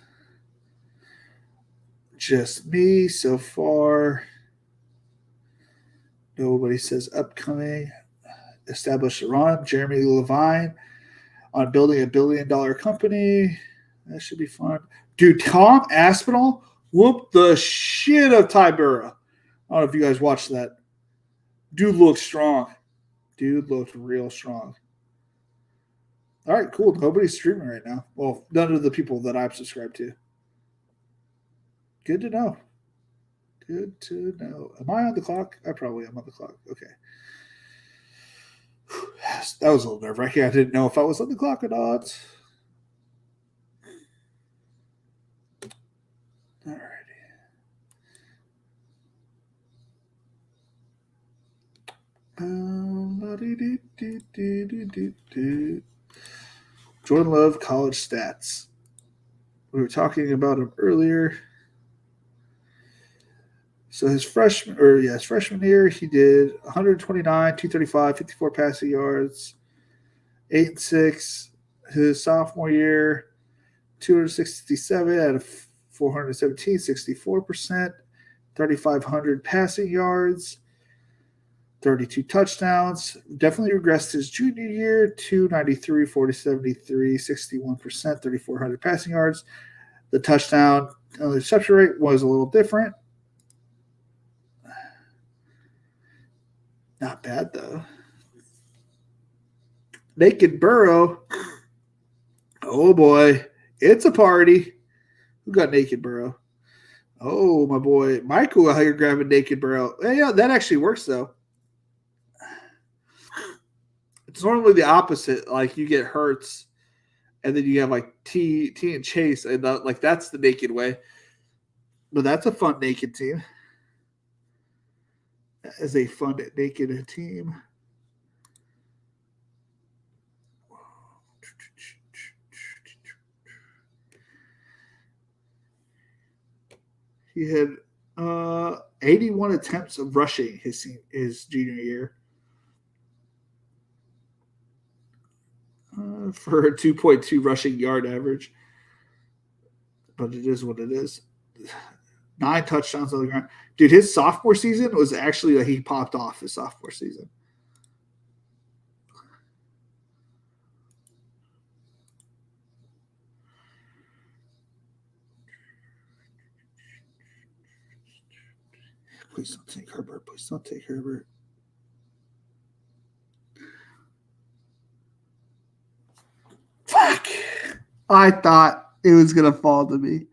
B: Just me so far. Nobody says upcoming. Established a run. Jeremy Levine on building $1 billion company. That should be fun. Dude, Tom Aspinall whooped the shit of Ty Burrow. I don't know if you guys watched that. Dude looks strong. Dude looks real strong. All right, cool. Nobody's streaming right now. Well, none of the people that I'm subscribed to. Good to know. Good to know. Am I on the clock? I probably am on the clock. Okay. That was a little nerve-wracking. I didn't know if I was on the clock or not. All righty. Jordan Love college stats. We were talking about him earlier. So his freshman year, he did 129, 235, 54 passing yards, 8 and 6. His sophomore year, 267 out of 417, 64%, 3,500 passing yards, 32 touchdowns. Definitely regressed his junior year, 293, 40, 73, 61%, 3,400 passing yards. The touchdown reception rate was a little different. Not bad, though. Naked Burrow. Oh, boy. It's a party. Who got Naked Burrow? Oh, my boy. Michael, how you're grabbing Naked Burrow. Yeah, that actually works, though. It's normally the opposite. Like, you get Hurts, and then you have, like, T and Chase. And, that's the naked way. But that's a fun naked team. That is a fun naked team. He had 81 attempts of rushing his junior year for a 2.2 rushing yard average. But it is what it is. 9 touchdowns on the ground. Dude, his sophomore season was actually like he popped off his sophomore season. Please don't take Herbert. Please don't take Herbert. Fuck! I thought it was going to fall to me.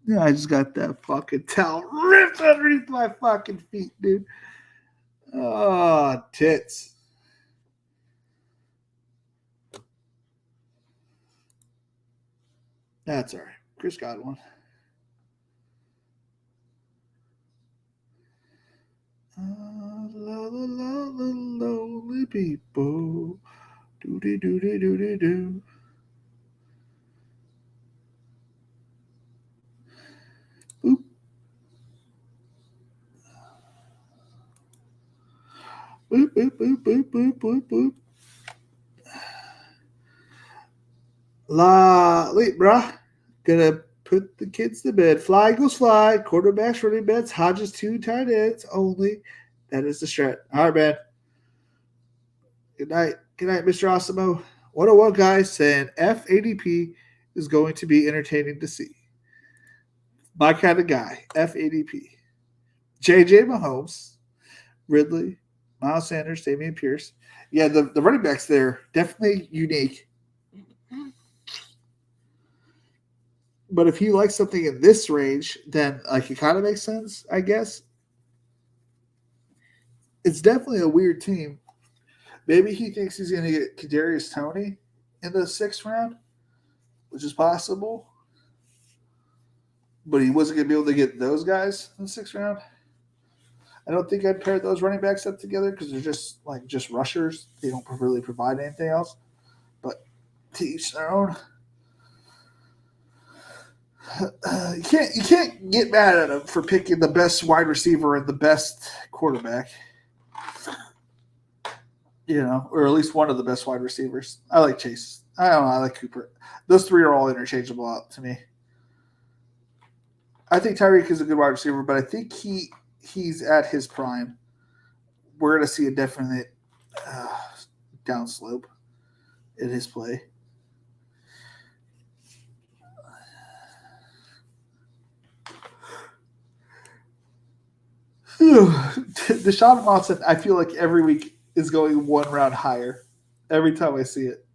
B: Yeah, I just got that fucking towel ripped underneath my fucking feet, dude. Oh, tits. That's all right. Chris got one. Lonely people. Doody doody doody doo. Boop. Boop, boop, boop, boop, boop, boop, boop. Wait, bruh. Gonna put the kids to bed. Fly goes fly. Quarterbacks, running backs, Hodges, 2 tight ends only. That is the strat. All right, man. Good night. Good night, Mr. Osimo. 101 guys saying FADP is going to be entertaining to see. My kind of guy, FADP. JJ Mahomes, Ridley, Miles Sanders, Damian Pierce. Yeah, the running backs there, definitely unique. But if he likes something in this range, then like it kind of makes sense, I guess. It's definitely a weird team. Maybe he thinks he's going to get Kadarius Toney in the 6th round, which is possible. But he wasn't going to be able to get those guys in the 6th round. I don't think I'd pair those running backs up together because they're just rushers. They don't really provide anything else. But to each their own. You can't get mad at him for picking the best wide receiver and the best quarterback. Or at least one of the best wide receivers. I like Chase. I don't know. I like Cooper. Those 3 are all interchangeable out to me. I think Tyreek is a good wide receiver, but I think he's at his prime. We're going to see a definite downslope in his play. Deshaun Watson, I feel like every week is going 1 round higher every time I see it.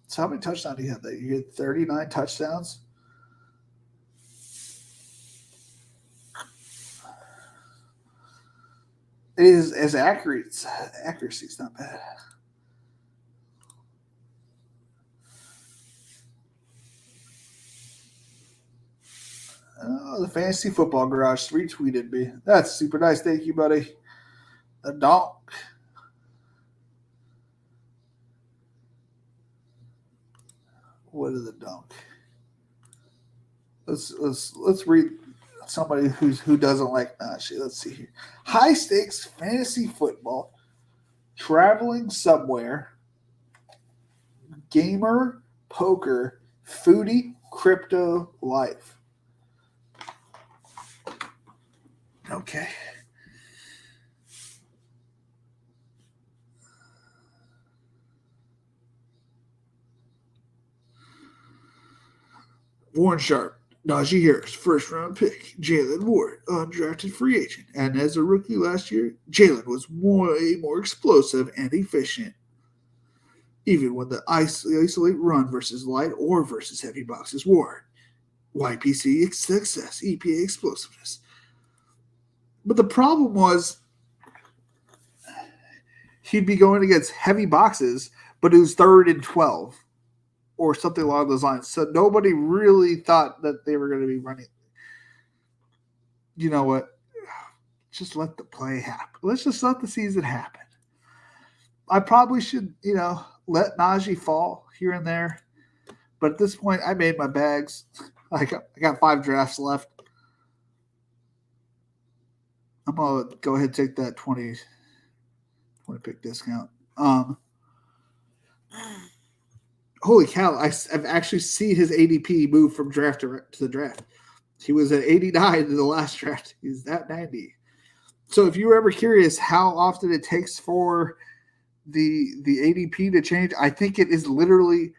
B: So how many touchdowns do you have that? You had 39 touchdowns? It is as accurate. Accuracy is not bad. Oh, the Fantasy Football Garage retweeted me. That's super nice. Thank you, buddy. The donk. What is a donk? Let's read somebody who doesn't like Najee. Let's see here. High stakes fantasy football. Traveling somewhere. Gamer, poker, foodie, crypto, life. Okay. Warren Sharp, Najee Harris, first round pick. Jalen Ward, undrafted free agent. And as a rookie last year, Jalen was way more explosive and efficient. Even when the isolate run versus light or versus heavy boxes Ward. YPC success, EPA explosiveness. But the problem was he'd be going against heavy boxes, but it was 3rd and 12 or something along those lines. So nobody really thought that they were going to be running. you know what? Just let the play happen. Let's just let the season happen. I probably should, let Najee fall here and there. But at this point, I made my bags. I got 5 drafts left. I'm going to go ahead and take that 20 pick discount. Holy cow, I've actually seen his ADP move from draft to the draft. He was at 89 in the last draft. He's at 90. So if you were ever curious how often it takes for the ADP to change, I think it is literally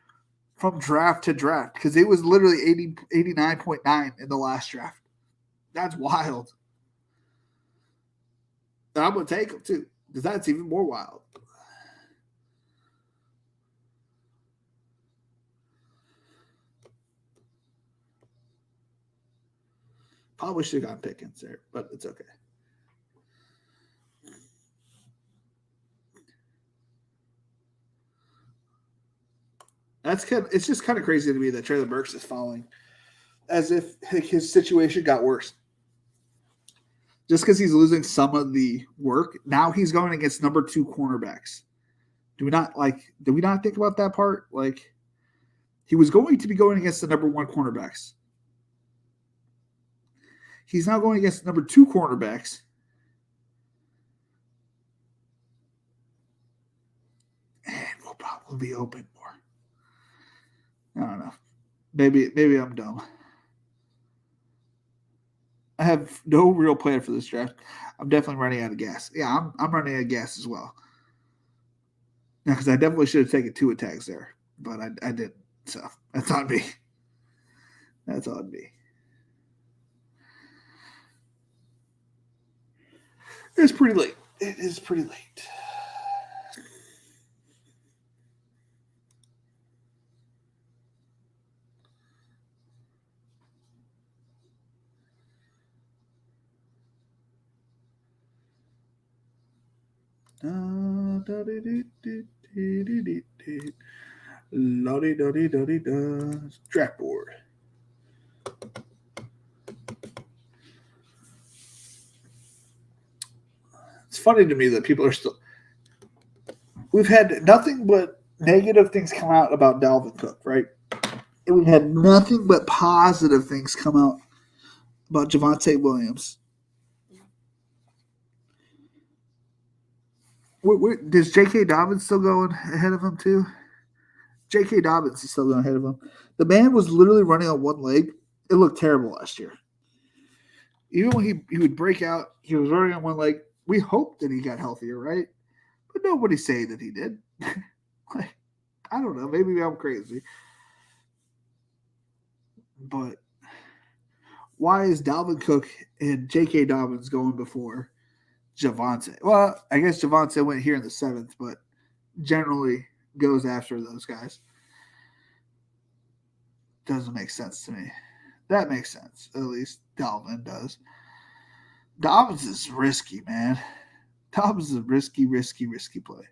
B: from draft to draft because it was literally 89.9 in the last draft. That's wild. And I'm going to take him too because that's even more wild. Probably should have gotten Pickens there, but it's okay. It's just kind of crazy to me that Traylon Burks is falling as if his situation got worse. Just because he's losing some of the work, now he's going against number 2 cornerbacks. Did we not think about that part? Like, he was going to be going against the number 1 cornerbacks. He's now going against number 2 cornerbacks. And we'll probably be open more. I don't know. Maybe I'm dumb. I have no real plan for this draft. I'm definitely running out of gas. Yeah, I'm running out of gas as well. Now, because I definitely should have taken 2 attacks there, but I didn't. So that's on me. That's on me. It's pretty late. It is pretty late. Draft board. It's funny to me that people are still. We've had nothing but negative things come out about Dalvin Cook, right? And we've had nothing but positive things come out about Javonte Williams. Does J.K. Dobbins still going ahead of him too? J.K. Dobbins is still going ahead of him. The man was literally running on one leg. It looked terrible last year. Even when he would break out, he was running on one leg. We hoped that he got healthier, right? But nobody's saying that he did. I don't know. Maybe I'm crazy. But why is Dalvin Cook and J.K. Dobbins going before Javonte? Well, I guess Javonte went here in the 7th, but generally goes after those guys. Doesn't make sense to me. That makes sense. At least Dalvin does. Dobbins is risky, man. Dobbins is a risky play.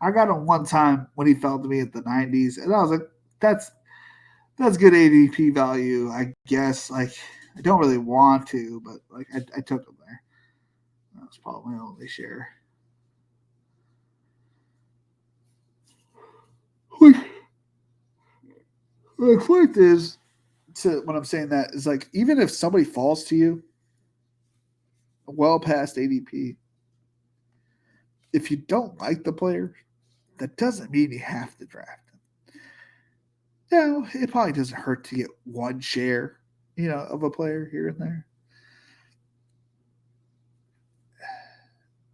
B: I got him one time when he fell to me at the 90s, and I was like, that's good ADP value, I guess. Like, I don't really want to, but like I took him there. That was probably my only share. The point is, when I'm saying that, is like, even if somebody falls to you well past ADP, if you don't like the player, that doesn't mean you have to draft him. Now, it probably doesn't hurt to get one share, of a player here and there.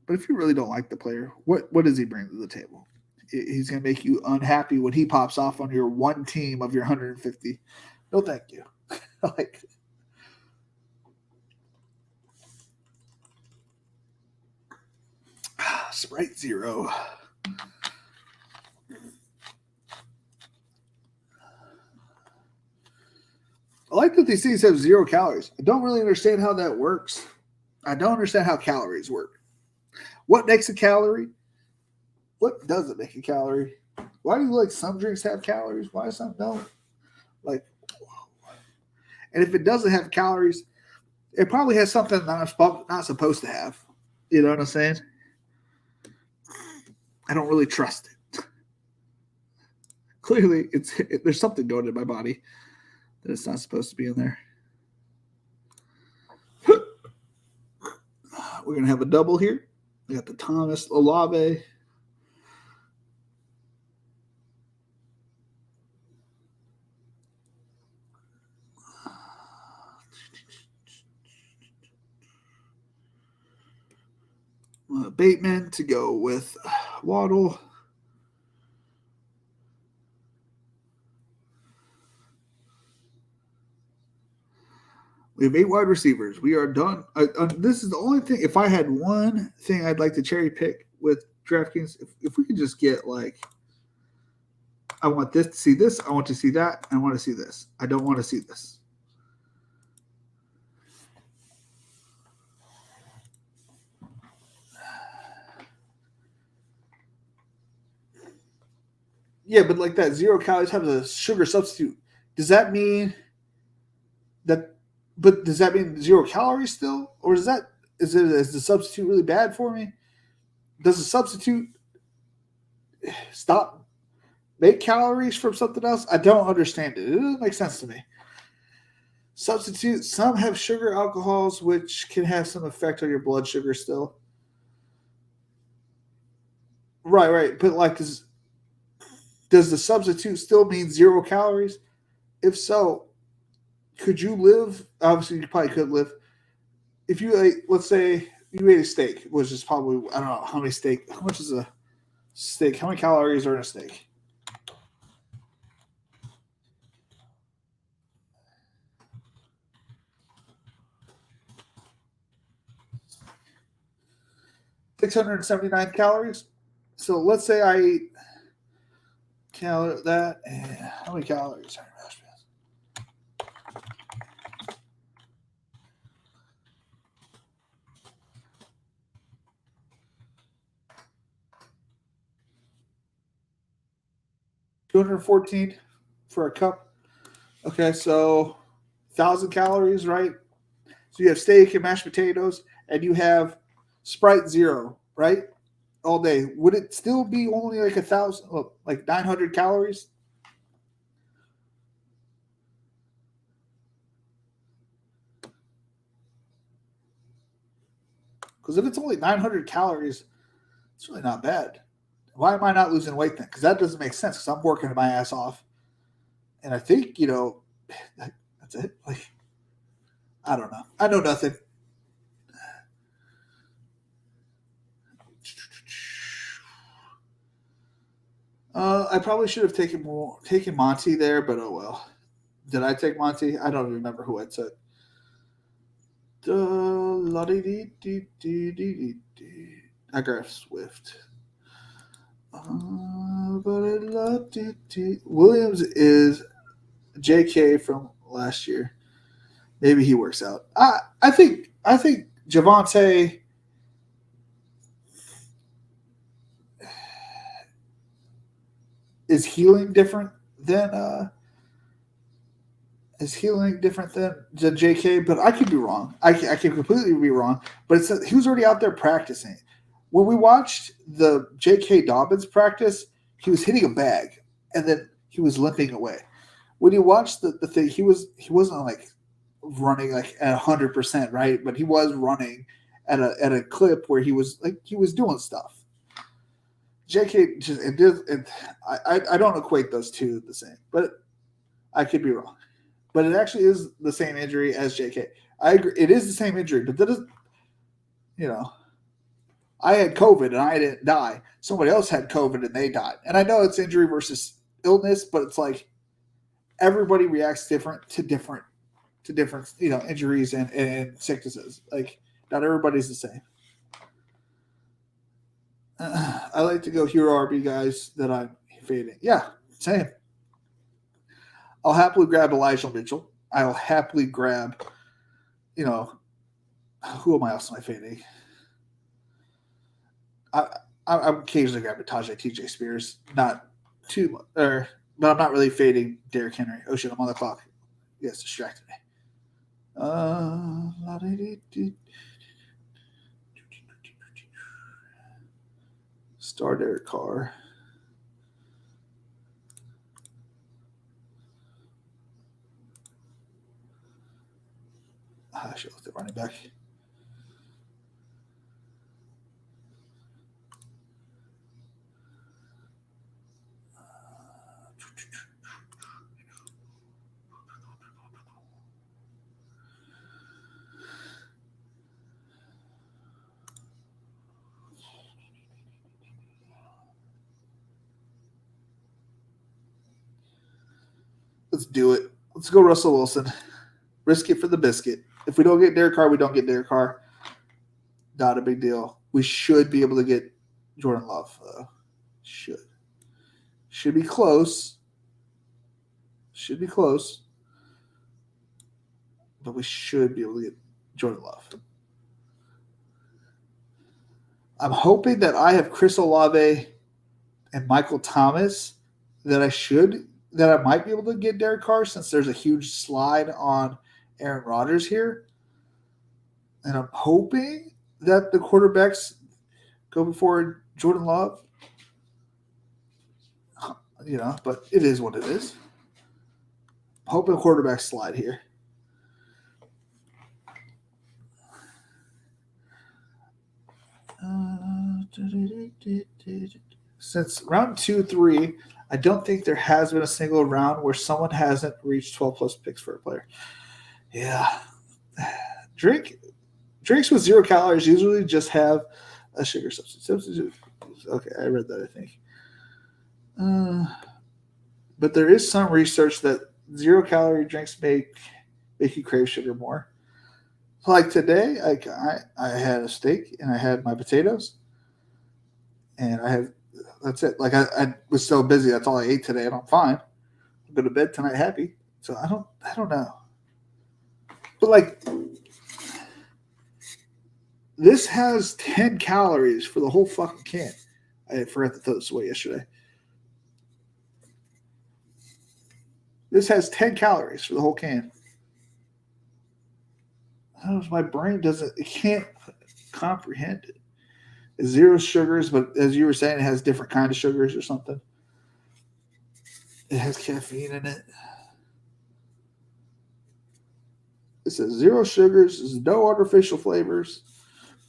B: But if you really don't like the player, what does he bring to the table? He's going to make you unhappy when he pops off on your one team of your 150. No, thank you. Like, Sprite Zero. I like that these things have 0 calories. I don't really understand how that works. I don't understand how calories work. What makes a calorie? What doesn't make a calorie? Why do some drinks have calories? Why some don't? And if it doesn't have calories, It probably has something that I'm not supposed to have. You know what I'm saying? I don't really trust it. Clearly, there's something going in my body that it's not supposed to be in there. We're going to have a double here. We got the Thomas Olave. Bateman to go with Waddle. We have 8 wide receivers. We are done. This is the only thing. If I had one thing I'd like to cherry pick with DraftKings, if we could just get like, I want this to see this, I want to see that, I want to see this. I don't want to see this. Yeah, but like that 0 calories have a sugar substitute. Does that mean that? But does that mean 0 calories still, or is the substitute really bad for me? Does the substitute make calories from something else? I don't understand it. It doesn't make sense to me. Substitute. Some have sugar alcohols, which can have some effect on your blood sugar still. Right. But like, does the substitute still mean 0 calories? If so, could you live? Obviously, you probably could live. If you ate, let's say you ate a steak, which is probably, I don't know how much is a steak? How many calories are in a steak? $679 calories. So let's say I eat that. And how many calories are in mashed potatoes? $214 for a cup. Okay, so 1,000 calories, right? So you have steak and mashed potatoes, and you have Sprite Zero, right? All day. Would it still be only like 1,000, like 900 calories? Because if it's only 900 calories, it's really not bad. Why am I not losing weight then? Because that doesn't make sense. Because I'm working my ass off, and I think that's it. Like, I don't know. I know nothing. I probably should have taken Monty there, but oh well. Did I take Monty? I don't remember who I took. I grabbed Swift. But I loved it. Williams is JK from last year. Maybe he works out. I think Javonte is healing different than JK, but I could be wrong. I can completely be wrong. But he was already out there practicing. When we watched the J.K. Dobbins practice, he was hitting a bag, and then he was limping away. When you watched the thing, he wasn't like running like at 100%, right? But he was running at a clip where he was doing stuff. J.K. I don't equate those two the same, but I could be wrong. But it actually is the same injury as J.K. I agree. It is the same injury, but that is, I had COVID and I didn't die. Somebody else had COVID and they died. And I know it's injury versus illness, but it's like everybody reacts different to different injuries and sicknesses. Like not everybody's the same. I like to go hero RB guys that I'm fading. Yeah, same. I'll happily grab Elijah Mitchell. I'll happily grab, who am I else am I fading? I'm occasionally grabbing TJ Spears, not too much, but I'm not really fading Derrick Henry. Oh shit, I'm on the clock. Yes, distracted me. Star Derek Carr. I should look at running back. Let's do it. Let's go Russell Wilson. Risk it for the biscuit. If we don't get Derek Carr, we don't get Derek Carr. Not a big deal. We should be able to get Jordan Love. Should be close. Should be close. But we should be able to get Jordan Love. I'm hoping that I have Chris Olave and Michael Thomas that I might be able to get Derek Carr since there's a huge slide on Aaron Rodgers here. And I'm hoping that the quarterbacks go before Jordan Love. But it is what it is. I'm hoping quarterbacks slide here. Since round 2, 3, I don't think there has been a single round where someone hasn't reached 12 plus picks for a player. Yeah. Drinks with 0 calories usually just have a sugar substitute. Okay, I read that, I think. But there is some research that 0 calorie drinks make you crave sugar more. Like today, I had a steak and I had my potatoes, and that's it. Like I was so busy, that's all I ate today, and I'm fine. I'll go to bed tonight happy. So I don't know. But like this has 10 calories for the whole fucking can. I forgot to throw this away yesterday. This has 10 calories for the whole can. My brain it can't comprehend it. It's 0 sugars, but as you were saying, it has different kind of sugars or something. It has caffeine in it. It says 0 sugars, there's no artificial flavors,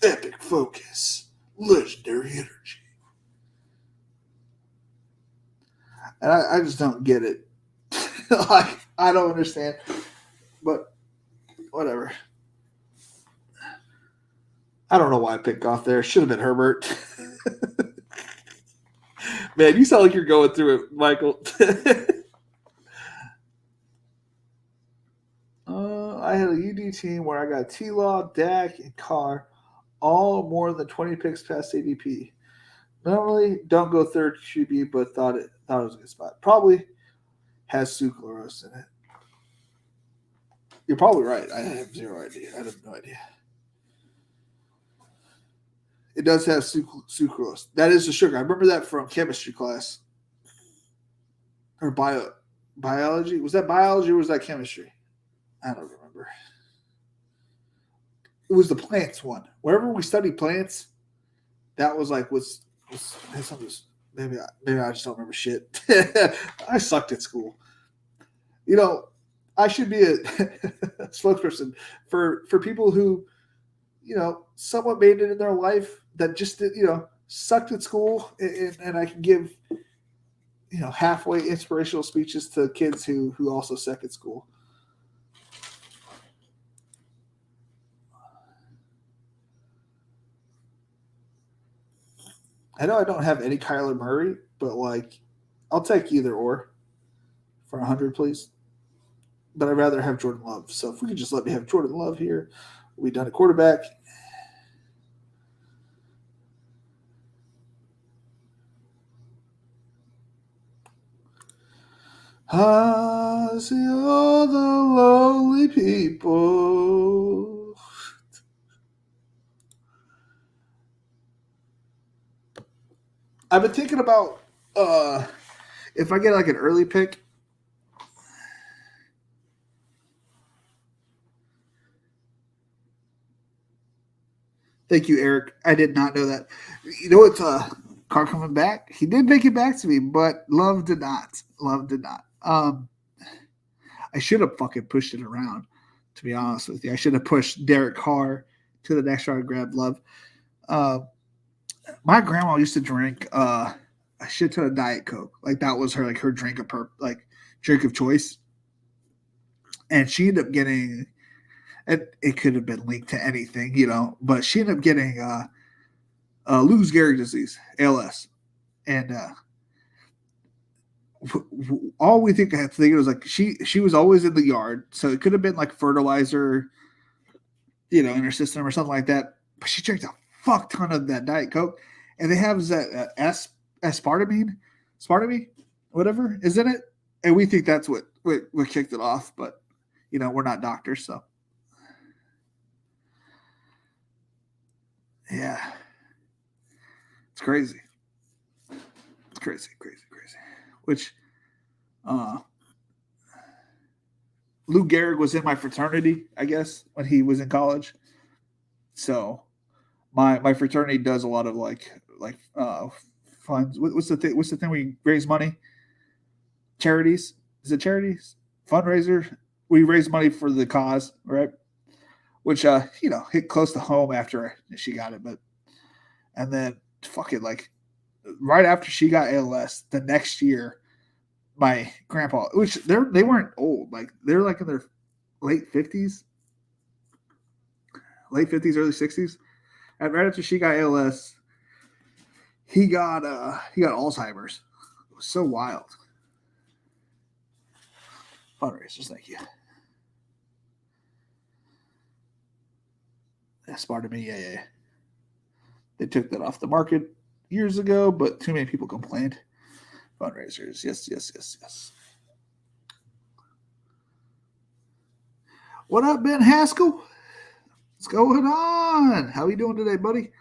B: epic focus, legendary energy. And I just don't get it. I don't understand. But whatever. I don't know why I picked Goff there. Should have been Herbert. Man, you sound like you're going through it, Michael. I had a UD team where I got T-Law, Dak, and Carr, all more than 20 picks past ADP. Normally, don't go third QB, but thought it was a good spot. Probably has sucralose in it. You're probably right. I have zero idea. I have no idea. It does have sucralose. That is the sugar. I remember that from chemistry class. Or biology. Was that biology or was that chemistry? I don't remember. It was the plants one. Wherever we studied plants, that was like maybe I just don't remember shit. I sucked at school. I should be a spokesperson for people who, somewhat made it in their life that just, sucked at school, and I can give, halfway inspirational speeches to kids who also suck at school. I know I don't have any Kyler Murray, but I'll take either or for 100, please. But I'd rather have Jordan Love. So if we could just let me have Jordan Love here, we done a quarterback. I see all the lonely people. I've been thinking about if I get an early pick. Thank you, Eric. I did not know that. You know what's car coming back? He did make it back to me, but Love did not. Love did not. I should have fucking pushed it around, to be honest with you. I should have pushed Derek Carr to the next round and grabbed Love. My grandma used to drink a shit ton of Diet Coke. Like that was her drink of choice. And she ended up getting it could have been linked to anything, but she ended up getting Lou Gehrig disease, ALS. And all we think I had to think it was like she was always in the yard, so it could have been like fertilizer, in her system or something like that. But she drank a fuck ton of that Diet Coke, and they have that aspartame, whatever is in it, and we think that's what kicked it off. But we're not doctors, so yeah, it's crazy. It's crazy. Which, Lou Gehrig was in my fraternity, I guess, when he was in college. So my fraternity does a lot of like funds. What's the thing? What's the thing we raise money? Charities? Is it charities? Fundraiser? We raise money for the cause, right? Which hit close to home after she got it, and then fucking like right after she got ALS, the next year, my grandpa, which they weren't old, like they're like in their late 50s, early 60s. And right after she got ALS, he got Alzheimer's. It was so wild. Fundraisers, thank you. Aspartame, yeah. They took that off the market years ago, but too many people complained. Fundraisers, yes. What up, Ben Haskell? What's going on? How are you doing today, buddy?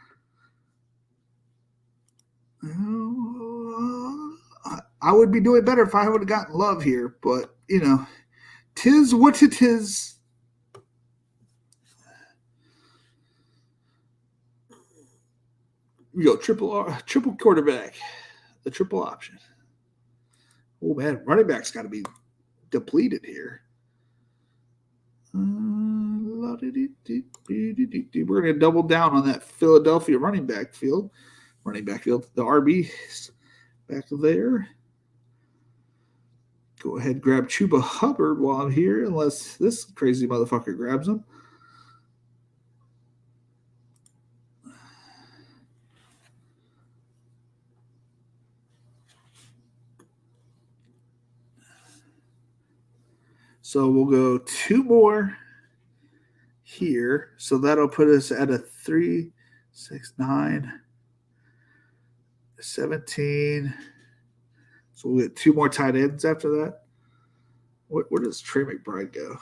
B: I would be doing better if I would have gotten Love here, but tis what it is. We go triple quarterback, the triple option. Oh man, running back's got to be depleted here. We're going to double down on that Philadelphia running back field. The RB back there. Go ahead and grab Chuba Hubbard while I'm here, unless this crazy motherfucker grabs him. So we'll go two more here. So that'll put us at a 3, 6, 9, 17. So we'll get two more tight ends after that. Where does Trey McBride go?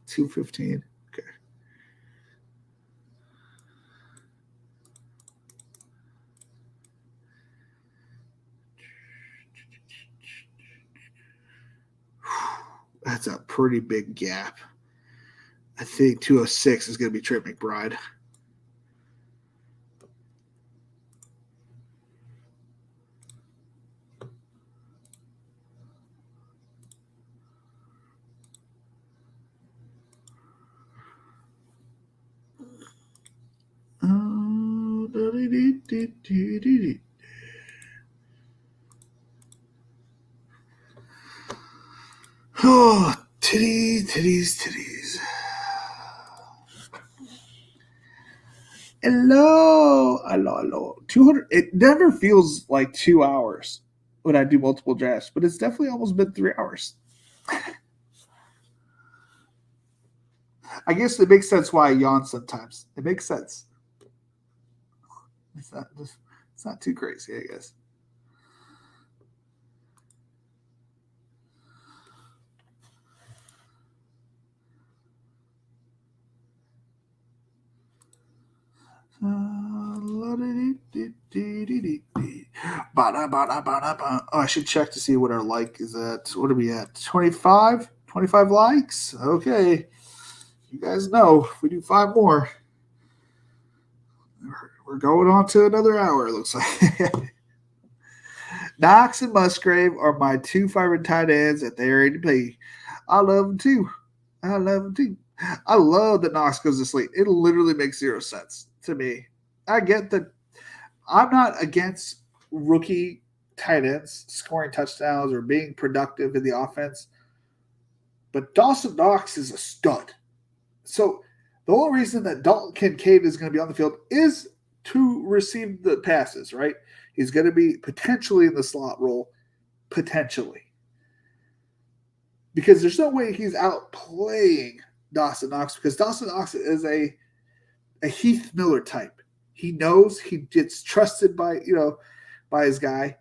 B: 215. Okay. That's a pretty big gap. I think 206 is going to be Trey McBride. Oh, titties. Hello. 200. It never feels like 2 hours when I do multiple drafts, but it's definitely almost been 3 hours. I guess it makes sense why I yawn sometimes. It makes sense. It's not too crazy, I guess. I should check to see what our like is at. What are we at? 25 likes. Okay, you guys know if we do 5 more, We're going on to another hour, it looks like. Knox and Musgrave are my two favorite tight ends that they're ready to play. I love them too. I love that Knox goes to sleep. It literally makes zero sense to me. I get that I'm not against rookie tight ends scoring touchdowns or being productive in the offense, but Dawson Knox is a stud. So the only reason that Dalton Kincaid is going to be on the field is to receive the passes, right? He's going to be potentially in the slot role, potentially. Because there's no way he's out playing Dawson Knox, because Dawson Knox is a Heath Miller type. He knows, he gets trusted by his guy.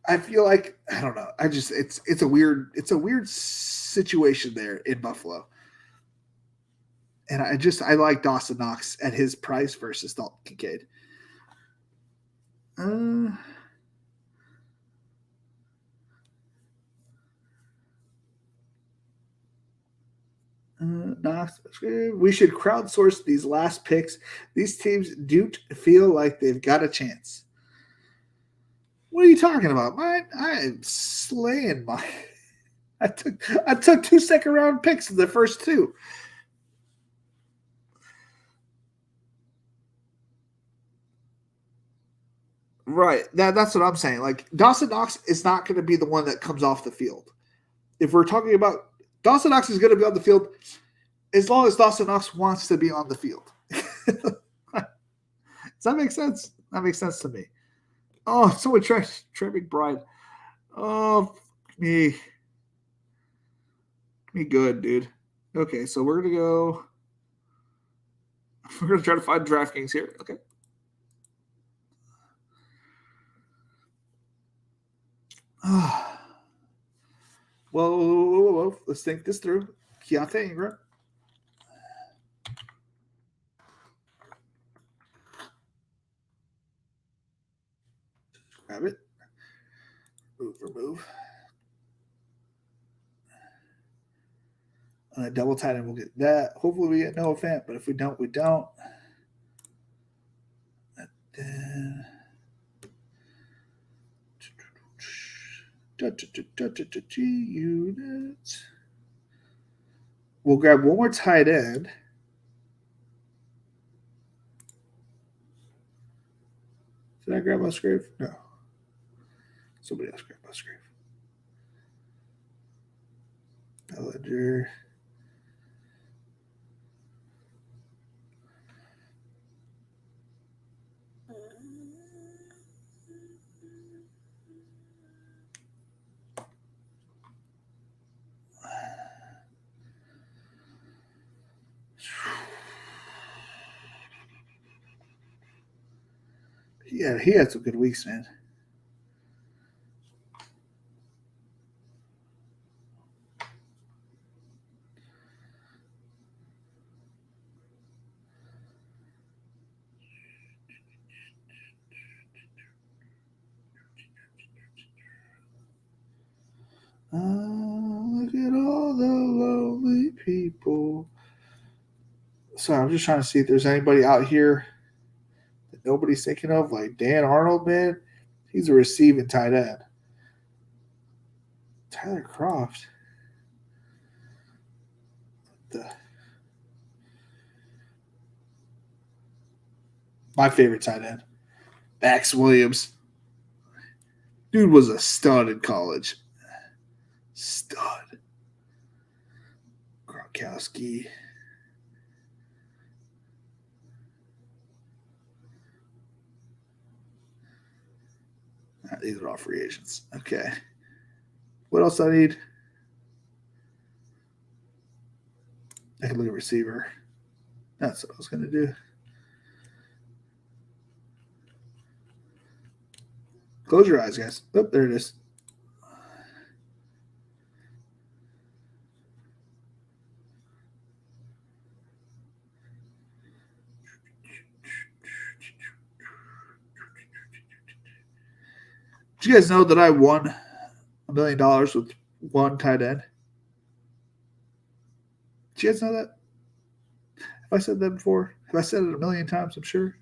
B: I feel like, I don't know. It's a weird situation there in Buffalo. And I like Dawson Knox at his price versus Dalton Kincaid. Knox, we should crowdsource these last picks. These teams don't feel like they've got a chance. What are you talking about? I am slaying my. I took 2 second-round picks in the first 2. Right. That's what I'm saying. Like, Dawson Knox is not going to be the one that comes off the field. If we're talking about Dawson Knox is going to be on the field as long as Dawson Knox wants to be on the field. Does that make sense? That makes sense to me. Oh, someone Trey McBride. Oh, me good, dude. Okay, so we're going to go. We're going to try to find DraftKings here. Okay. Whoa. Let's think this through. Keontae Ingram. Grab it. Remove. Double tight end, we'll get that. Hopefully we get Noah Fant, but if we don't, we don't. Units. We'll grab one more tight end. Did I grab Musgrave? No. Somebody else grabbed Musgrave. Bellinger. Yeah, he had some good weeks, man. Look at all the lonely people. So I'm just trying to see if there's anybody out here that nobody's thinking of, like Dan Arnold, man. He's a receiving tight end. Tyler Croft. My favorite tight end. Max Williams. Dude was a stud in college. Stud. Gronkowski. These are all free agents. Okay. What else I need? I can look at receiver. That's what I was going to do. Close your eyes, guys. Oh, there it is. Did you guys know that I won $1 million with one tight end? Did you guys know that? If I said that before? Have I said it a million times? I'm sure.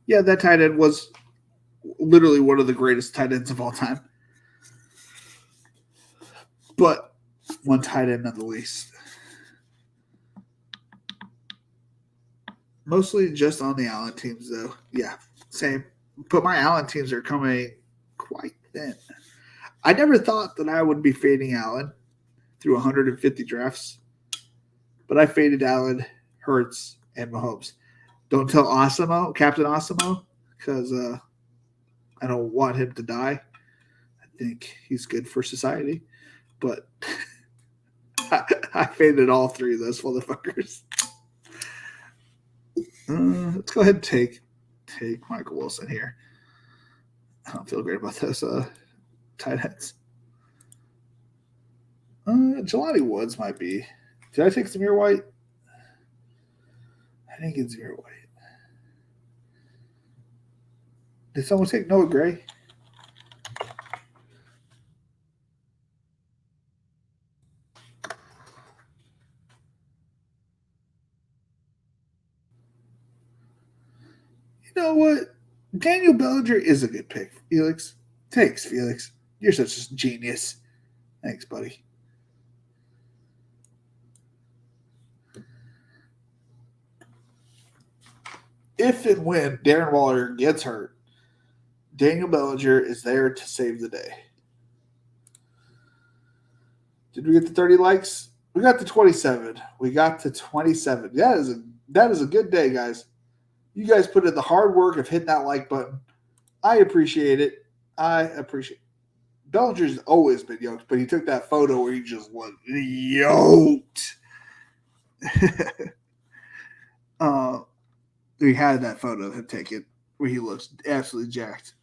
B: Yeah, that tight end was literally one of the greatest tight ends of all time. But one tight end none the least. Mostly just on the Allen teams, though. Yeah, same. But my Allen teams are coming quite thin. I never thought that I would be fading Allen through 150 drafts, but I faded Allen, Hurts, and Mahomes. Don't tell Osimo, Captain Osimo, because I don't want him to die. I think he's good for society, but I faded all three of those motherfuckers. Let's go ahead and take Michael Wilson here. I don't feel great about those tight ends. Jelani Woods might be. Did I take Zamir White? I didn't get Zamir White. Did someone take Noah Gray? You know what? Daniel Bellinger is a good pick, Felix. Thanks, Felix. You're such a genius. Thanks, buddy. If and when Darren Waller gets hurt, Daniel Bellinger is there to save the day. Did we get the 30 likes? We got to 27. We got to 27. That is a good day, guys. You guys put in the hard work of hitting that like button. I appreciate it. Bellinger's always been yoked, but he took that photo where he just was yoked. We had that photo of him taken where he looks absolutely jacked.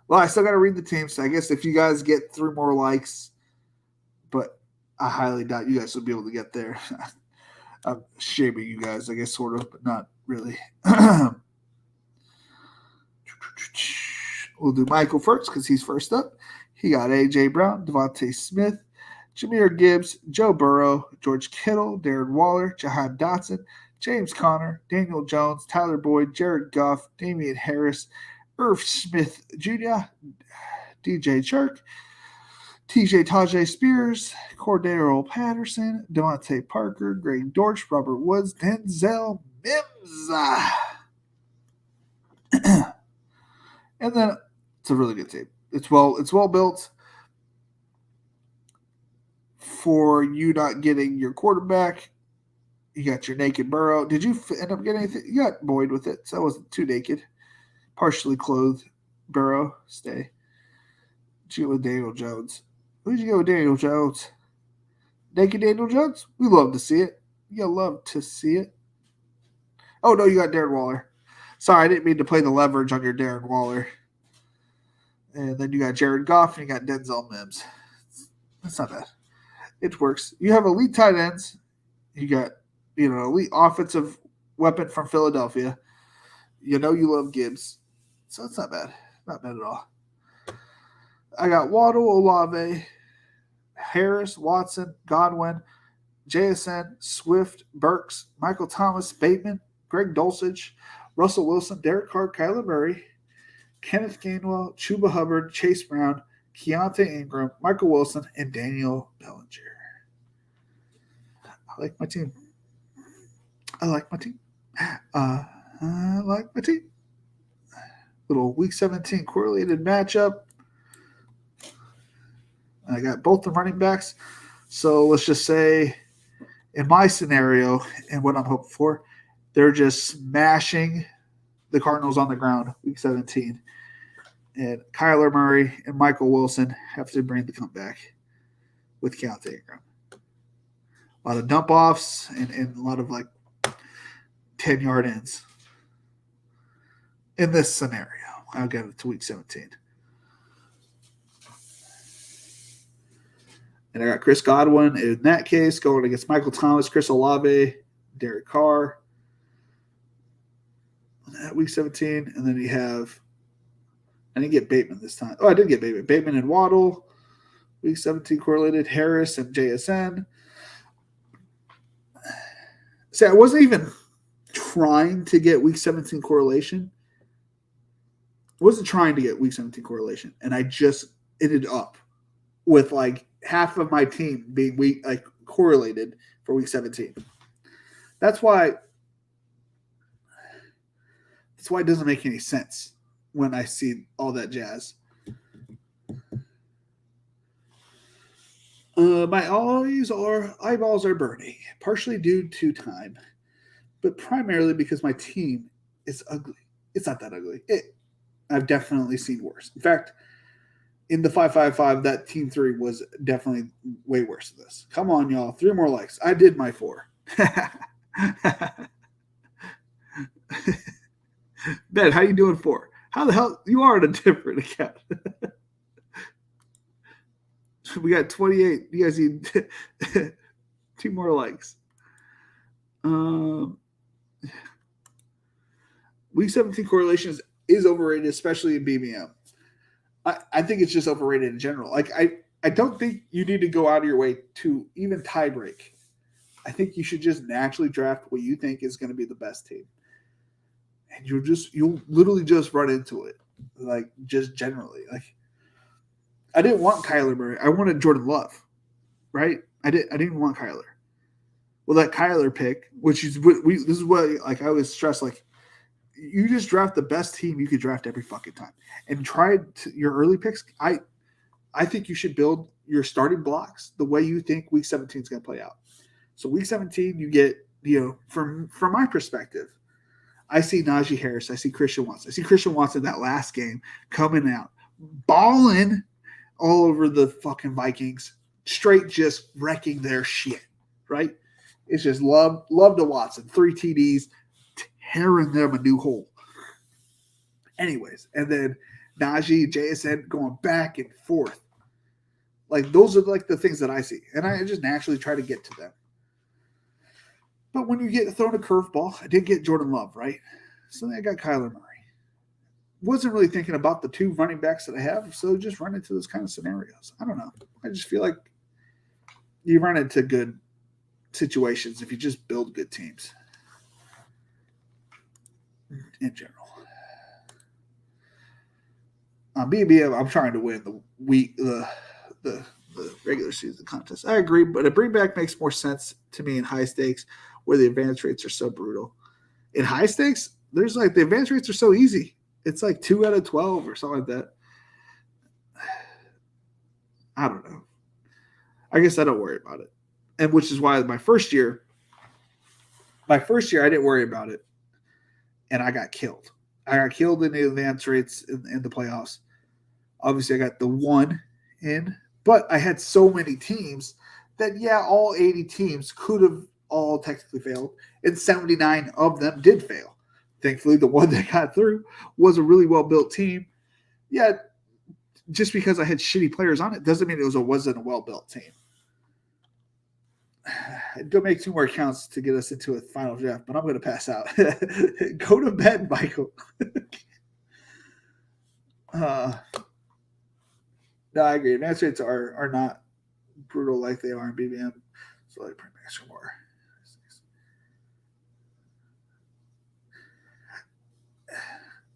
B: Well, I still got to read the team, so I guess if you guys get 3 more likes, but I highly doubt you guys will be able to get there. I'm shaming you guys, I guess, sort of, but not really. We'll do Michael first because he's first up. He got A.J. Brown, Devontae Smith, Jahmyr Gibbs, Joe Burrow, George Kittle, Darren Waller, Jahan Dotson, James Conner, Daniel Jones, Tyler Boyd, Jared Goff, Damian Harris, Irv Smith Jr., DJ Chark, Tajay Spears, Cordero Patterson, Devontae Parker, Greg Dortch, Robert Woods, Denzel Mims. And then it's a really good team. It's well built for you not getting your quarterback. You got your naked Burrow. Did you end up getting anything? You got Boyd with it, so it wasn't too naked. Partially clothed Burrow. Stay. Did you go with Daniel Jones? Who'd you go with Daniel Jones? Naked Daniel Jones? We love to see it. You love to see it. Oh, no, you got Darren Waller. Sorry, I didn't mean to play the leverage on your Darren Waller. And then you got Jared Goff and you got Denzel Mims. That's not bad. It works. You have elite tight ends. You got, elite offensive weapon from Philadelphia. You love Gibbs. So it's not bad. Not bad at all. I got Waddle, Olave, Harris, Watson, Godwin, JSN, Swift, Burks, Michael Thomas, Bateman, Greg Dulcich, Russell Wilson, Derek Carr, Kyler Murray, Kenneth Gainwell, Chuba Hubbard, Chase Brown, Keontae Ingram, Michael Wilson, and Daniel Bellinger. I like my team. Little Week 17 correlated matchup. I got both the running backs. So let's just say in my scenario and what I'm hoping for, they're just smashing the Cardinals on the ground Week 17. And Kyler Murray and Michael Wilson have to bring the comeback with Keontae Ingram. A lot of dump offs and a lot of 10-yard ends in this scenario. I'll get it to Week 17. And I got Chris Godwin in that case going against Michael Thomas, Chris Olave, Derek Carr at Week 17. And then you have – I didn't get Bateman this time. Oh, I did get Bateman. Bateman and Waddle, Week 17 correlated. Harris and JSN. See, I wasn't even trying to get week 17 correlation. I wasn't trying to get week 17 correlation, and I just ended up with like half of my team being correlated for week 17. That's why it doesn't make any sense when I see all that jazz. My eyeballs are burning, partially due to time, but primarily because my team is ugly. It's not that ugly. I've definitely seen worse. In fact, in the 5-5-5, that team 3 was definitely way worse than this. Come on, y'all. 3 more likes. I did my 4. Ben, how you doing 4? How the hell? You are in a different account. We got 28. You guys need 2 more likes. Week 17 correlation is overrated, especially in BBM. I think it's just overrated in general. Like I don't think you need to go out of your way to even tie break. I think you should just naturally draft what you think is going to be the best team. And you'll literally just run into it. Like just generally. Like I didn't want Kyler Murray. I wanted Jordan Love. Right? I didn't want Kyler. Well, that Kyler pick, which is this is what like I always stress, like you just draft the best team you could draft every fucking time, and try your early picks. I think you should build your starting blocks the way you think Week 17 is going to play out. So Week 17, you get from my perspective, I see Najee Harris, I see Christian Watson that last game coming out, balling all over the fucking Vikings, straight just wrecking their shit. Right? It's just love to Watson. 3 TDs, tearing them a new hole. Anyways, and then Najee, JSN going back and forth. Like those are like the things that I see. And I just naturally try to get to them. But when you get thrown a curveball, I did get Jordan Love, right? So then I got Kyler Murray. Wasn't really thinking about the 2 running backs that I have, so just run into those kind of scenarios. I don't know. I just feel like you run into good situations if you just build good teams in general. BBM, I'm trying to win the regular season contest. I agree, but a bring back makes more sense to me in high stakes where the advance rates are so brutal. In high stakes, there's like the advance rates are so easy. It's like 2 out of 12 or something like that. I don't know. I guess I don't worry about it. And which is why my first year I didn't worry about it. And I got killed. I got killed in the advance rates in the playoffs. Obviously, I got the 1 in, but I had so many teams that, all 80 teams could have all technically failed, and 79 of them did fail. Thankfully, the one that got through was a really well-built team. Yeah, just because I had shitty players on it doesn't mean it wasn't a well-built team. Don't make 2 more accounts to get us into a final draft, but I'm going to pass out. Go to bed, Michael. No, I agree. Advance rates are not brutal like they are in BBM. So let me bring back some more.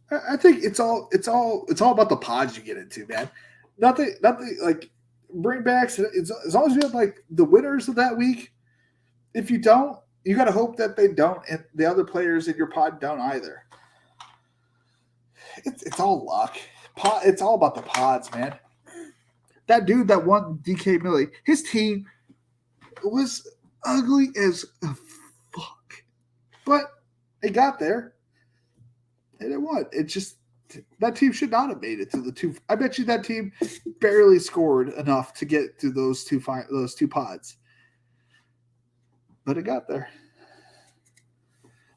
B: I think it's all about the pods you get into, man. Nothing like bring backs. As long as you have like the winners of that week. If you don't, you got to hope that they don't, and the other players in your pod don't either. It's all luck. It's all about the pods, man. That dude that won DK Millie, his team was ugly as fuck, but it got there, and it won. It just that team should not have made it to the 2. I bet you that team barely scored enough to get to those two pods. But it got there.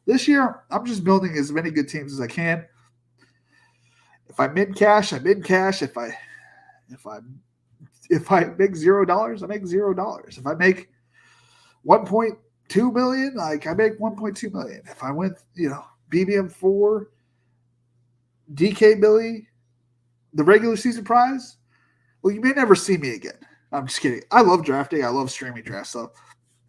B: This year, I'm just building as many good teams as I can. If I'm in cash, I'm in cash. If I make $0, I make $0. If I make 1.2 million, like I make 1.2 million. If I win, BBM 4, DK Billy, the regular season prize, well, you may never see me again. I'm just kidding. I love drafting. I love streaming drafts. So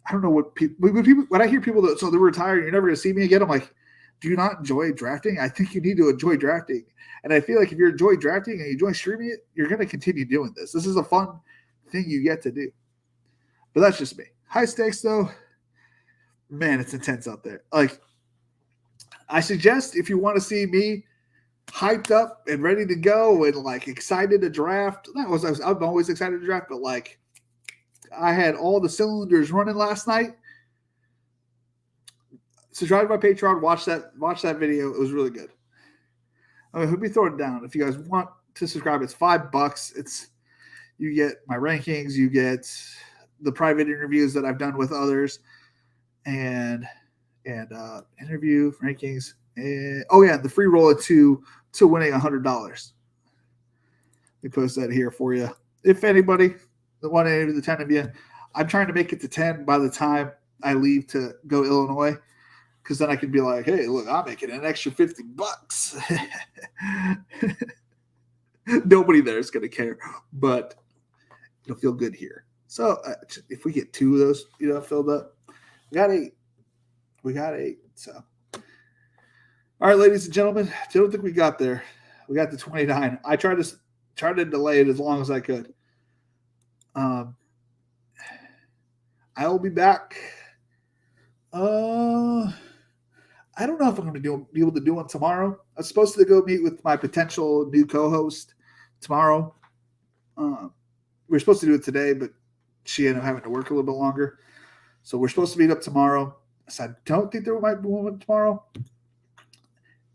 B: I don't know what people when I hear people that they're retired, you're never going to see me again. I'm like, do you not enjoy drafting? I think you need to enjoy drafting. And I feel like if you enjoy drafting and you enjoy streaming it, you're going to continue doing this. This is a fun thing you get to do. But that's just me. High stakes, though, man, it's intense out there. Like, I suggest if you want to see me hyped up and ready to go and like excited to draft, I'm always excited to draft, but like I had all the cylinders running last night. Subscribe to my Patreon, watch that video. It was really good. I mean, who'd be throwing it down? If you guys want to subscribe, it's $5. It's you get my rankings, you get the private interviews that I've done with others, and interview rankings. And, the free roll to winning $100. Let me post that here for you. If anybody, the 1 8 of the 10 of you, I'm trying to make it to 10 by the time I leave to go Illinois, because then I can be like, hey, look, I'm making an extra $50. Nobody there is going to care, but it'll feel good here. So if we get 2 of those, filled up, we got 8. So, all right, ladies and gentlemen, I don't think we got there. We got to 29. I tried to delay it as long as I could. I will be back. I don't know if I'm going to be able to do one tomorrow. I was supposed to go meet with my potential new co-host tomorrow. We were supposed to do it today, but she ended up having to work a little bit longer. So we're supposed to meet up tomorrow. So I don't think there might be one tomorrow.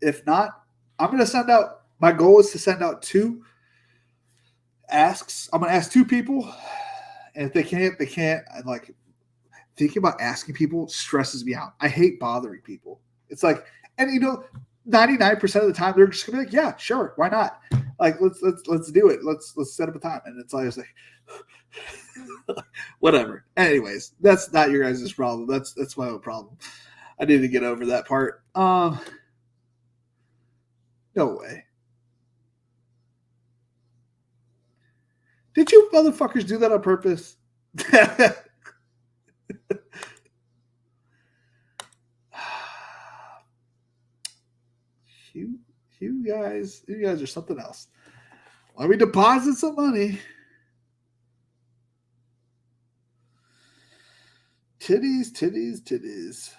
B: If not, I'm going to send out – my goal is to send out 2 asks. I'm going to ask 2 people. And if they can't, they can't. I'm like – thinking about asking people stresses me out. I hate bothering people. It's like, and 99% of the time they're just gonna be like, yeah, sure, why not? Like, let's do it. Let's set up a time. And it's always like, whatever. Anyways, that's not your guys' problem. That's my own problem. I need to get over that part. No way. Did you motherfuckers do that on purpose? You guys are something else. Let me deposit some money. Titties.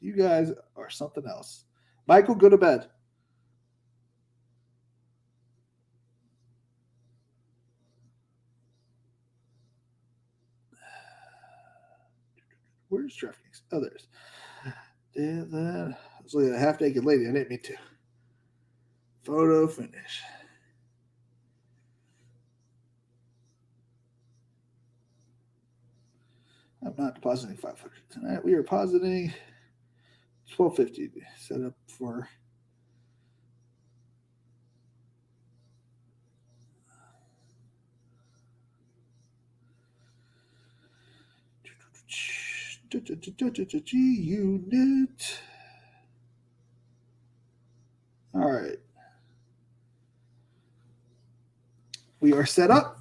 B: You guys are something else. Michael, go to bed. Where's DraftKings? Oh, there's. I was looking at a half-naked lady. I didn't mean to. Photo finish. I'm not depositing 500 tonight. We are positing 1250 set up for. Unit. All right. We are set up.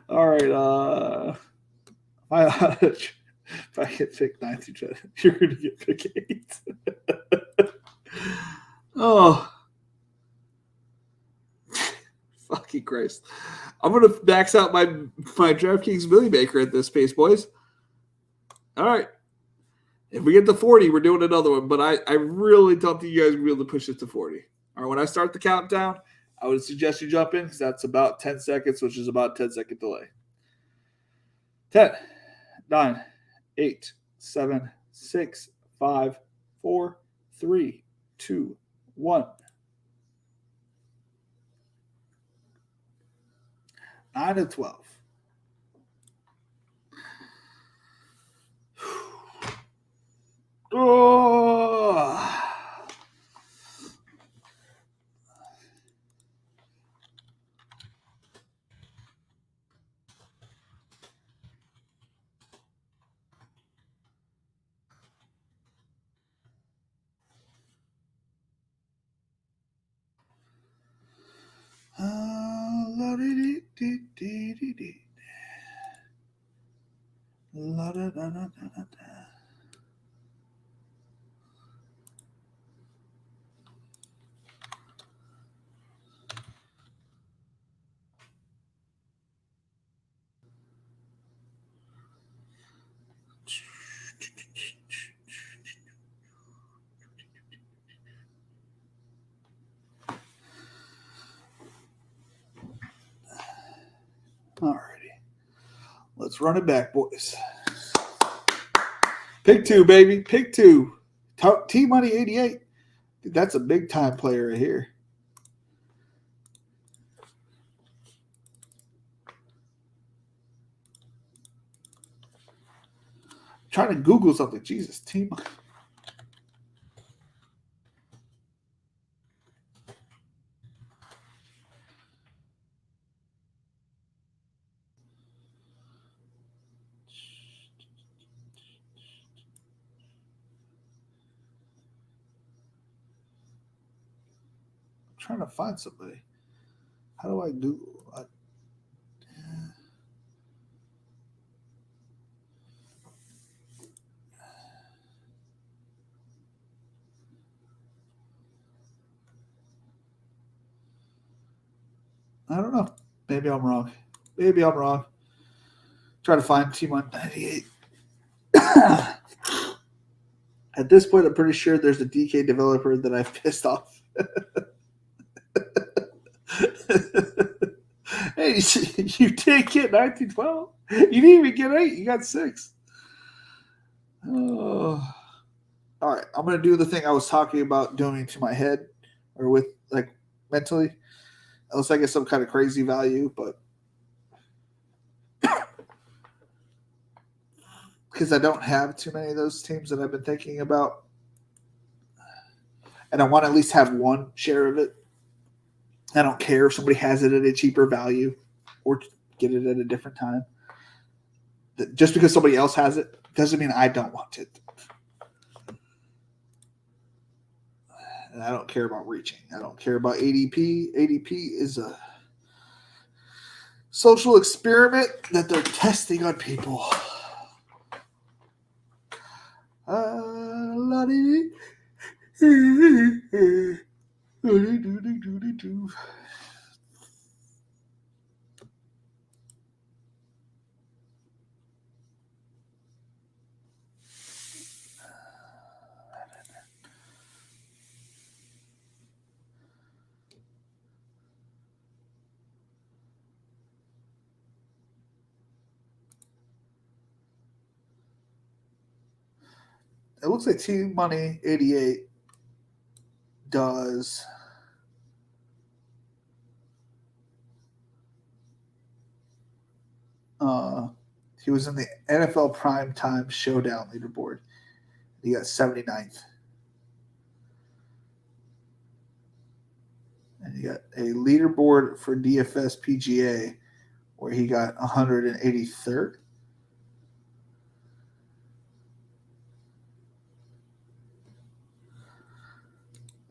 B: All right. If I get pick 9 through 10, you're going to get pick 8. Oh. Fucking Christ. I'm going to max out my DraftKings Millie Maker at this pace, boys. All right. If we get to 40, we're doing another one. But I really don't think you guys will be able to push it to 40. All right, when I start the countdown, I would suggest you jump in because that's about 10 seconds, which is about 10-second delay. 10, 9, 8, 7, 6, 5, 4, 3, 2, 1. 9 and 12. Oh. La, da, da, da, da, da. Alrighty. Let's run it back, boys. Pick 2, baby. Pick 2. T-Money 88. That's a big time player right here. Trying to Google something. Jesus, T-Money. Trying to find somebody. How do I Google? I don't know. Maybe I'm wrong. Try to find T-Money 98. At this point, I'm pretty sure there's a DK developer that I've pissed off. Hey, you did get 1912. You didn't even get 8. You got 6. Oh. All right. I'm going to do the thing I was talking about doing to my head or with, like, mentally. Unless I get some kind of crazy value, but because I don't have too many of those teams that I've been thinking about. And I want to at least have one share of it. I don't care if somebody has it at a cheaper value or get it at a different time. Just because somebody else has it doesn't mean I don't want it. And I don't care about reaching. I don't care about ADP. ADP is a social experiment that they're testing on people. It looks like T-Money 88 does he was in the NFL Primetime Showdown leaderboard. He got 79th. And he got a leaderboard for DFS PGA where he got 183rd.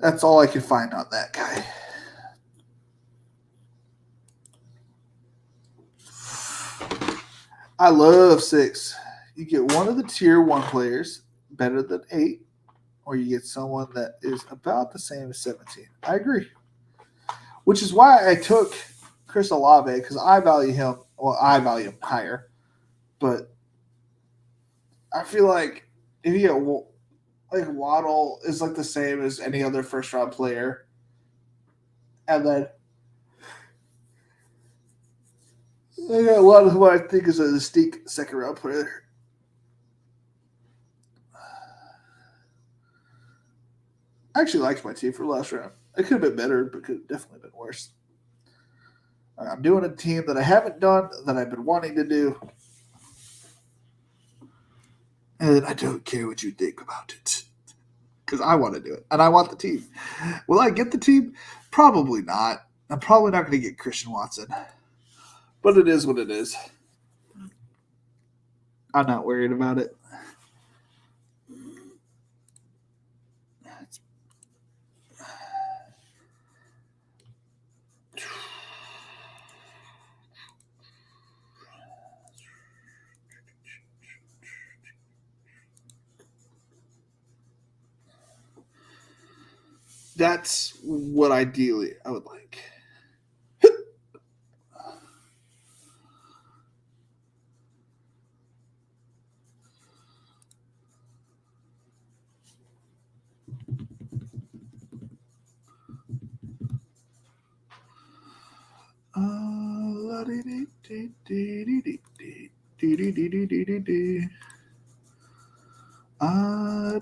B: That's all I can find on that guy. I love 6. You get one of the tier 1 players better than 8, or you get someone that is about the same as 17. I agree. Which is why I took Chris Olave, because I value him. Well, I value him higher. But I feel like if you get like Waddle is like the same as any other first round player. And then I got a lot of what I think is a distinct second round player. I actually liked my team for last round. It could have been better, but could have definitely been worse. I'm doing a team that I haven't done, that I've been wanting to do. And I don't care what you think about it. Because I want to do it. And I want the team. Will I get the team? Probably not. I'm probably not going to get Christian Watson. But it is what it is. I'm not worried about it. That's what ideally I would like.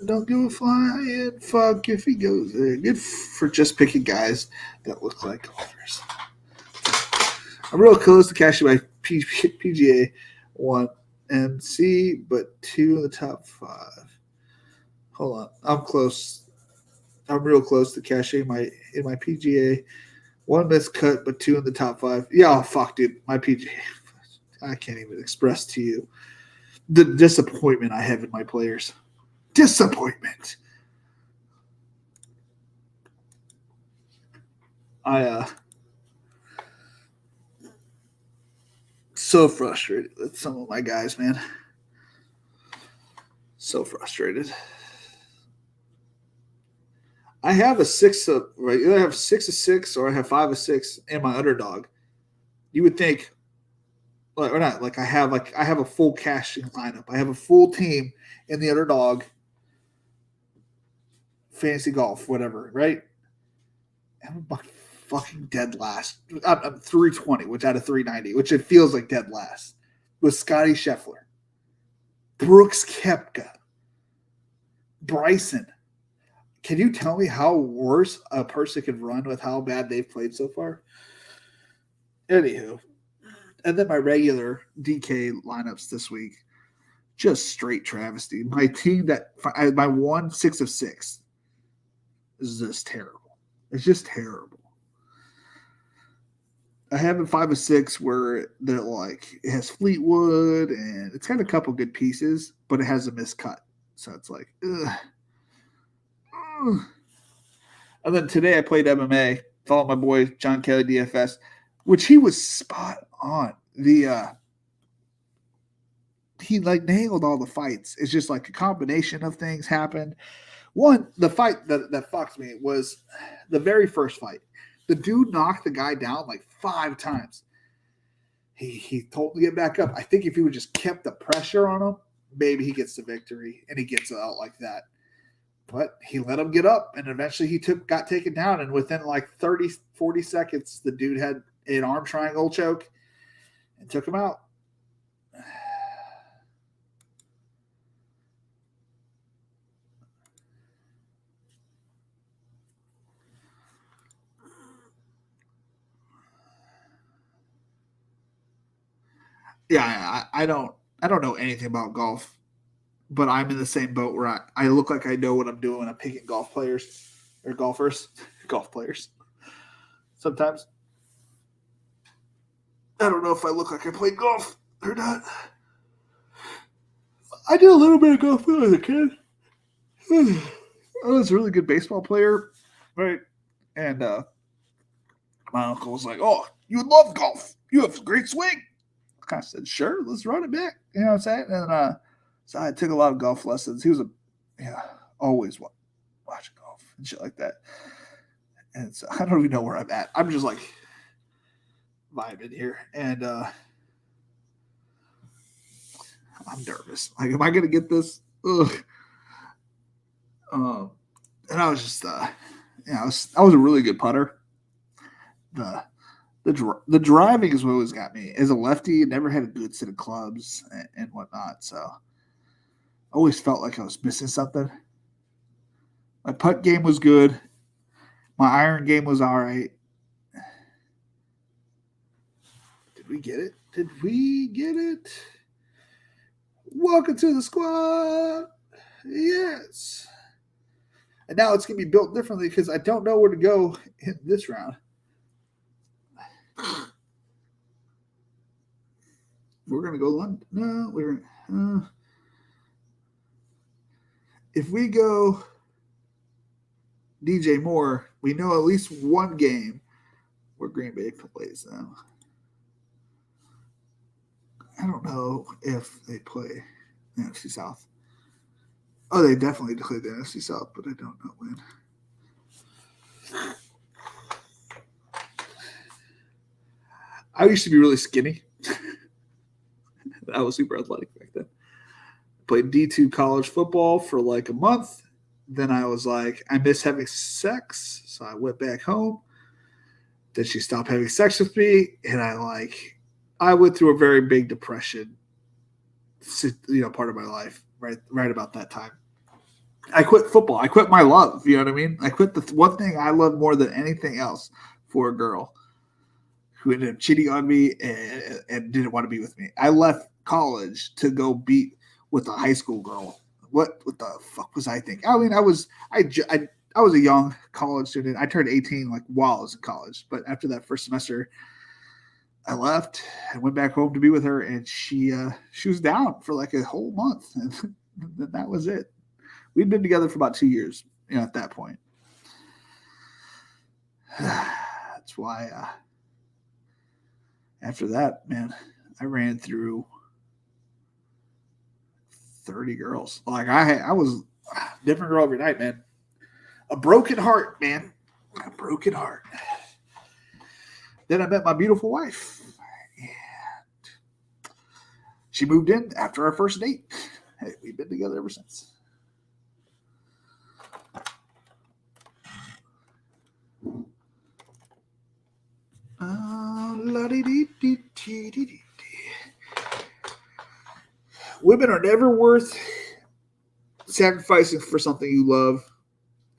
B: Don't give a flying fuck if he goes there. Good for just picking guys that look like golfers. I'm real close to cashing my PGA 1 MC, but 2 in the top 5. Hold on, I'm close. I'm real close to cashing in my PGA. 1 missed cut, but 2 in the top 5. Yeah, oh, fuck, dude. My PGA. I can't even express to you the disappointment I have in my players. Disappointment. So frustrated with some of my guys, man. So frustrated. I have a 6 of right. Either I have 6 of 6 or I have 5 of 6 in my underdog. You would think, or not? Like I have a full cashing lineup. I have a full team in the underdog. Fantasy golf, whatever, right? I'm fucking dead last. I'm 320, which out of 390, which it feels like dead last. With Scotty Scheffler, Brooks Koepka, Bryson. Can you tell me how worse a person can run with how bad they've played so far? Anywho, and then my regular DK lineups this week, just straight travesty. My team my 1 6 of 6 is just terrible. It's just terrible. I have a 5 of 6 where they're like it has Fleetwood and it's got a couple good pieces, but it has a miscut. So it's like, ugh. And then today I played MMA, followed my boy John Kelly DFS, which he was spot on. He like nailed all the fights. It's just like a combination of things happened. One, the fight that fucked me was the very first fight. The dude knocked the guy down like 5 times. He told him to get back up. I think if he would just kept the pressure on him, maybe he gets the victory and he gets it out like that. But he let him get up, and eventually he got taken down. And within like 30, 40 seconds, the dude had an arm triangle choke and took him out. Yeah, I don't know anything about golf, but I'm in the same boat where I look like I know what I'm doing when I'm picking golf players or golfers, golf players. Sometimes I don't know if I look like I played golf or not. I did a little bit of golf when I was a kid. I was a really good baseball player, right? And my uncle was like, "Oh, you would love golf. You have a great swing." I said, "Sure, let's run it back." You know what I'm saying? And so I took a lot of golf lessons. He was always watching golf and shit like that. And so I don't even know where I'm at. I'm just like vibing here, and I'm nervous. Like, am I gonna get this? Ugh. And I was just, I was a really good putter. The driving is what always got me. As a lefty, I never had a good set of clubs and whatnot. So I always felt like I was missing something. My putt game was good. My iron game was all right. Did we get it? Did we get it? Welcome to the squad. Yes. And now it's going to be built differently because I don't know where to go in this round. We're going to go London. No, if we go DJ Moore, we know at least one game where Green Bay plays them. I don't know if they play the NFC South. Oh, they definitely play the NFC South, but I don't know when. I used to be really skinny. I was super athletic back then. Played D2 college football for like a month. Then I was like, I miss having sex. So I went back home. Then she stopped having sex with me. And I went through a very big depression, part of my life, right about that time. I quit football. I quit my love. You know what I mean? I quit the one thing I love more than anything else for a girl who ended up cheating on me and didn't want to be with me. I left college to go be with a high school girl. What the fuck was I thinking? I mean, I was a young college student. I turned 18 like while I was in college. But after that first semester, I left and went back home to be with her, and she was down for like a whole month, and that was it. We'd been together for about 2 years, at that point. That's why after that, man, I ran through 30 girls. Like I was a different girl every night, man. A broken heart, man. A broken heart. Then I met my beautiful wife. And she moved in after our first date. Hey, we've been together ever since. Women are never worth sacrificing for something you love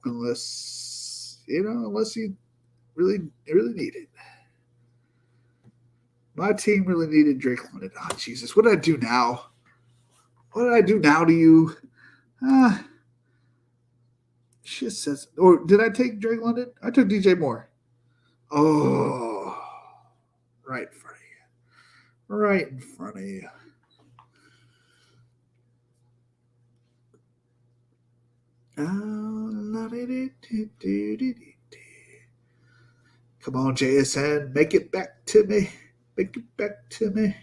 B: unless you really need it. My team really needed Drake London. Oh, Jesus. What did I do now? What did I do now to you? Shit says. Or did I take Drake London? I took DJ Moore. Oh. Right in front of you. Right in front of you. Come on, JSN. Make it back to me. Make it back to me.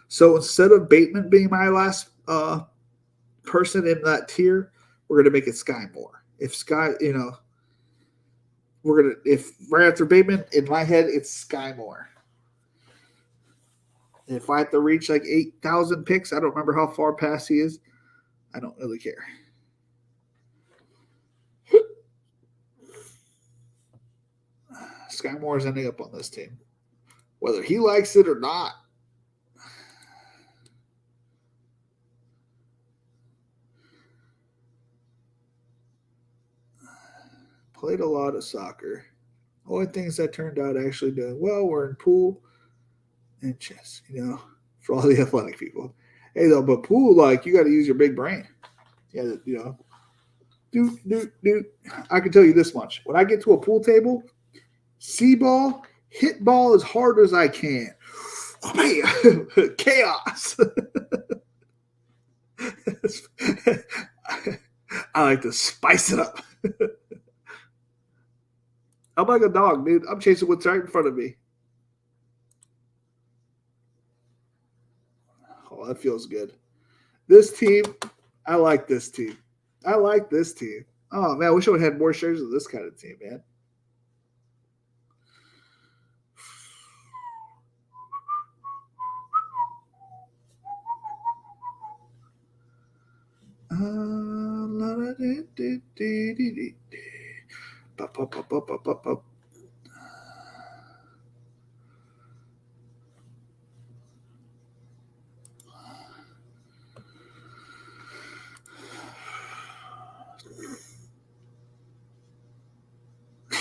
B: So instead of Bateman being my last person in that tier, we're going to make it Sky Moore. If Sky, if right after Bateman, in my head, it's Sky Moore. If I have to reach like 8,000 picks, I don't remember how far past he is. I don't really care. Sky Moore is ending up on this team, whether he likes it or not. Played a lot of soccer. Only things that turned out actually doing well were in pool and chess, for all the athletic people. Hey, though, but pool, you got to use your big brain. Yeah, Dude. I can tell you this much. When I get to a pool table, see ball, hit ball as hard as I can. Oh, man, chaos. I like to spice it up. I'm like a dog, dude. I'm chasing what's right in front of me. Oh, that feels good. This team, I like this team. Oh, man, I wish I would have had more shares of this kind of team, man.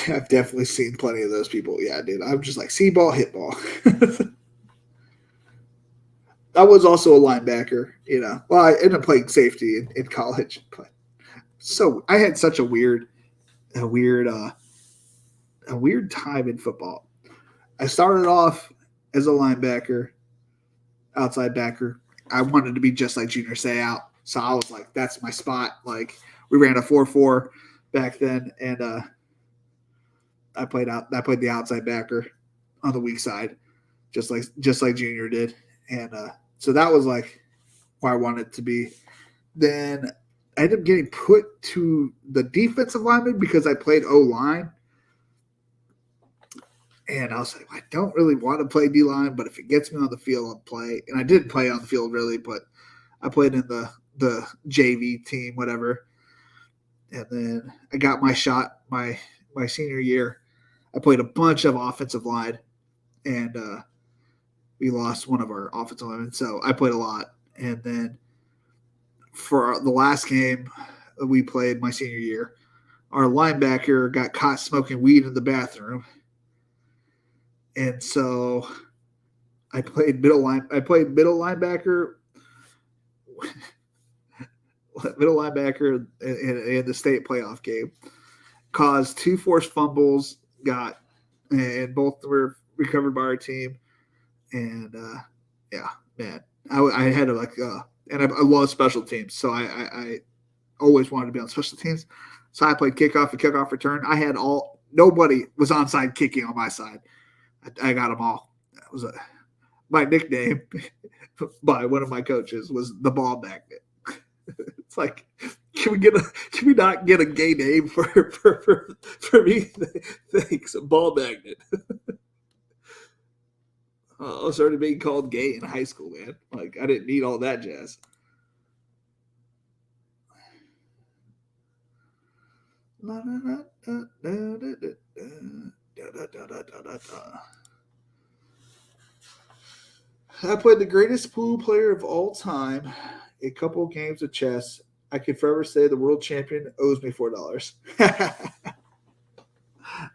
B: I've definitely seen plenty of those people. Yeah, dude. I'm just like, see ball, hit ball. I was also a linebacker, Well, I ended up playing safety in college, but so I had such a weird time in football. I started off as a linebacker, outside backer. I wanted to be just like Junior Seau, so I was like, that's my spot. Like we ran a 4-4 back then, and I played the outside backer on the weak side, just like Junior did, and so that was like where I wanted to be. Then I ended up getting put to the defensive lineman because I played O-line. And I was like, I don't really want to play D-line, but if it gets me on the field, I'll play. And I didn't play on the field really, but I played in the JV team, whatever. And then I got my shot my senior year. I played a bunch of offensive line, and we lost one of our offensive linemen. So I played a lot. And then for the last game we played my senior year, our linebacker got caught smoking weed in the bathroom. And so I played middle linebacker in the state playoff game. Caused 2 forced fumbles, and both were recovered by our team. And yeah, man, I had and I love special teams, so I always wanted to be on special teams. So I played kickoff and kickoff return. Nobody was onside kicking on my side. I got them all. That was my nickname by one of my coaches was the ball magnet. It's like, can we not get a gay name for me? Thanks, a ball magnet. I was already being called gay in high school, man. Like, I didn't need all that jazz. I played the greatest pool player of all time, a couple of games of chess. I could forever say the world champion owes me $4.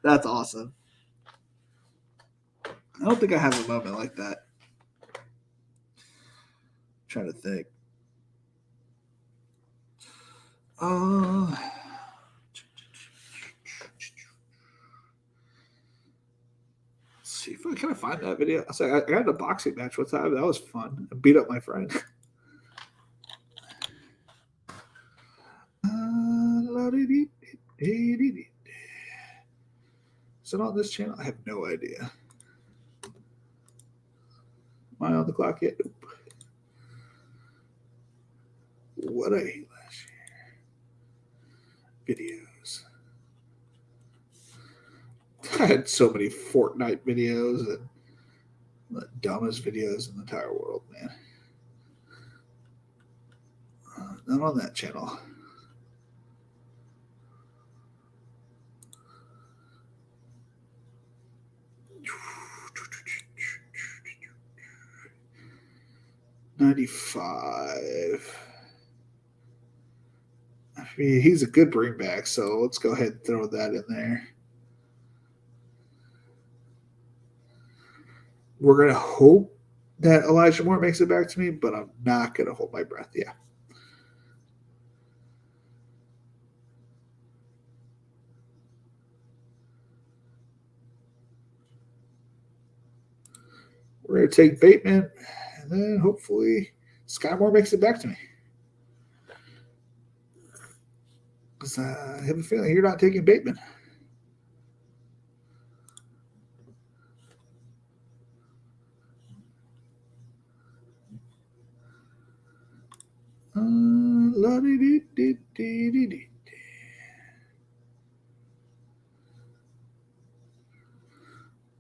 B: That's awesome. I don't think I have a moment like that. I'm trying to think. Let's see if I can find that video. I got a boxing match one time. That was fun. I beat up my friend. Is it on this channel? I have no idea. Am I on the clock yet? Nope. What I ate last year. Videos. I had so many Fortnite videos and the dumbest videos in the entire world, man. Not on that channel. $95. I mean, he's a good bring back, so let's go ahead and throw that in there. We're going to hope that Elijah Moore makes it back to me, but I'm not going to hold my breath. Yeah. We're going to take Bateman, and then hopefully Sky Moore makes it back to me. Because I have a feeling you're not taking Bateman.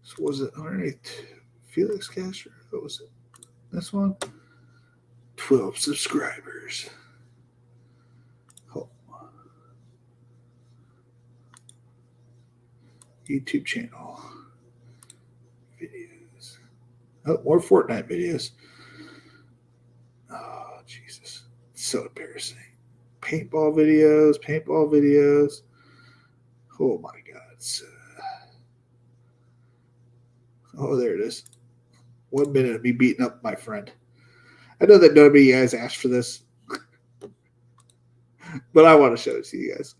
B: So was it underneath Felix Castro? What was it? This one? 12 subscribers. Oh. YouTube channel. Videos. Oh, more Fortnite videos. Oh, Jesus. It's so embarrassing. Paintball videos. Oh, my God. Oh, there it is. 1 minute of me beating up my friend. I know that nobody of you guys asked for this, but I want to show it to you guys.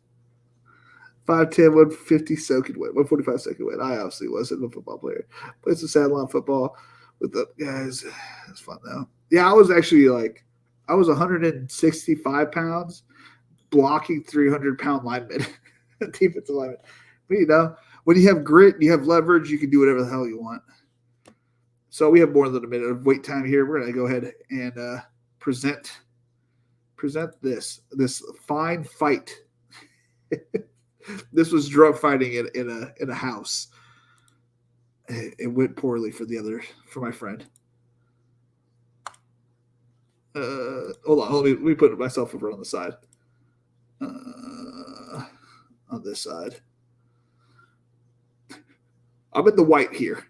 B: 5'10", 150 soaking win, 145 soaking win. I obviously wasn't a football player. Played some sideline football with the guys. It's fun though. Yeah, I was actually I was 165 pounds, blocking 300-pound linemen, defensive linemen. But you know, when you have grit, you have leverage, you can do whatever the hell you want. So we have more than a minute of wait time here. We're going to go ahead and present present this fine fight. This was drug fighting in a house. It went poorly for my friend. Hold on, let me put myself over on the side. On this side. I'm in the white here,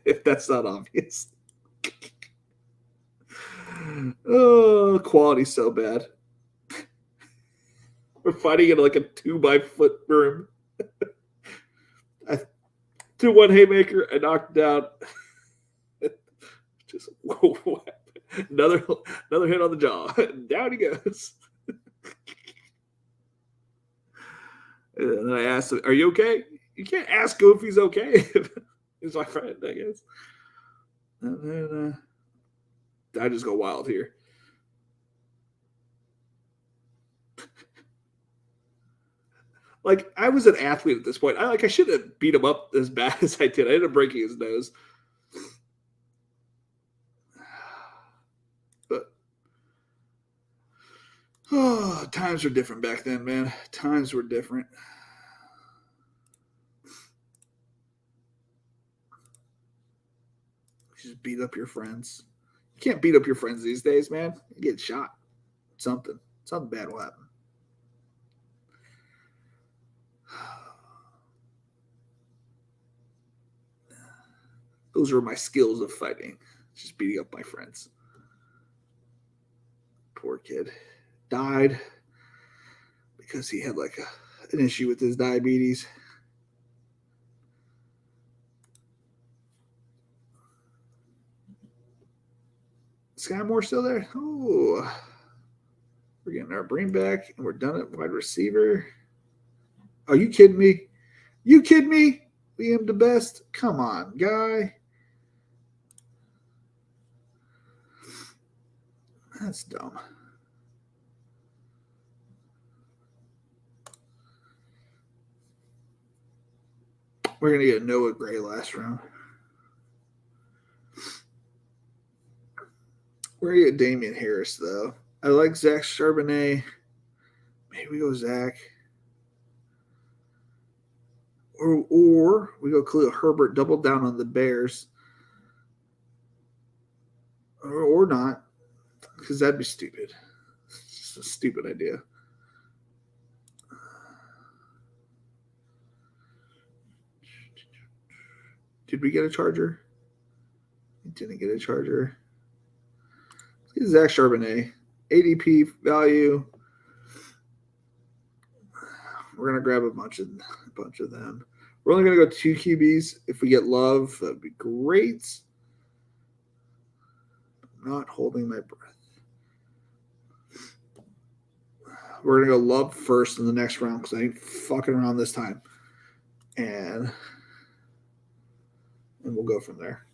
B: if that's not obvious. Oh, quality's so bad. We're fighting in like a 2-by-foot room. I threw one haymaker, I knocked down. Just whoa, another hit on the jaw. Down he goes. And then I asked him, "Are you okay?" You can't ask him if he's okay. He's my friend, I guess. And then I just go wild here. Like, I was an athlete at this point. I should have beat him up as bad as I did. I ended up breaking his nose. But times were different back then, man. Times were different. You just beat up your friends. You can't beat up your friends these days, man. You get shot. Something bad will happen. Those were my skills of fighting. Just beating up my friends. Poor kid. Died because he had like an issue with his diabetes. Sky Moore still there? Oh, we're getting our brain back, and we're done at wide receiver. Are you kidding me? You kidding me? Liam the best? Come on, guy. That's dumb. We're going to get Noah Gray last round. We're going to get Damian Harris, though. I like Zach Charbonnet. Maybe we go Zach. Or we go Khalil Herbert, double down on the Bears. Or not, because that'd be stupid. It's just a stupid idea. Did we get a Charger? We didn't get a Charger. Let's get Zach Charbonnet. ADP value. We're gonna grab a bunch of them. We're only gonna go 2 QBs. If we get Love, that'd be great. I'm not holding my breath. We're gonna go Love first in the next round because I ain't fucking around this time, and we'll go from there.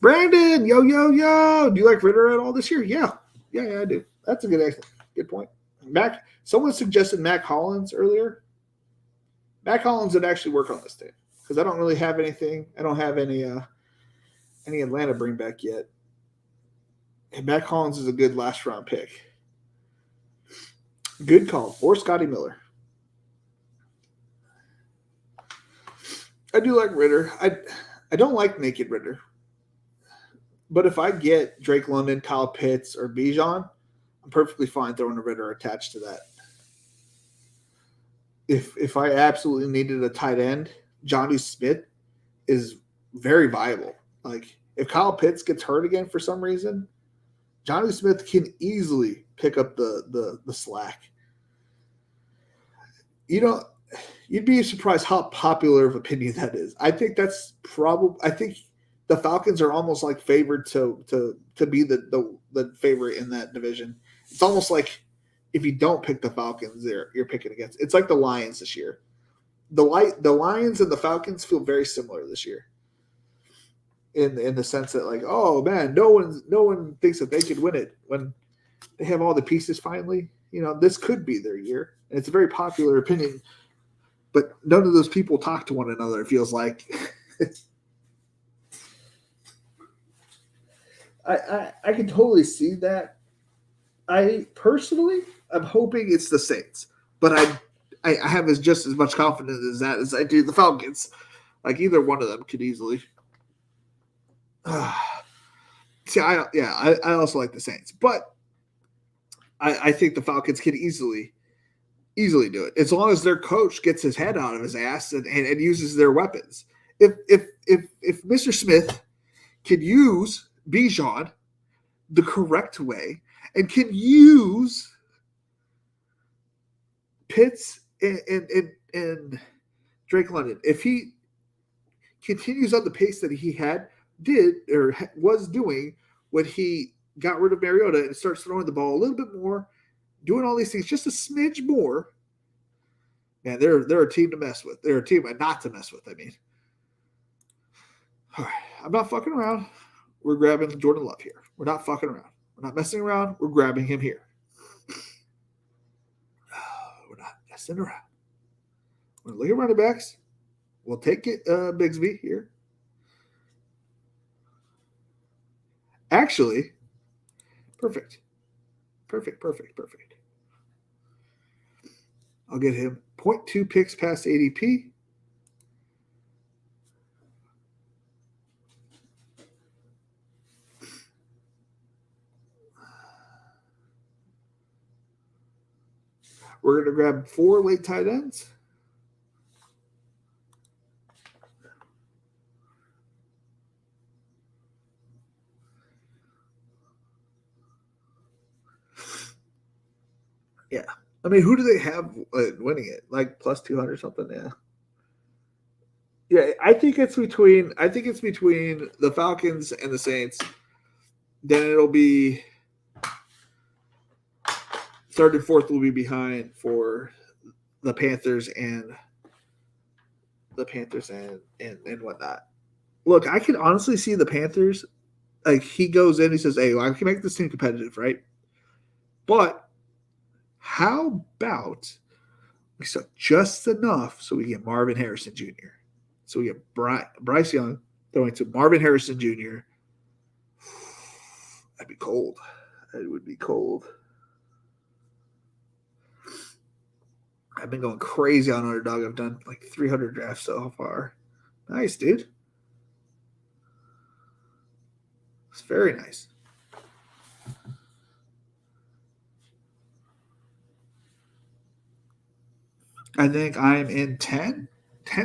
B: Brandon, yo. Do you like Ritter at all this year? Yeah, I do. That's a good point. Someone suggested Mac Hollins earlier. Mac Hollins would actually work on this team because I don't really have anything. I don't have any Atlanta bring back yet. And Mac Hollins is a good last round pick. Good call. Or Scotty Miller. I do like Ritter. I don't like naked Ritter. But if I get Drake London, Kyle Pitts, or Bijan, I'm perfectly fine throwing a Ritter attached to that. If I absolutely needed a tight end, Johnny Smith is very viable. Like, if Kyle Pitts gets hurt again for some reason, Johnny Smith can easily pick up the slack. You'd be surprised how popular of opinion that is. I think that's I think the Falcons are almost like favored to be the favorite in that division. It's almost like if you don't pick the Falcons, you're picking against. It's like the Lions this year. The Lions and the Falcons feel very similar this year. In the sense that, like, oh man, no one thinks that they could win it when they have all the pieces finally. This could be their year. And it's a very popular opinion, but none of those people talk to one another, it feels like. I can totally see that. I personally, I'm hoping it's the Saints, but I have just as much confidence as that as I do the Falcons. Like either one of them could easily. See, I also like the Saints, but I think the Falcons can easily do it as long as their coach gets his head out of his ass and uses their weapons. If Mr. Smith can use Bijan the correct way and can use Pitts and Drake London, if he continues on the pace that he was doing when he got rid of Mariota and starts throwing the ball a little bit more, doing all these things just a smidge more, man, they're a team to mess with. They're a team not to mess with. I mean, all right, I'm not fucking around. We're grabbing Jordan Love here. We're not fucking around. We're not messing around. We're grabbing him here. We're not messing around. We're looking at running backs. We'll take it, Bigsby here. Actually, perfect. I'll get him 0.2 picks past ADP. We're going to grab 4 late tight ends. Yeah. I mean, who do they have winning it? Like plus 200 or something? Yeah. Yeah, I think it's between the Falcons and the Saints. Then it'll be third and fourth will be behind for the Panthers and whatnot. Look, I can honestly see the Panthers. Like he goes in, he says, "Hey, well, I can make this team competitive, right?" But how about we suck just enough so we get Marvin Harrison Jr. So we get Bryce Young throwing to Marvin Harrison Jr. That'd be cold. It would be cold. I've been going crazy on Underdog. I've done like 300 drafts so far. Nice, dude. It's very nice. I think I'm in 10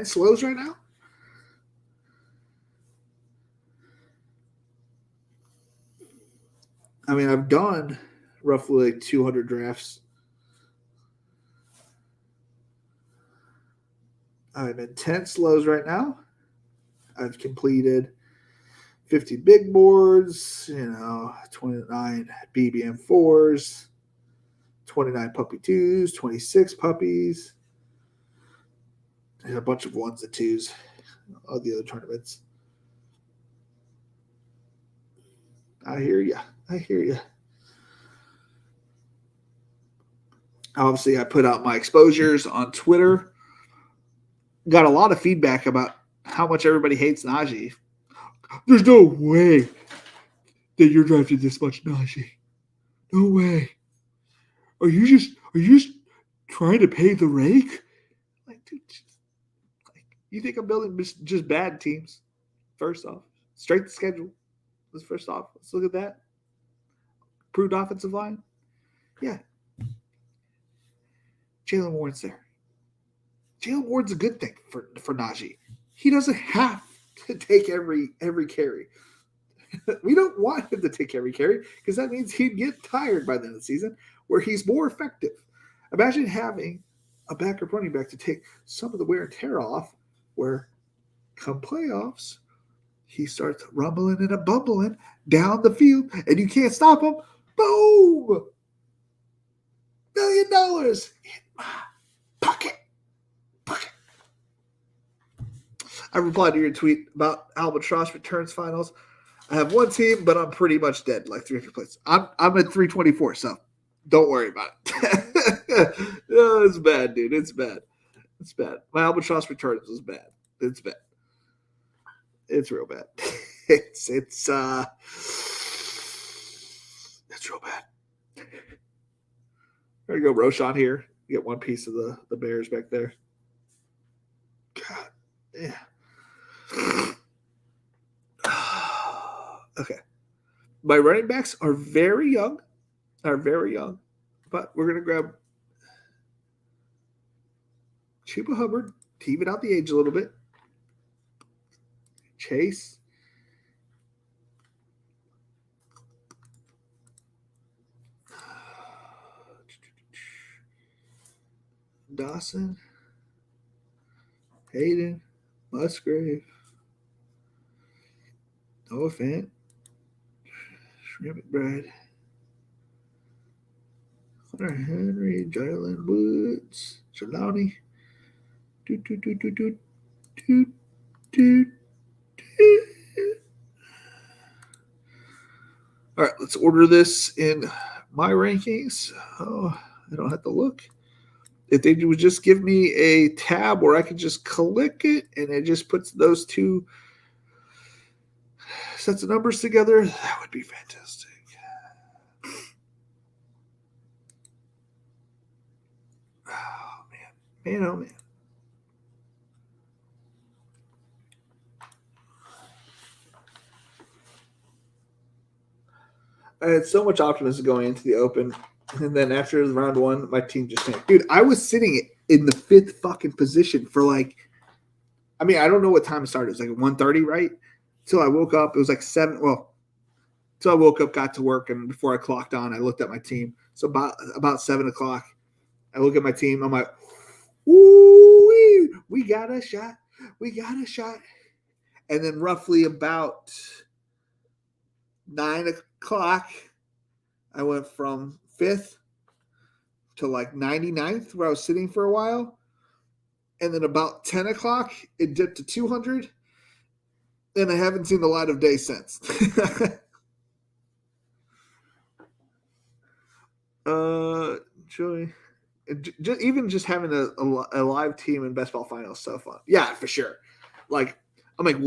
B: slows right now. I mean, I've done roughly like 200 drafts. I'm in 10 slows right now. I've completed 50 big boards, 29 BBM4s, 29 puppy 2s, 26 puppies, and a bunch of 1s and 2s of the other tournaments. I hear you. Obviously, I put out my exposures on Twitter. Got a lot of feedback about how much everybody hates Najee. There's no way that you're drafting this much Najee. No way. Are you just trying to pay the rake? Like, dude, you think I'm building just bad teams? First off, straight to schedule. First off, let's look at that. Improved offensive line. Yeah. Jalen Warren's there. Jalen Ward's a good thing for Najee. He doesn't have to take every carry. We don't want him to take every carry because that means he'd get tired by the end of the season where he's more effective. Imagine having a backup running back to take some of the wear and tear off where come playoffs, he starts rumbling and a bumbling down the field and you can't stop him. Boom! $1 million in my pocket. I replied to your tweet about Albatross returns finals. I have one team, but I'm pretty much dead, like 300 places. I'm at 324, so don't worry about it. No, it's bad, dude. It's bad. My Albatross returns was bad. It's bad. It's real bad. It's so bad. There you go, Roshan here. You get one piece of the Bears back there. God, yeah. Okay. My running backs are very young. But we're going to grab Chuba Hubbard to even out the age a little bit. Chase. Dawson. Hayden. Musgrave. Noah Fant. Shrimp McBride. Hunter Henry. Jalen Woods. Trelawney. All right, let's order this in my rankings. Oh, I don't have to look. If they would just give me a tab where I could just click it and it just puts those two sets of numbers together, that would be fantastic. Oh, man. Man, oh, man. I had so much optimism going into the Open, and then after round one, my team just tanked. Dude, I was sitting in the 5th fucking position for like, I mean, I don't know what time it started. It was like 1:30, right? Till I woke up. It was like 7. Well, till I woke up, got to work, and before I clocked on, I looked at my team. So about 7 o'clock, I look at my team. I'm like, ooh, we got a shot. We got a shot. And then roughly about 9 o'clock, I went from 5th to like 99th, where I was sitting for a while. And then about 10 o'clock, it dipped to 200. And I haven't seen the light of day since. Joey. Even just having a live team in best ball finals is so fun. Yeah, for sure. Like, I'm like,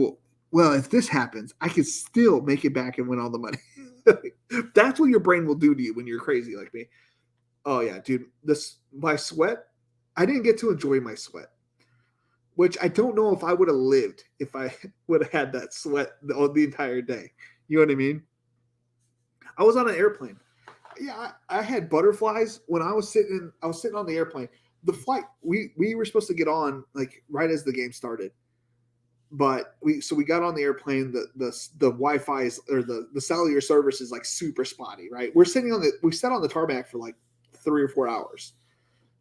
B: well, if this happens, I can still make it back and win all the money. That's what your brain will do to you when you're crazy like me. Oh yeah, dude. My sweat, I didn't get to enjoy my sweat, which I don't know if I would have lived if I would have had that sweat the entire day. You know what I mean? I was on an airplane. Yeah, I had butterflies when I was sitting on the airplane. The flight we were supposed to get on like right as the game started. But we got on the airplane. The Wi-Fi is, or the cellular service is like super spotty, right? We sat on the tarmac for like 3 or 4 hours.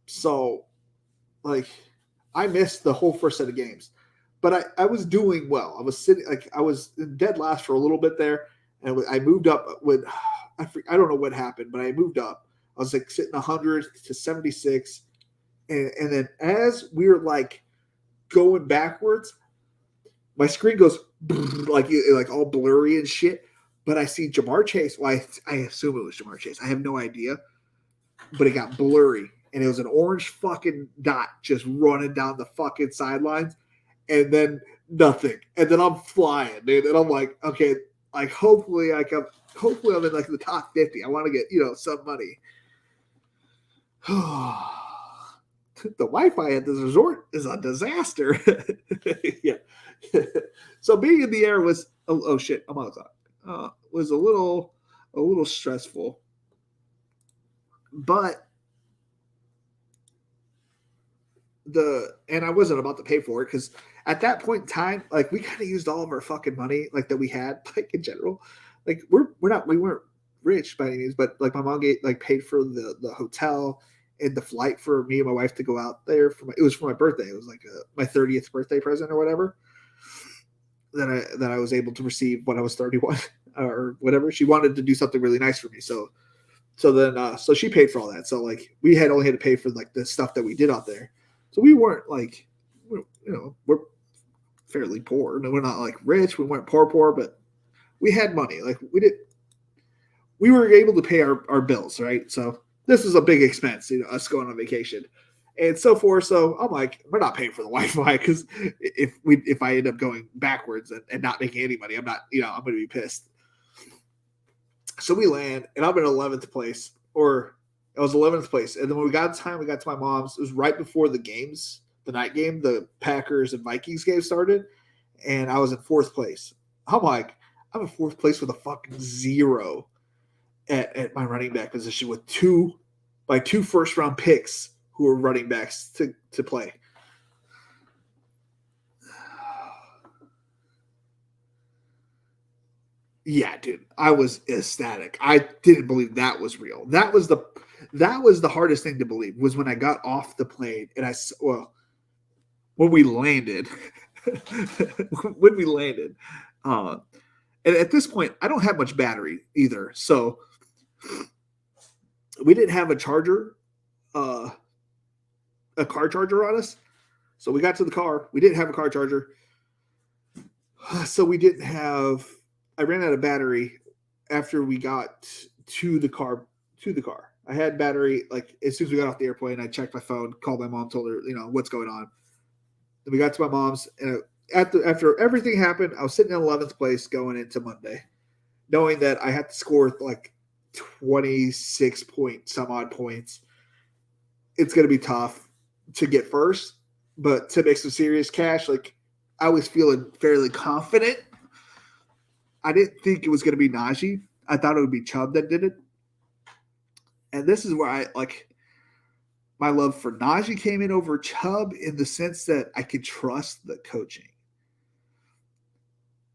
B: So like I missed the whole first set of games. But I was doing well. I was sitting I was dead last for a little bit there, and I moved up with I don't know what happened, but I moved up. I was like sitting 100 to 76, and then as we were like going backwards, my screen goes like all blurry and shit. But I see Jamar Chase. Well, I assume it was Jamar Chase. I have no idea. But it got blurry. And it was an orange fucking dot just running down the fucking sidelines. And then nothing. And then I'm flying, dude. And I'm like, okay, like hopefully I'm in like the top 50. I want to get, some money. The Wi-Fi at this resort is a disaster. Yeah. So being in the air was oh shit, I'm on the clock. Was a little stressful, but and I wasn't about to pay for it because at that point in time, like we kind of used all of our fucking money like that we had, like in general. Like we weren't rich by any means, but like my mom paid for the hotel and the flight for me and my wife to go out there it was for my birthday. It was like my 30th birthday present or whatever that I was able to receive when I was 31 or whatever. She wanted to do something really nice for me. So she paid for all that. So like we only had to pay for like the stuff that we did out there. So we weren't like, we're fairly poor. No, we're not like rich. We weren't poor, but we had money. Like we were able to pay our bills, right? So this is a big expense, us going on vacation and so forth. So I'm like, we're not paying for the Wi-Fi because if I end up going backwards and not making any money, I'm not, I'm going to be pissed. So we land, and I'm in 11th place, or I was 11th place. And then when we got to my mom's. It was right before the games, the night game, the Packers and Vikings game started, and I was in 4th place. I'm like, I'm in 4th place with a fucking 0 at my running back position with two first-round picks who are running backs to play. Yeah, dude, I was ecstatic. I didn't believe that was real. That was the hardest thing to believe was when I got off the plane and when we landed, and at this point I don't have much battery either, so we didn't have a charger, a car charger on us. So we got to the car. We didn't have a car charger, so we didn't have. I ran out of battery after we got to the car. I had battery like as soon as we got off the airplane. I checked my phone, called my mom, told her what's going on. Then we got to my mom's, and after everything happened, I was sitting in 11th place going into Monday, knowing that I had to score like 26 point some odd points. It's going to be tough to get first, but to make some serious cash, like I was feeling fairly confident. I didn't think it was going to be Najee. I thought it would be Chubb that did it. And this is where my love for Najee came in over Chubb in the sense that I could trust the coaching.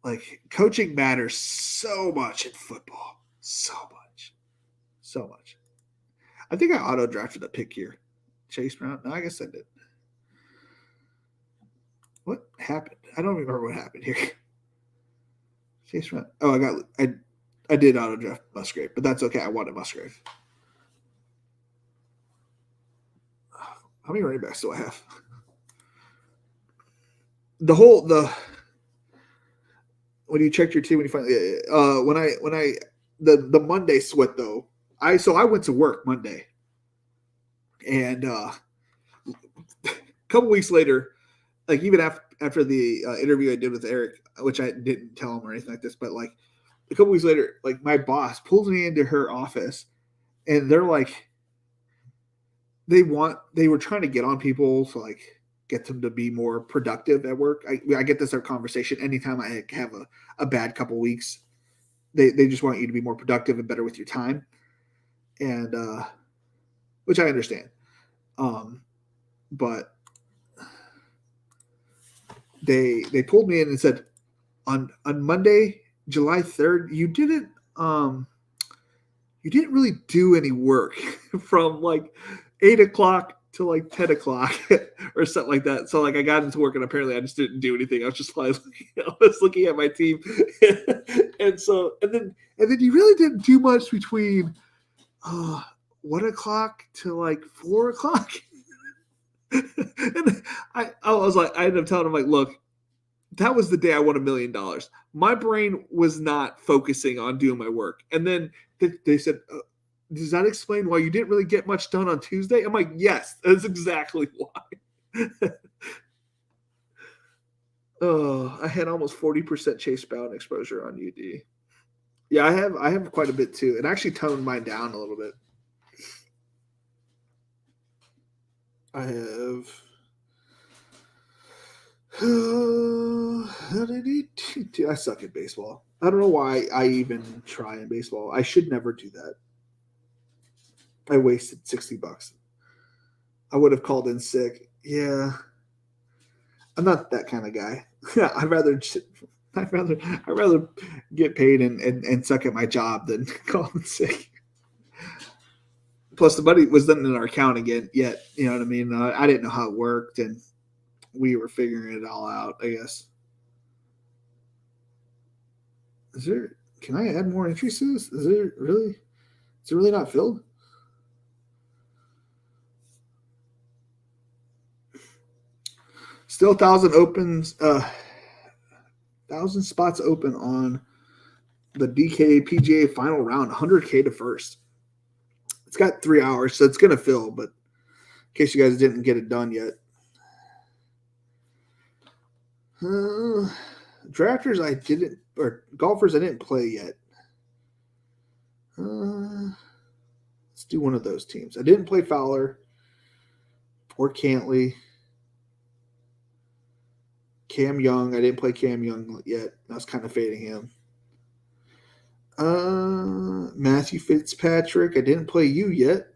B: Like, coaching matters so much in football. So much. So much. I think I auto-drafted a pick here. Chase Brown? No, I guess I did. What happened? I don't remember what happened here. Chase Brown. Oh, I did auto-draft Musgrave, but that's okay. I wanted Musgrave. How many running backs do I have? When you checked your team, when you finally the Monday sweat though, I went to work Monday, and a couple weeks later, like even after the interview I did with Eric, which I didn't tell him or anything like this, but like a couple weeks later, like my boss pulls me into her office, and they're like, they were trying to get on people to like get them to be more productive at work. I get this conversation anytime I have a bad couple weeks. They just want you to be more productive and better with your time, and which I understand. But they pulled me in and said on Monday, July 3rd, you didn't really do any work from like 8 o'clock to like 10 o'clock or something like that. So like I got into work and apparently I just didn't do anything. I was just like, I was looking at my team. and then you really didn't do much between 1 o'clock to like 4 o'clock. And I was like, I ended up telling him like, look, that was the day I won $1 million. My brain was not focusing on doing my work. And then they said, does that explain why you didn't really get much done on Tuesday? I'm like, yes, that's exactly why. I had almost 40% Chase Brown exposure on UD. Yeah, I have quite a bit too. It actually toned mine down a little bit. I have. I suck at baseball. I don't know why I even try in baseball. I should never do that. I wasted $60. I would have called in sick. Yeah, I'm not that kind of guy. I'd rather get paid and suck at my job than call in sick. Plus, the money was done in our account again. Yet, you know what I mean. I didn't know how it worked, and we were figuring it all out, I guess. Can I add more entries to this? Is it really not filled? Still 1,000 spots open on the DK PGA final round, 100K to first. It's got 3 hours, so it's going to fill, but in case you guys didn't get it done yet. Drafters golfers I didn't play yet. Let's do one of those teams. I didn't play Fowler or Cantley. Cam Young. I didn't play Cam Young yet. I was kind of fading him. Matthew Fitzpatrick. I didn't play you yet.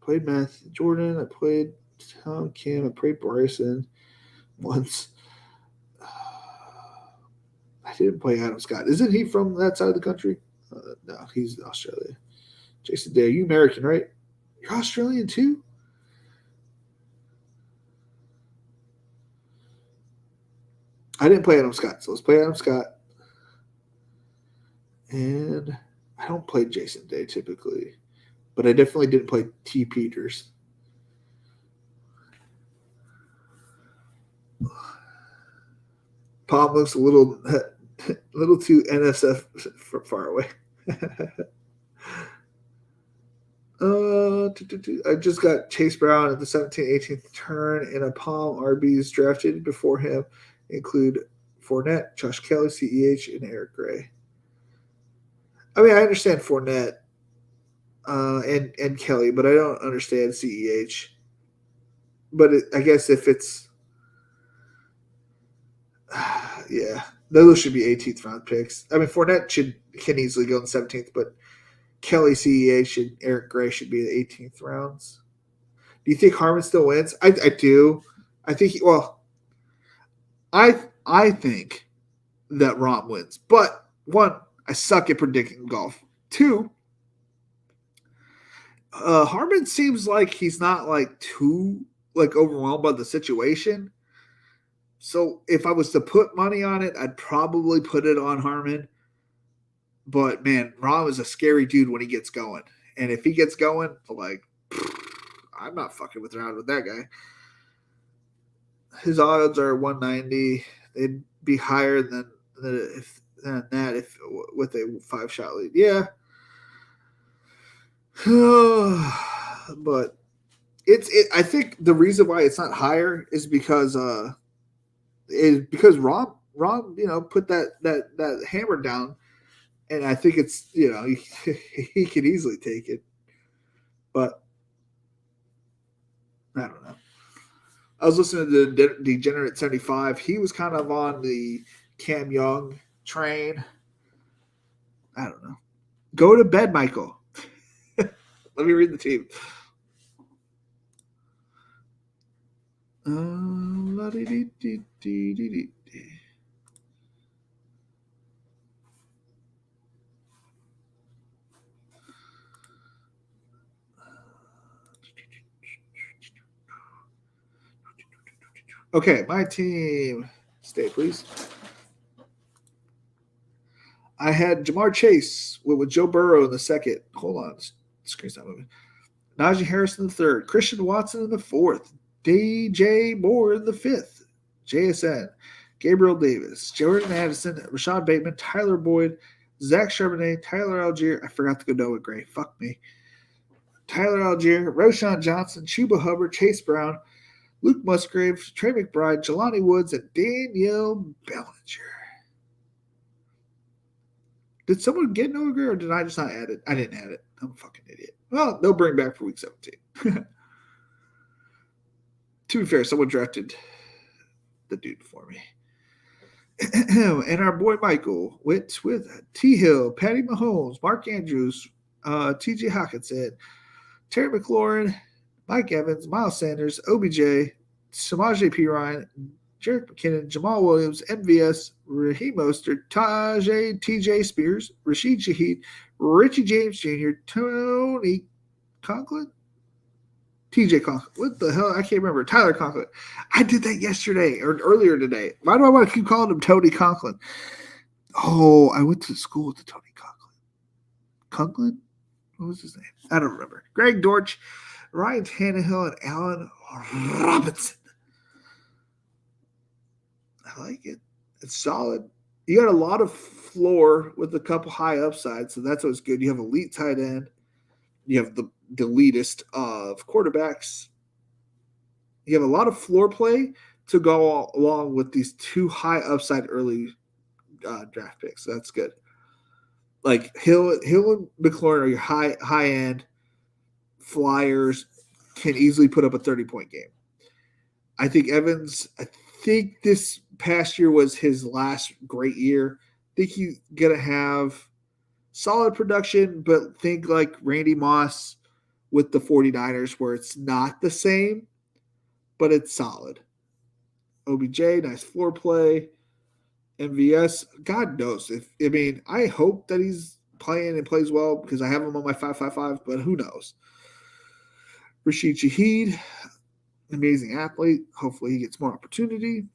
B: Played Matthew Jordan. I played Tom Kim. I played Bryson once. I didn't play Adam Scott. Isn't he from that side of the country? No, he's in Australia. Jason Day, you American, right? You're Australian too? I didn't play Adam Scott, so let's play Adam Scott. And I don't play Jason Day typically, but I definitely didn't play T. Peters. Palm looks a little too NSF from far away. I just got Chase Brown at the 17th, 18th turn, and a Palm RBs drafted before him include Fournette, Josh Kelly, CEH, and Eric Gray. I mean, I understand Fournette and Kelly, but I don't understand CEH. But I guess if it's yeah, those should be 18th round picks. I mean, Fournette can easily go in the 17th, but Kelly, CEH, and Eric Gray should be the 18th rounds. Do you think Harmon still wins? I do. I think I think that Rom wins. But one, I suck at predicting golf. Two, Harmon seems like he's not like too like overwhelmed by the situation. So if I was to put money on it, I'd probably put it on Harmon. But man, Rom is a scary dude when he gets going. And if he gets going, like, I'm not fucking around with that guy. His odds are 190. They'd be higher than that if with a 5-shot lead. Yeah. But I think the reason why it's not higher is because Rom put that hammer down, and I think it's he could easily take it, but I don't know. I was listening to Degenerate 75. He was kind of on the Cam Young train. I don't know. Go to bed, Michael. Let me read the team. Okay, my team. Stay, please. I had Jamar Chase with Joe Burrow in the second. Hold on. The screen's not moving. Najee Harris in the third. Christian Watson in the fourth. DJ Moore in the fifth. JSN. Gabriel Davis. Jordan Addison. Rashad Bateman. Tyler Boyd. Zach Charbonnet. Tyler Algier. I forgot to go Noah Gray. Fuck me. Tyler Algier. Roshan Johnson. Chuba Hubbard. Chase Brown. Luke Musgrave. Trey McBride. Jelani Woods. And Danielle Bellinger. Did someone get Noah Gray or did I just not add it? I didn't add it. I'm a fucking idiot. Well, they'll bring back for week 17. To be fair, someone drafted the dude before me. And our boy Michael went with T. Hill, Patty Mahomes, Mark Andrews, T.J. Hawkinson, Terry McLaurin, Mike Evans, Miles Sanders, OBJ, Samaje Perine, Jerick McKinnon, Jamal Williams, MVS, Raheem Mostert, TJ Spears, Rashid Shaheed, Richie James Jr., Tony Conklin, TJ Conklin. What the hell? I can't remember. Tyler Conklin. I did that yesterday or earlier today. Why do I want to keep calling him Tony Conklin? Oh, I went to school with the Tony Conklin. Conklin? What was his name? I don't remember. Greg Dortch, Ryan Tannehill, and Allen Robinson. I like it. It's solid. You got a lot of floor with a couple high upsides, so that's what's good. You have elite tight end. You have the elitist of quarterbacks. You have a lot of floor play to go along with these two high upside early draft picks. So that's good. Like Hill and McLaurin are your high end flyers, can easily put up a 30-point game. I think Evans, I think this past year was his last great year. I think he's going to have solid production, but think like Randy Moss with the 49ers, where it's not the same, but it's solid. OBJ, nice floor play. MVS, God knows. I hope that he's playing and plays well because I have him on my 5-5-5, but who knows? Rashid Shaheed, amazing athlete. Hopefully he gets more opportunity.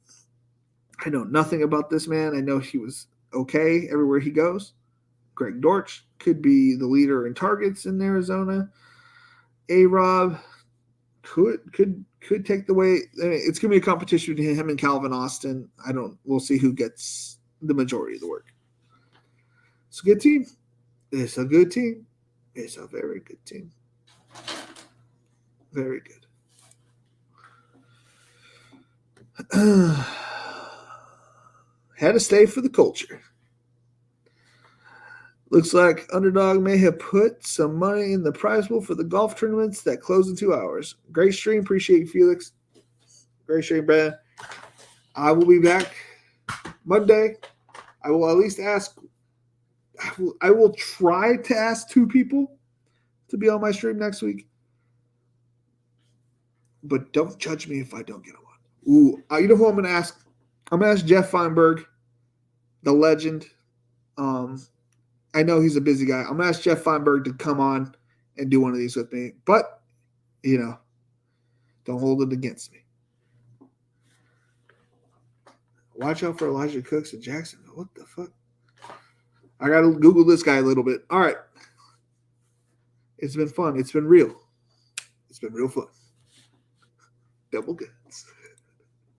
B: I know nothing about this man. I know he was okay everywhere he goes. Greg Dortch could be the leader in targets in Arizona. A-Rob could take the way. It's going to be a competition between him and Calvin Austin. We'll see who gets the majority of the work. It's a good team. It's a good team. It's a very good team. Very good. Had to stay for the culture. Looks like Underdog may have put some money in the prize pool for the golf tournaments that close in 2 hours. Great stream. Appreciate you, Felix. Great stream, Brad. I will be back Monday. I will at least ask. I will try to ask 2 people to be on my stream next week. But don't judge me if I don't get on one. Ooh, you know who I'm going to ask? I'm going to ask Jeff Feinberg, the legend. I know he's a busy guy. I'm going to ask Jeff Feinberg to come on and do one of these with me. But, don't hold it against me. Watch out for Elijah Cooks in Jacksonville. What the fuck? I got to Google this guy a little bit. All right. It's been fun. It's been real. It's been real fun. Double goods.